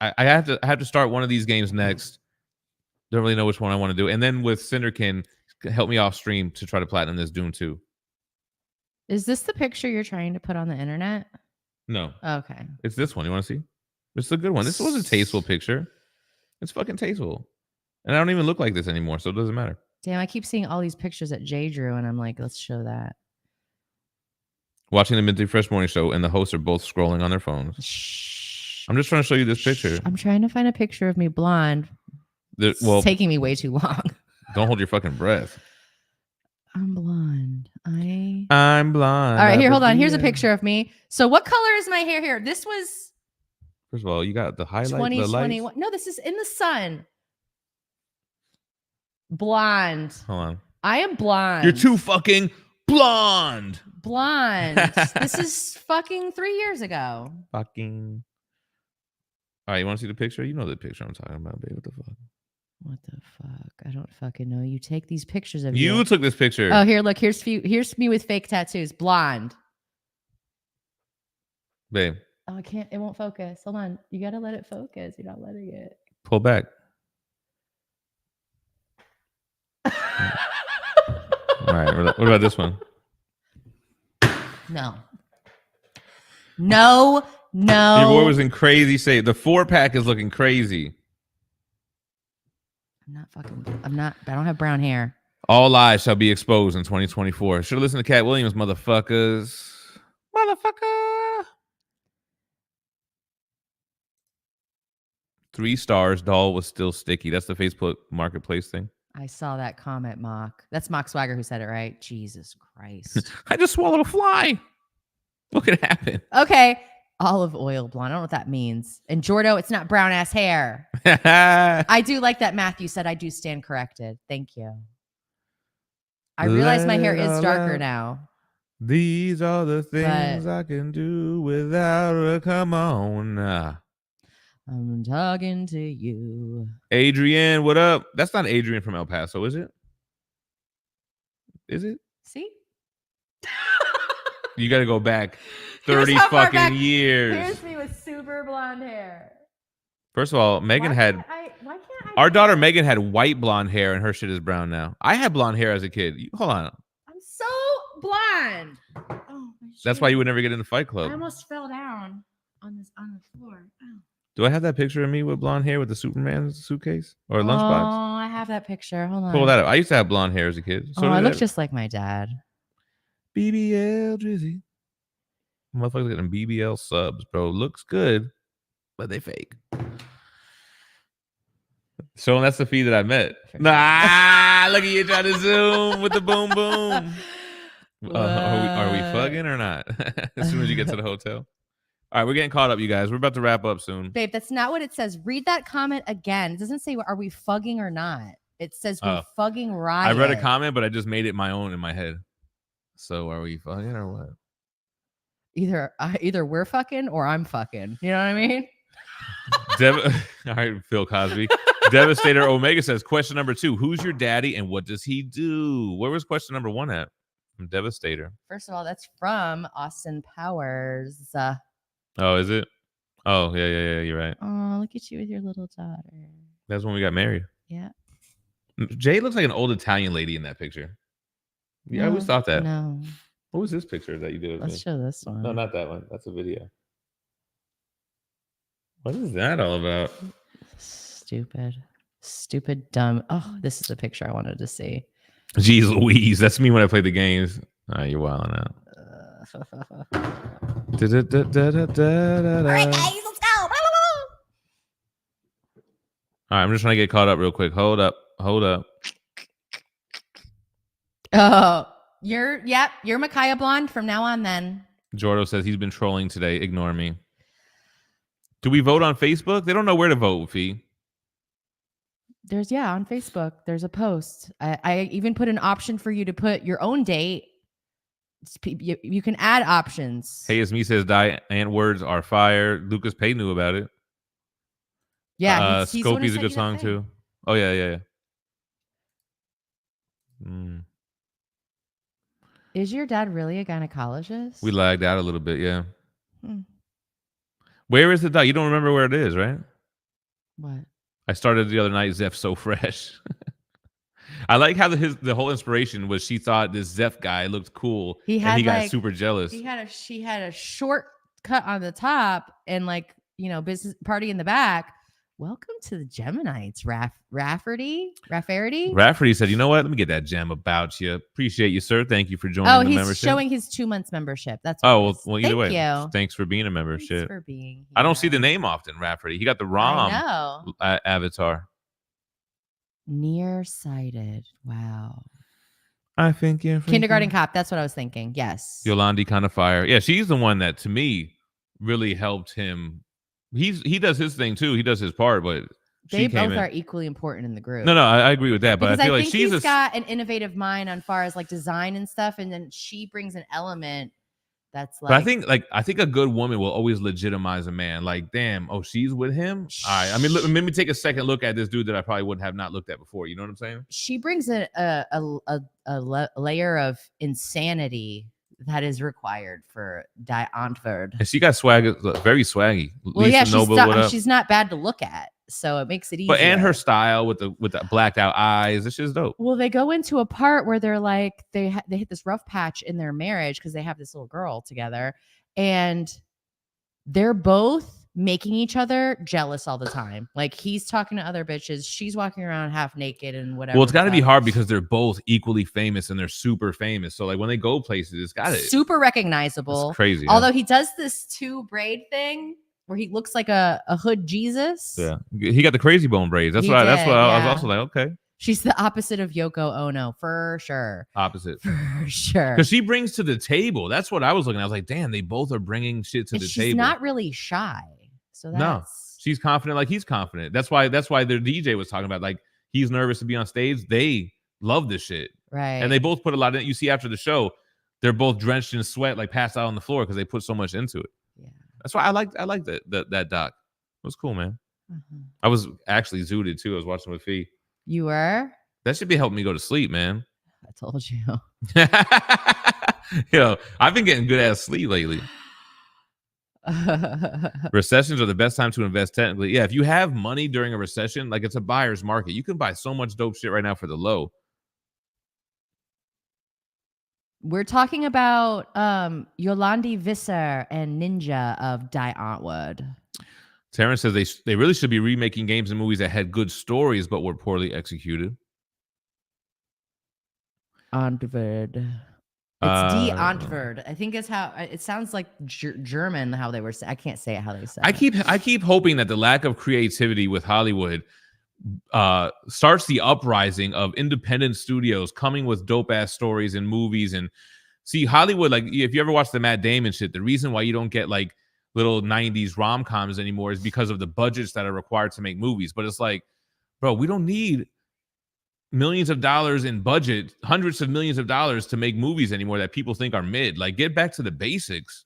I have to start one of these games next. Don't really know which one I want to do. And then with Cinderkin, help me off stream to try to platinum this Doom 2. Is this the picture you're trying to put on the internet? No. Okay. It's this one. You want to see? This is a good one. This was a tasteful picture. It's fucking tasteful. And I don't even look like this anymore, so it doesn't matter. Damn, I keep seeing all these pictures that Jay drew, and I'm like, let's show that. Watching the Minty Fresh Morning Show, and the hosts are both scrolling on their phones. Shh. I'm just trying to show you this picture. I'm trying to find a picture of me blonde. It's taking me way too long. Don't hold your fucking breath. I'm blonde. I'm blonde. All right, here, hold on. Here's a picture of me. So what color is my hair here? This was First of all, you got the highlight, the lights. 2021. No, this is in the sun. Blonde. Hold on. I am blonde. You're too fucking blonde. Blonde. This is fucking 3 years ago. Fucking. All right, you want to see the picture? You know the picture I'm talking about, babe. What the fuck? What the fuck? I don't fucking know. You take these pictures of You took this picture. Oh, here, look. Here's me with fake tattoos. Blonde. Babe. Oh, I can't. It won't focus. Hold on. You got to let it focus. You're not letting it. Pull back. All right. What about this one? No. No. Your boy was in crazy shape. The 4-pack is looking crazy. I don't have brown hair. All lies shall be exposed in 2024. Should have listened to Cat Williams, motherfuckers. Motherfucker. 3 stars. Doll was still sticky. That's the Facebook Marketplace thing. I saw that comment, Mock. That's Mock Swagger who said it, right? Jesus Christ. I just swallowed a fly. What could happen? Okay. Olive oil blonde. I don't know what that means. And Jordo, it's not brown ass hair. I do like that Matthew said I do stand corrected. Thank you. I realize my hair is darker now. These are the things I can do without a come on. I'm talking to you. Adrian, what up? That's not Adrian from El Paso, is it? Is it? See? You got to go back 30 fucking years. Here's me with super blonde hair. First of all, Megan had... Why can't I... Our daughter Megan had white blonde hair, and her shit is brown now. I had blonde hair as a kid. Hold on. I'm so blonde. Oh, that's why you would never get in the Fight Club. I almost fell down on the floor. Oh. Do I have that picture of me with blonde hair with the Superman suitcase or lunchbox? Oh, I have that picture. Hold on. Pull that up. I used to have blonde hair as a kid. So I look just like my dad. BBL Drizzy. Motherfuckers getting BBL subs, bro. Looks good, but they fake. So that's the feed that I met. Nah, look at you trying to zoom with the boom boom. Are we fucking or not? As soon as you get to the hotel. All right, we're getting caught up, you guys. We're about to wrap up soon. Babe, that's not what it says. Read that comment again. It doesn't say, are we fugging or not? It says we're Oh. fucking I riot. read a comment, but I just made it my own in my head. So are we fucking or what? Either we're fucking or I'm fucking. You know what I mean? All right, Phil Cosby. Devastator Omega says, question number 2, who's your daddy and what does he do? Where was question number 1 at? From Devastator. First of all, that's from Austin Powers. Oh, is it? Oh, yeah, you're right. Oh, look at you with your little daughter. That's when we got married. Yeah. Jay looks like an old Italian lady in that picture. Yeah, I always thought that. No. What was this picture that you did? Let's show this one. No, not that one. That's a video. What is that all about? Stupid, dumb. Oh, this is the picture I wanted to see. Jeez Louise. That's me when I play the games. All right, you're wilding out. All right, guys, let's go. All right, I'm just trying to get caught up real quick. Hold up. Oh, you're Micaiah Blonde from now on then. Jordo says he's been trolling today. Ignore me. Do we vote on Facebook? They don't know where to vote, Fee. There's on Facebook. There's a post. I even put an option for you to put your own date. You can add options. Hey, it's me says Diane words are fire. Lucas Pay knew about it. Yeah, he's the one who Scopy's a sent good you that song thing. too. Oh yeah. Is your dad really a gynecologist? We lagged out a little bit, yeah. Hmm. Where is the dot? You don't remember where it is, right? What? I started the other night. Zeph so fresh. I like how the whole inspiration was she thought this Zeph guy looked cool, and he got super jealous. She had a short cut on the top and business party in the back. Welcome to the Geminites, Rafferty. Rafferty said, "You know what? Let me get that gem about you. Appreciate you, sir. Thank you for joining the membership." He's showing his 2 months membership. That's well, either way. Thank you. Thanks for being a membership. Thanks for being here. I don't see the name often, Rafferty. He got the ROM avatar. Nearsighted. Wow. I think you're Kindergarten cop. That's what I was thinking. Yes. Yolandi kind of fire. Yeah, she's the one that to me really helped him. He does his thing too. He does his part, but they both are equally important in the group. No, I agree with that. But because I feel like he's got an innovative mind on far as design and stuff, and then she brings an element that's But I think a good woman will always legitimize a man. Like, damn, she's with him. All right. I mean, let me take a second look at this dude that I probably would have not looked at before. You know what I'm saying? She brings a layer of insanity that is required for Die Antwoord. And she got swag, very swaggy. Well, Lisa she's not bad to look at, so it makes it easy. But and her style with the blacked out eyes, this shit's dope. Well, they go into a part where they're they hit this rough patch in their marriage because they have this little girl together, and they're both making each other jealous all the time. Like, he's talking to other bitches, she's walking around half naked and whatever. Well, it's got to be hard because they're both equally famous and they're super famous. So when they go places, it's got to super recognizable. It's crazy. Although he does this 2 braid thing where he looks like a hood Jesus. Yeah, he got the crazy bone braids. That's why I was also like, okay. She's the opposite of Yoko Ono, for sure. Opposite. For sure. Because she brings to the table. That's what I was looking at. I was like, damn, they both are bringing shit to the table. She's not really shy. So that's... No, she's confident like he's confident. That's why their DJ was talking about, like, he's nervous to be on stage. They love this shit. Right. And they both put a lot in it. You see after the show, they're both drenched in sweat, like passed out on the floor because they put so much into it. Yeah. That's why I like that doc. It was cool, man. Mm-hmm. I was actually zooted too. I was watching with Fee. You were? That should be helping me go to sleep, man. I told you. I've been getting good ass sleep lately. Recessions are the best time to invest technically. Yeah, if you have money during a recession, like, it's a buyer's market. You can buy so much dope shit right now for the low. We're talking about Yolandi Visser and Ninja of Die Antwoord. Terrence says they really should be remaking games and movies that had good stories but were poorly executed. Antwoord. It's Die Antwoord. I think it's how it sounds like German. How they were. I can't say it how they said. I keep hoping that the lack of creativity with Hollywood starts the uprising of independent studios coming with dope ass stories and movies. And see, Hollywood, like, if you ever watch the Matt Damon shit, the reason why you don't get like little 90s rom-coms anymore is because of the budgets that are required to make movies. But it's like, bro, we don't need millions of dollars in budget, hundreds of millions of dollars to make movies anymore that people think are mid. Like, get back to the basics.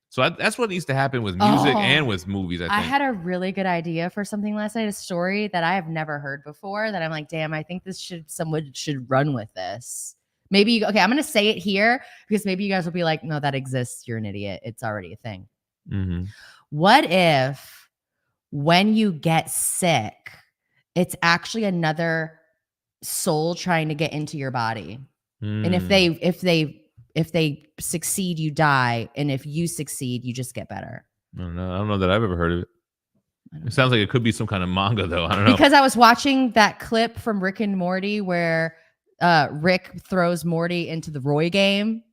So that's what needs to happen with music and with movies, I think. I had a really good idea for something last night, a story that I have never heard before that I'm like, damn, I think someone should run with this. Maybe, okay, I'm going to say it here because maybe you guys will be like, no, that exists. You're an idiot. It's already a thing. Mm-hmm. What if when you get sick, it's actually another soul trying to get into your body? And if they succeed, you die. And if you succeed, you just get better. I don't know that I've ever heard of it. It sounds like it could be some kind of manga, though. I don't know. Because I was watching that clip from Rick and Morty where Rick throws Morty into the Roy game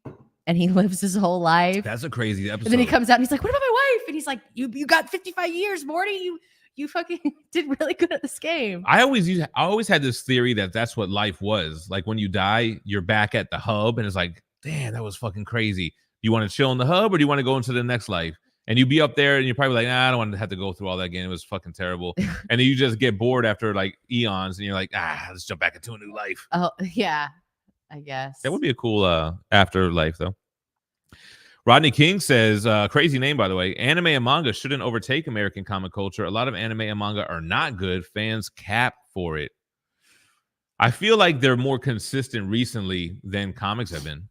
and he lives his whole life. That's a crazy episode. And then he comes out and he's like, what about my wife? And he's like, you got 55 years, Morty. You fucking did really good at this game. I always had this theory that that's what life was. Like, when you die, you're back at the hub and it's like, damn, that was fucking crazy. You want to chill in the hub or do you want to go into the next life? And you be up there and you're probably like, nah, I don't want to have to go through all that again. It was fucking terrible. And then you just get bored after like eons and you're like, let's jump back into a new life. Oh, yeah, I guess. That would be a cool afterlife, though. Rodney King says, crazy name, by the way, anime and manga shouldn't overtake American comic culture. A lot of anime and manga are not good. Fans cap for it. I feel like they're more consistent recently than comics have been.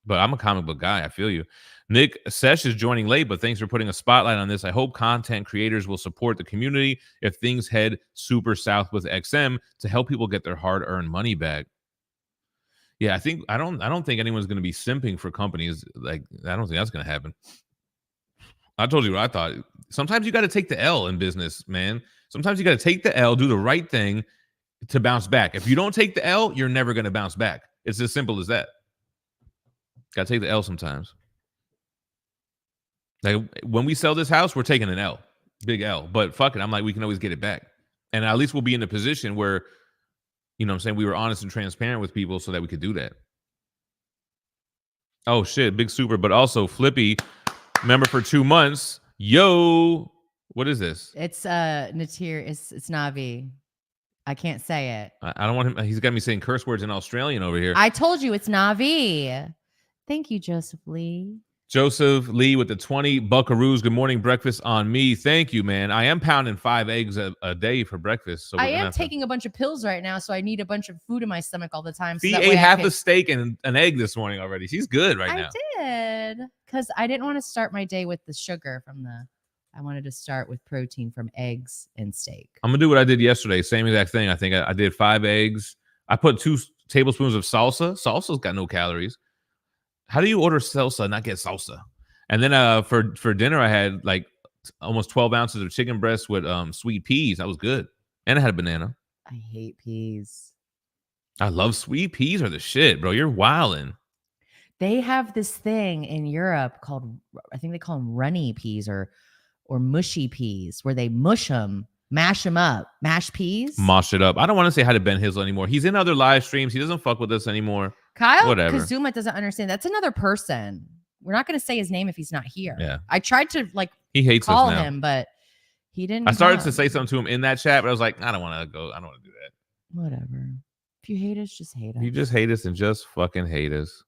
But I'm a comic book guy. I feel you. Nick Sesh is joining late, but thanks for putting a spotlight on this. I hope content creators will support the community if things head super south with XM to help people get their hard-earned money back. Yeah, I don't think anyone's going to be simping for companies. Like, I don't think that's going to happen. I told you what I thought. Sometimes you got to take the L in business, man. Sometimes you got to take the L, do the right thing to bounce back. If you don't take the L, you're never going to bounce back. It's as simple as that. Got to take the L sometimes. Like, when we sell this house, we're taking an L, big L. But fuck it, I'm like, we can always get it back. And at least we'll be in a position where, you know what I'm saying, we were honest and transparent with people so that we could do that. Oh, shit, big super. But also, Flippy, member for 2 months. Yo, what is this? It's Natir. It's Navi. I can't say it. I don't want him. He's got me saying curse words in Australian over here. I told you it's Navi. Thank you, Joseph Lee. Joseph Lee with the 20 buckaroos. Good morning, breakfast on me. Thank you, man. I am pounding 5 eggs a day for breakfast. So I am taking a bunch of pills right now, so I need a bunch of food in my stomach all the time. So she ate half a steak and an egg this morning already. She's good now. I did, because I didn't want to start my day with the sugar I wanted to start with protein from eggs and steak. I'm going to do what I did yesterday. Same exact thing. I think I did 5 eggs. I put 2 tablespoons of salsa. Salsa's got no calories. How do you order salsa and not get salsa? And then for dinner, I had like almost 12 ounces of chicken breast with sweet peas. That was good. And I had a banana. I hate peas. I love sweet peas are the shit, bro. You're wildin'. They have this thing in Europe called, I think they call them runny peas or mushy peas, where they mash them up. Mashed peas? Mosh it up. I don't want to say hi to Ben Hizzle anymore. He's in other live streams. He doesn't fuck with us anymore. Kyle Whatever. Kazuma doesn't understand. That's another person. We're not going to say his name if he's not here. Yeah. I tried to he hates call us now. him, but he didn't. I started to say something to him in that chat, but I was like, I don't want to go. I don't want to do that. Whatever. If you hate us, just hate us. You just hate us and just fucking hate us.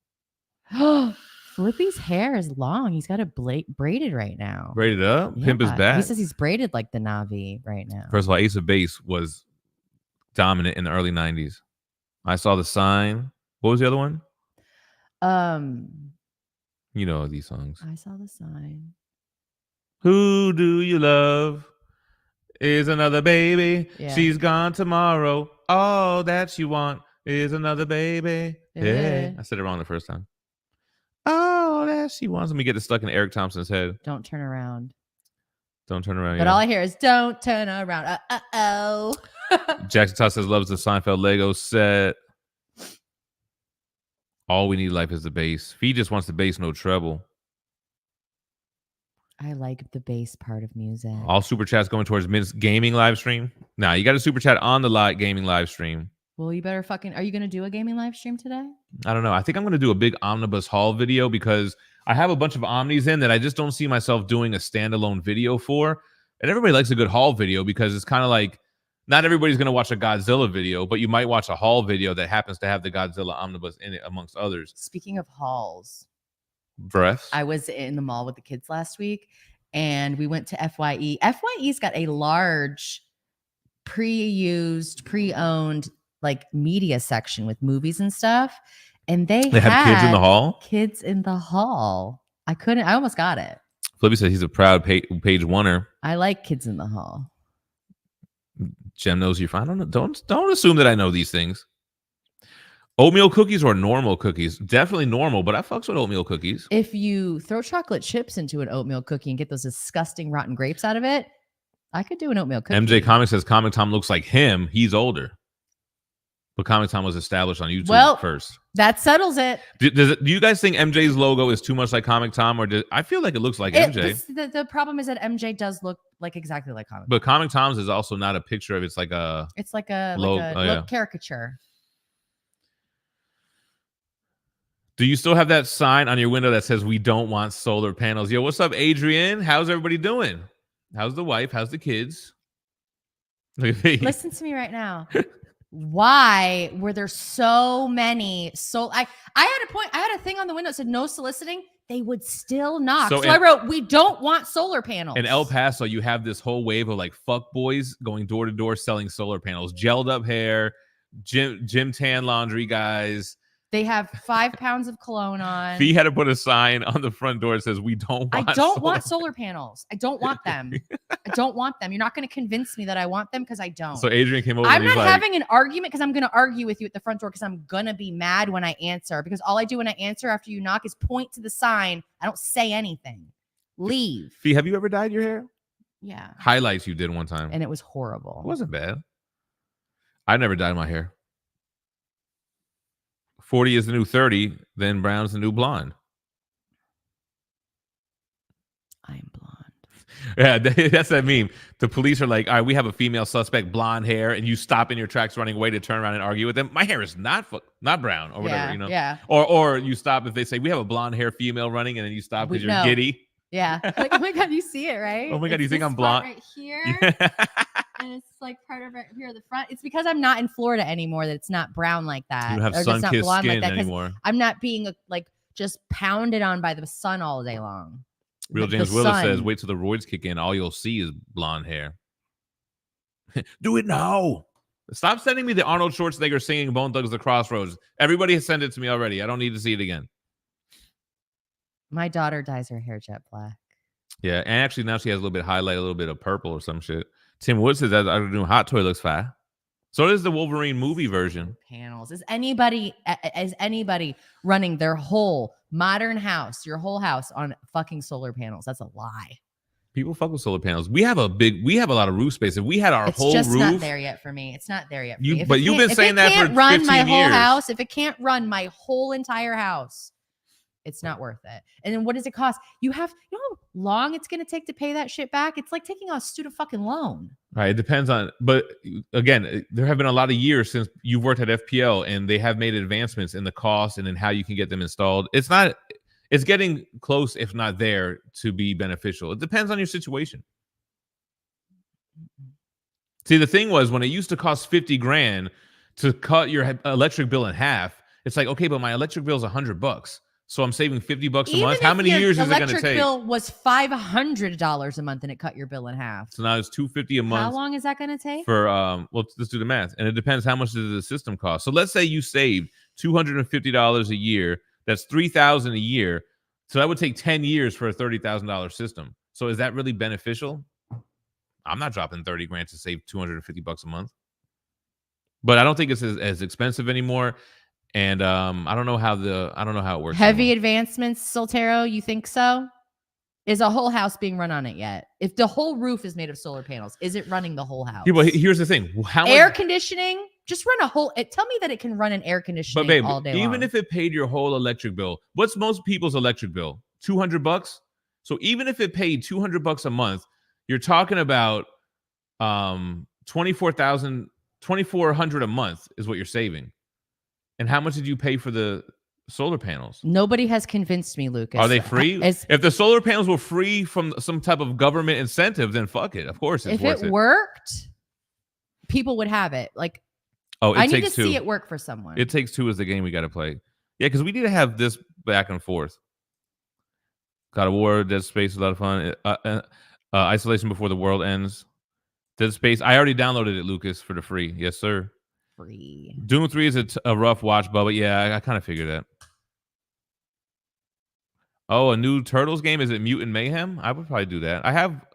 Flippy's hair is long. He's got it braided right now. Braided up? Yeah. Pimp is back. He says he's braided like the Navi right now. First of all, Ace of Base was dominant in the early 90s. I Saw the Sign. What was the other one? You know these songs. I Saw the Sign. Who do you love? Is another baby. Yeah. She's gone tomorrow. All that you want is another baby. Yeah. I said it wrong the first time. Oh, that she wants. Let me get it stuck in Eric Thompson's head. Don't turn around. Don't turn around. But all I hear is don't turn around. Uh-oh. Jackson Todd says loves the Seinfeld Lego set. All we need in life is the bass. Fee just wants the bass, no treble. I like the bass part of music. All super chats going towards Mint's gaming live stream. Nah, you got to super chat on the gaming live stream. Well, you better are you going to do a gaming live stream today? I don't know. I think I'm going to do a big omnibus haul video because I have a bunch of omnis in that I just don't see myself doing a standalone video for. And everybody likes a good haul video because it's kind of like Not everybody's going to watch a Godzilla video, but you might watch a haul video that happens to have the Godzilla omnibus in it, amongst others. Speaking of hauls, Breaths. I was in the mall with the kids last week, and we went to FYE. FYE's got a large pre-used, pre-owned like media section with movies and stuff. And they had kids in the hall? Kids in the hall. I almost got it. Flippy said he's a proud page oneer. I like kids in the hall. Gem knows you're fine. Don't assume that I know these things. Oatmeal cookies or normal cookies? Definitely normal, but I fucks with oatmeal cookies. If you throw chocolate chips into an oatmeal cookie and get those disgusting rotten grapes out of it, I could do an oatmeal cookie. MJ Comics says Comic Tom looks like him. He's older. But Comic Tom was established on YouTube first. That settles it. Do you guys think MJ's logo is too much like Comic Tom, or I feel like it looks like MJ? The problem is that MJ does look like exactly like Comic. But Comic Tom's is also not a picture of it. It's like a caricature. Do you still have that sign on your window that says "We don't want solar panels"? Yo, what's up, Adrian? How's everybody doing? How's the wife? How's the kids? Look at me. Listen to me right now. Why were there so many? I had a thing on the window that said no soliciting. They would still knock. So I wrote, "We don't want solar panels." In El Paso, you have this whole wave of like fuck boys going door to door selling solar panels, gelled up hair, gym tan laundry guys. They have 5 pounds of cologne on. Fee had to put a sign on the front door that says, "We don't want." I don't want solar panels. I don't want them. I don't want them. You're not going to convince me that I want them because I don't. So Adrian came over. I'm not having an argument because I'm going to argue with you at the front door because I'm going to be mad when I answer, because all I do when I answer after you knock is point to the sign. I don't say anything. Leave. Fee, have you ever dyed your hair? Yeah. Highlights you did one time. And it was horrible. It wasn't bad. I never dyed my hair. 40 is the new 30, then brown's the new blonde. I'm blonde. Yeah, that's that meme. The police are like, all right, we have a female suspect, blonde hair, and you stop in your tracks running away to turn around and argue with them. My hair is not brown or whatever, you know? Yeah. Or you stop if they say, we have a blonde hair female running, and then you stop because you're giddy. Yeah. Like, oh my God, you see it, right? Oh my God, you think I'm blonde? Right here. And it's like part of right here, the front. It's because I'm not in Florida anymore that it's not brown like that. You don't have sun-kissed skin anymore. I'm not being just pounded on by the sun all day long. Real James Willis says, wait till the roids kick in. All you'll see is blonde hair. Do it now. Stop sending me the Arnold Schwarzenegger singing Bone Thugs the Crossroads. Everybody has sent it to me already. I don't need to see it again. My daughter dyes her hair jet black. Yeah, and actually now she has a little bit of highlight, a little bit of purple or some shit. Tim Wood says that our new Hot Toy looks fine. So does the Wolverine movie version. Panels. Is anybody running their whole modern house, your whole house on fucking solar panels? That's a lie. People fuck with solar panels. We have a lot of roof space. If we had our whole roof, it's just not there yet for me. It's not there yet. But you've been saying that for 15 years. If it can't run my whole house, if it can't run my whole entire house, it's not worth it. And then what does it cost? You know how long it's going to take to pay that shit back? It's like taking out a student fucking loan. Right. It depends on, but again, there have been a lot of years since you've worked at FPL and they have made advancements in the cost and in how you can get them installed. It's getting close, if not there, to be beneficial. It depends on your situation. See, the thing was when it used to cost 50 grand to cut your electric bill in half, it's like, okay, but my electric bill is $100. So I'm saving $50 a month. How many years is it going to take? Electric bill was $500 a month, and it cut your bill in half. So now it's $250 a month. How long is that going to take? For let's do the math, and it depends how much does the system cost. So let's say you saved $250 a year. That's $3,000 a year. So that would take 10 years for a $30,000 system. So is that really beneficial? I'm not dropping 30 grand to save $250 a month. But I don't think it's as expensive anymore. And I don't know how it works. Heavy advancements, Soltero, you think so? Is a whole house being run on it yet? If the whole roof is made of solar panels, is it running the whole house? Yeah, but here's the thing. Air conditioning? Just run tell me that it can run an air conditioning but babe, all day long. Even if it paid your whole electric bill, what's most people's electric bill? $200? So even if it paid $200 a month, you're talking about $24,000 a month is what you're saving. And how much did you pay for the solar panels? Nobody has convinced me, Lucas. Are they free? If the solar panels were free from some type of government incentive, then fuck it. Of course it's worth it. If it worked, people would have it. Like, Oh, It I need to Takes Two. see it work for someone. It Takes Two is the game we got to play. Yeah, because we need to have this back and forth. God of War, Dead Space is a lot of fun. Isolation Before the World Ends. Dead Space. I already downloaded it, Lucas, for the free. Yes, sir. Free. Doom 3 is a rough watch, Bubba. Yeah, I kind of figured that. Oh, a new Turtles game? Is it Mutant Mayhem? I would probably do that. I have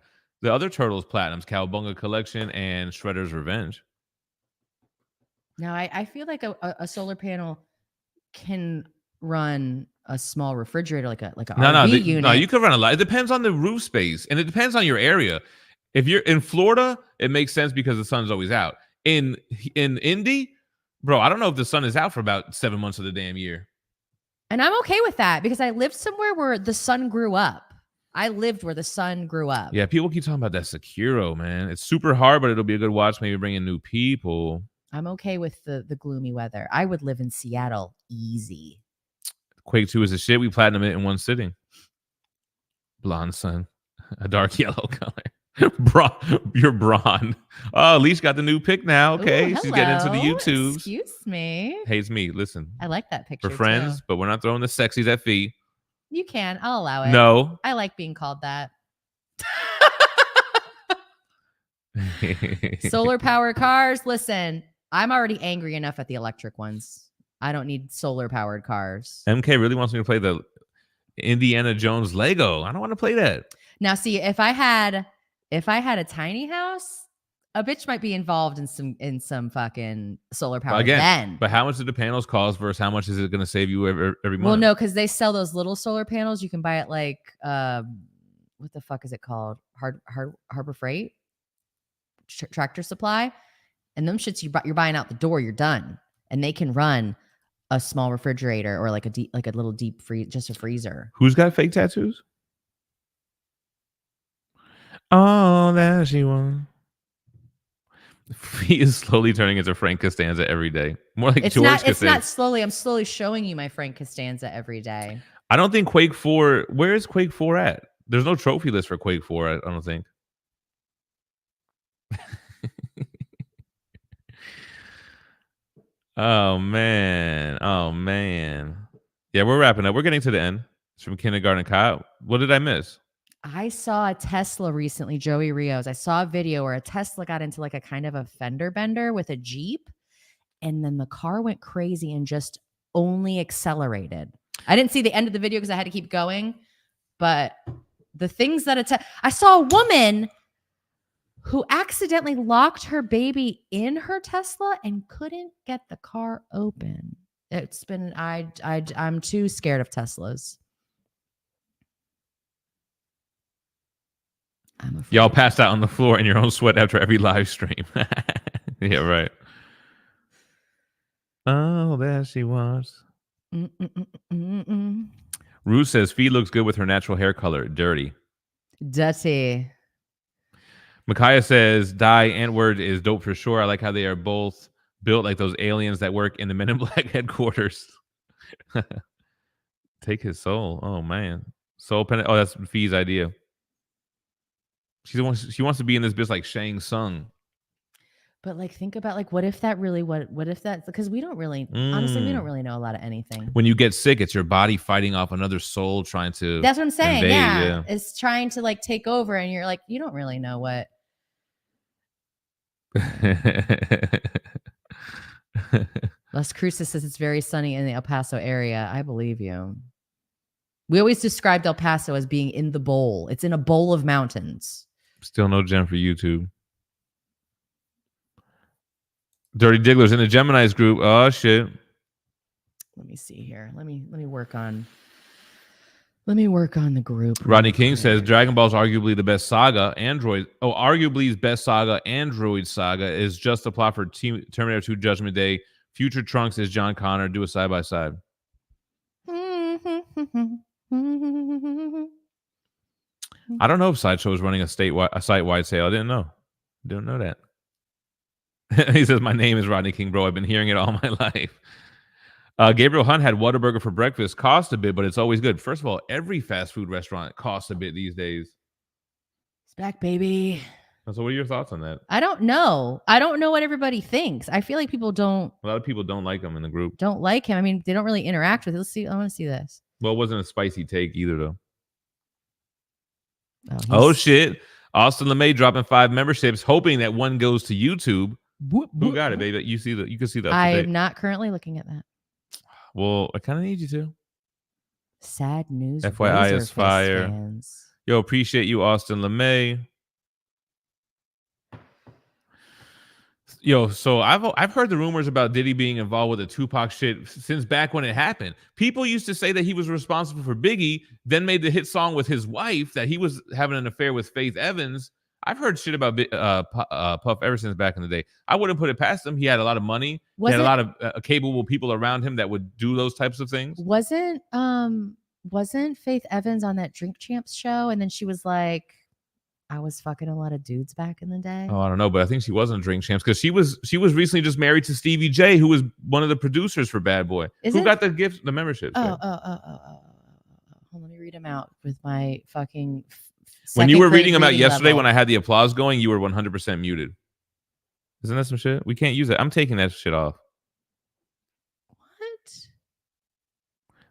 the other Turtles Platinums, Cowabunga Collection and Shredder's Revenge. Now, I feel like a solar panel can run a small refrigerator, like a RV unit. No, you could run a lot. It depends on the roof space, and it depends on your area. If you're in Florida, it makes sense because the sun's always out. In Indy, bro, I don't know if the sun is out for about 7 months of the damn year. And I'm okay with that because I lived somewhere where the sun grew up. I lived where the sun grew up. Yeah, people keep talking about that Sekiro, man. It's super hard, but it'll be a good watch. Maybe bring in new people. I'm okay with the gloomy weather. I would live in Seattle easy. Quake 2 is a shit. We platinum it in one sitting. Blonde sun. A dark yellow color. You're blonde. Oh, Leash got the new pick now. Okay, Ooh, she's getting into the hello. YouTubes. Excuse me. Hey, it's me. Listen, I like that picture. we're friends, too. but we're not throwing the sexies at Phie. You can. I'll allow it. No. I like being called that. Solar power cars. Listen, I'm already angry enough at the electric ones. I don't need solar powered cars. MK really wants me to play the Indiana Jones Lego. I don't want to play that. Now, see, if I had a tiny house, a bitch might be involved in some fucking solar power. Then, but how much do the panels cost versus how much is it going to save you every month? well, no, because they sell those little solar panels. You can buy it like what the fuck is it called? Harbor Freight, Tractor Supply, and them shits you're buying out the door. You're done, and they can run a small refrigerator or like a little deep just a freezer. Who's got fake tattoos? Oh, there she was. He is slowly turning into Frank Costanza every day. More like George Costanza. It's not slowly. I'm slowly showing you my Frank Costanza every day. I don't think Quake 4... Where is Quake 4 at? There's no trophy list for Quake 4, I don't think. Oh, man. Yeah, we're wrapping up. We're getting to the end. It's from Kindergarten Kyle. What did I miss? I saw a Tesla recently, Joey Rios. I saw a video where a Tesla got into like a kind of a fender bender with a Jeep, and then the car went crazy and just only accelerated. I didn't see the end of the video because I had to keep going, but the things that I saw a woman who accidentally locked her baby in her Tesla and couldn't get the car open. It's been I'm too scared of Teslas. I'm afraid. Y'all passed out on the floor in your own sweat after every live stream. Yeah, right. Oh, there she was. Rue says Phie looks good with her natural hair color. Dirty. Micaiah says Die Antwoord is dope for sure. I like how they are both built like those aliens that work in the Men in Black headquarters. Take his soul. Oh man. Soul pen. Oh, that's Phie's idea. She wants to be in this bitch like Shang Tsung. But like, think about like, what if that really, what if that's because we don't really, honestly, we don't really know a lot of anything. When you get sick, it's your body fighting off another soul trying to. That's what I'm saying. invade, Yeah. It's trying to like take over, and you're like, you don't really know what. Las Cruces says it's very sunny in the El Paso area. I believe you. We always described El Paso as being in the bowl. It's in a bowl of mountains. Still no gem for YouTube. Dirty Digglers in the Geminis group. Oh shit. Let me see here. Let me work on. Let me work on the group. Rodney King says Dragon Ball is arguably the best saga. Arguably his best saga. Android saga is just a plot for Terminator 2 Judgment Day. Future Trunks is John Connor. Do a side by side. I don't know if Sideshow is running a site-wide sale. I didn't know. Didn't know that. He says, my name is Rodney King, bro. I've been hearing it all my life. Gabriel Hunt had Whataburger for breakfast. Cost a bit, but it's always good. First of all, every fast food restaurant costs a bit these days. It's back, baby. So what are your thoughts on that? I don't know. I don't know what everybody thinks. I feel like people A lot of people don't like him in the group. don't like him. I mean, they don't really interact with it. Let's see. I want to see this. Well, it wasn't a spicy take either, though. Oh, Oh, shit. Austin LeMay dropping 5 memberships, hoping that one goes to YouTube. Who got it, baby? You can see that. I am not currently looking at that. Well, I kind of need you to. Sad news. FYI is Razorfist fire. fans. Yo, appreciate you, Austin LeMay. Yo, so I've heard the rumors about Diddy being involved with the Tupac shit since back when it happened. People used to say that he was responsible for Biggie, then made the hit song with his wife, that he was having an affair with Faith Evans. I've heard shit about Puff ever since back in the day. I wouldn't put it past him. He had a lot of money. He had a lot of capable people around him that would do those types of things. Wasn't Faith Evans on that Drink Champs show? And then she was like, I was fucking a lot of dudes back in the day. Oh, I don't know, but I think she was on Drink Champs because she was recently just married to Stevie J, who was one of the producers for Bad Boy. Who got the gift, the membership? Hold on, let me read them out with my fucking. When you were reading them out yesterday, when I had the applause going, you were 100% muted. Isn't that some shit? We can't use it. I'm taking that shit off. What?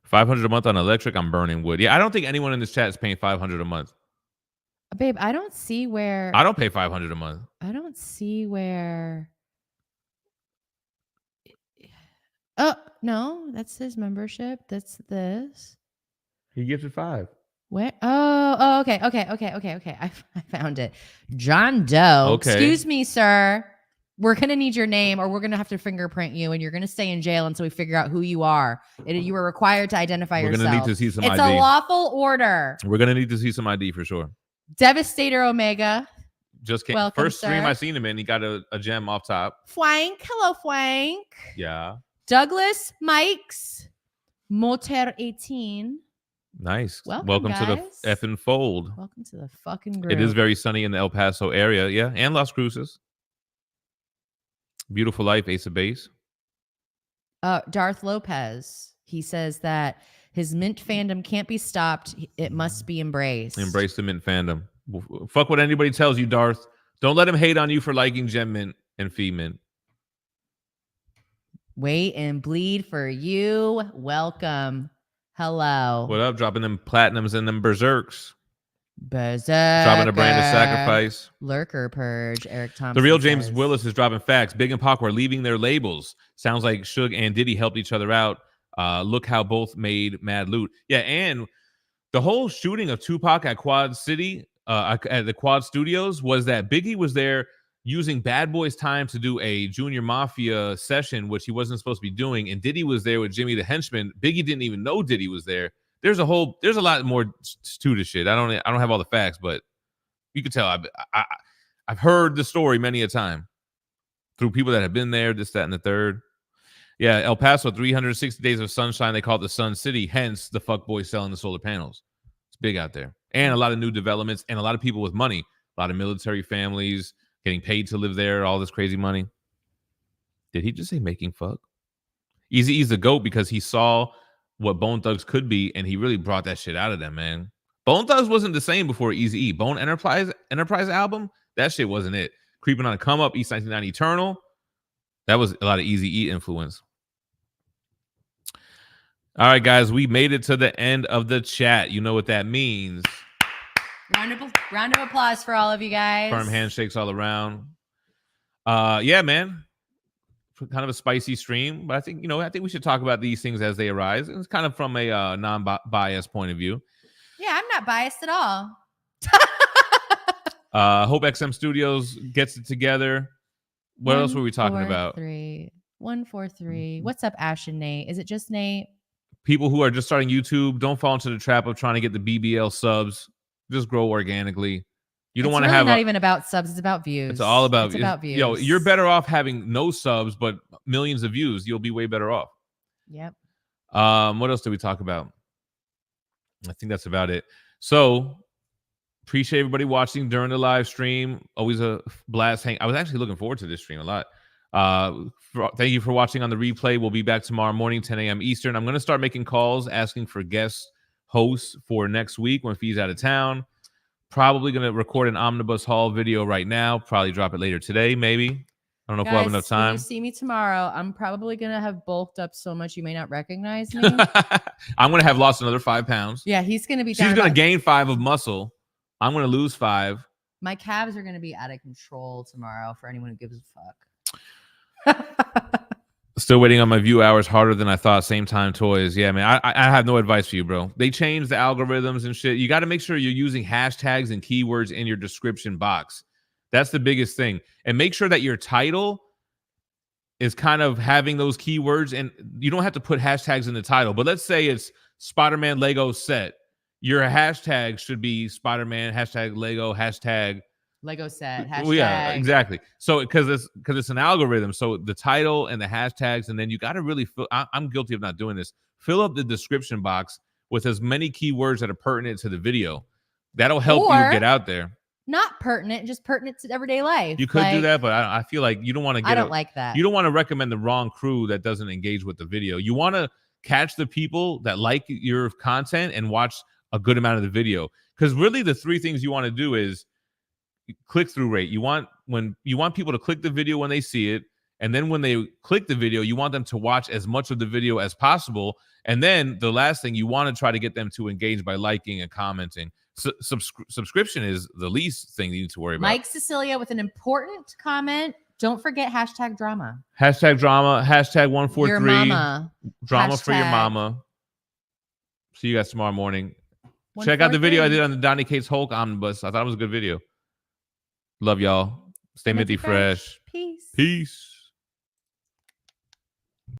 $500 a month on electric. I'm burning wood. Yeah, I don't think anyone in this chat is paying $500 a month. Babe, I don't see where. I don't pay $500 a month. I don't see where. Oh no, that's his membership. That's this. He gifted 5. Where? Oh, okay. I found it. John Doe. Okay. Excuse me, sir. We're gonna need your name, or we're gonna have to fingerprint you, and you're gonna stay in jail until we figure out who you are. You are required to identify yourself. We're gonna need to see some ID. It's a lawful order. We're gonna need to see some ID for sure. Devastator Omega. Just came. Welcome, First stream sir. I seen him in, he got a gem off top. Fwank. Hello, Fwank. Yeah. Douglas Mikes. Motor 18. Nice. Welcome to the guys. effing fold. Welcome to the fucking group. It is very sunny in the El Paso area. Yeah. And Las Cruces. Beautiful life, Ace of Base. Darth Lopez. He says that his Mint fandom can't be stopped. It must be embraced. Embrace the Mint fandom. Fuck what anybody tells you, Darth. Don't let him hate on you for liking Gem Mint and Phie Mint. Wait and bleed for you. Welcome. Hello. What up? Dropping them platinums and them berserks. Berserker. Dropping a brand of sacrifice. Lurker Purge. Eric Thompson. The real James says. Willis is dropping facts. Big and Pac were leaving their labels. Sounds like Suge and Diddy helped each other out. Look how both made mad loot. Yeah, and the whole shooting of Tupac at Quad City, at the Quad Studios, was that Biggie was there using Bad Boy's time to do a Junior Mafia session, which he wasn't supposed to be doing, and Diddy was there with Jimmy the Henchman. Biggie didn't even know Diddy was there. There's a lot more to the shit. I don't have all the facts, but you could tell I've heard the story many a time through people that have been there, this, that, and the third. Yeah, El Paso, 360 days of sunshine. They call it the Sun City, hence the fuck boys selling the solar panels. It's big out there. And a lot of new developments and a lot of people with money. A lot of military families getting paid to live there, all this crazy money. Did he just say making fuck? Eazy-E's the GOAT because he saw what Bone Thugs could be, and he really brought that shit out of them, man. Bone Thugs wasn't the same before Eazy-E. Bone Enterprise album, that shit wasn't it. Creeping on a Come Up, East 1990 Eternal, that was a lot of Eazy-E influence. All right, guys, we made it to the end of the chat. You know what that means. Round of applause for all of you guys. Firm handshakes all around. Yeah, man. Kind of a spicy stream, but I think we should talk about these things as they arise. It's kind of from a non-biased point of view. Yeah, I'm not biased at all. Hope XM Studios gets it together. What else were we talking about? 143. What's up, Ash and Nate? Is it just Nate? People who are just starting YouTube, don't fall into the trap of trying to get the BBL subs. Just grow organically. You don't want to have not even about subs. It's about views. It's all about views. Yo, you're better off having no subs but millions of views. You'll be way better off. Yep. What else did we talk about? I think that's about it. So appreciate everybody watching during the live stream. Always a blast. I was actually looking forward to this stream a lot. Thank you for watching on the replay. We'll be back tomorrow morning, 10 a.m. Eastern. I'm going to start making calls asking for guest hosts for next week when Phie's out of town. Probably going to record an Omnibus Haul video right now. Probably drop it later today, maybe. I don't know if we'll have enough When time. you see me tomorrow, I'm probably gonna have bulked up so much you may not recognize me. I'm going to have lost another 5 pounds. Yeah, he's gonna be. She's down going to about- gain 5 of muscle. I'm going to lose 5. My calves are gonna be out of control tomorrow. For anyone who gives a fuck. Still waiting on my view hours. Harder than I thought. Same time toys. Yeah, man. I have no advice for you, bro. They changed the algorithms and shit. You got to make sure you're using hashtags and keywords in your description box. That's the biggest thing. And make sure that your title is kind of having those keywords. And you don't have to put hashtags in the title. But let's say it's Spider-Man Lego set. Your hashtag should be Spider-Man, hashtag Lego, hashtag Lego set. Hashtag. Well, yeah, exactly. So because it's an algorithm, so the title and the hashtags, and then you got to really fill. I'm guilty of not doing this. Fill up the description box with as many keywords that are pertinent to the video. That'll help you Or- get out there. Not pertinent, just pertinent to everyday life. You could do Like, that, but I feel like you don't want to get. I don't like that. You don't want to recommend the wrong crew that doesn't engage with the video. You want to catch the people that like your content and watch a good amount of the video. Because really, the 3 things you want to do is click-through rate. You want people to click the video when they see it, and then when they click the video, you want them to watch as much of the video as possible. And then the last thing, you want to try to get them to engage by liking and commenting. Subscription is the least thing you need to worry about. Mike Cecilia with an important comment. Don't forget hashtag drama. Hashtag drama. Hashtag 143. Your mama. Drama for your Hashtag- mama. See you guys tomorrow morning. Check out the video I did on the Donny Cates Hulk Omnibus. I thought it was a good video. Love y'all. Stay minty fresh. Peace. Peace.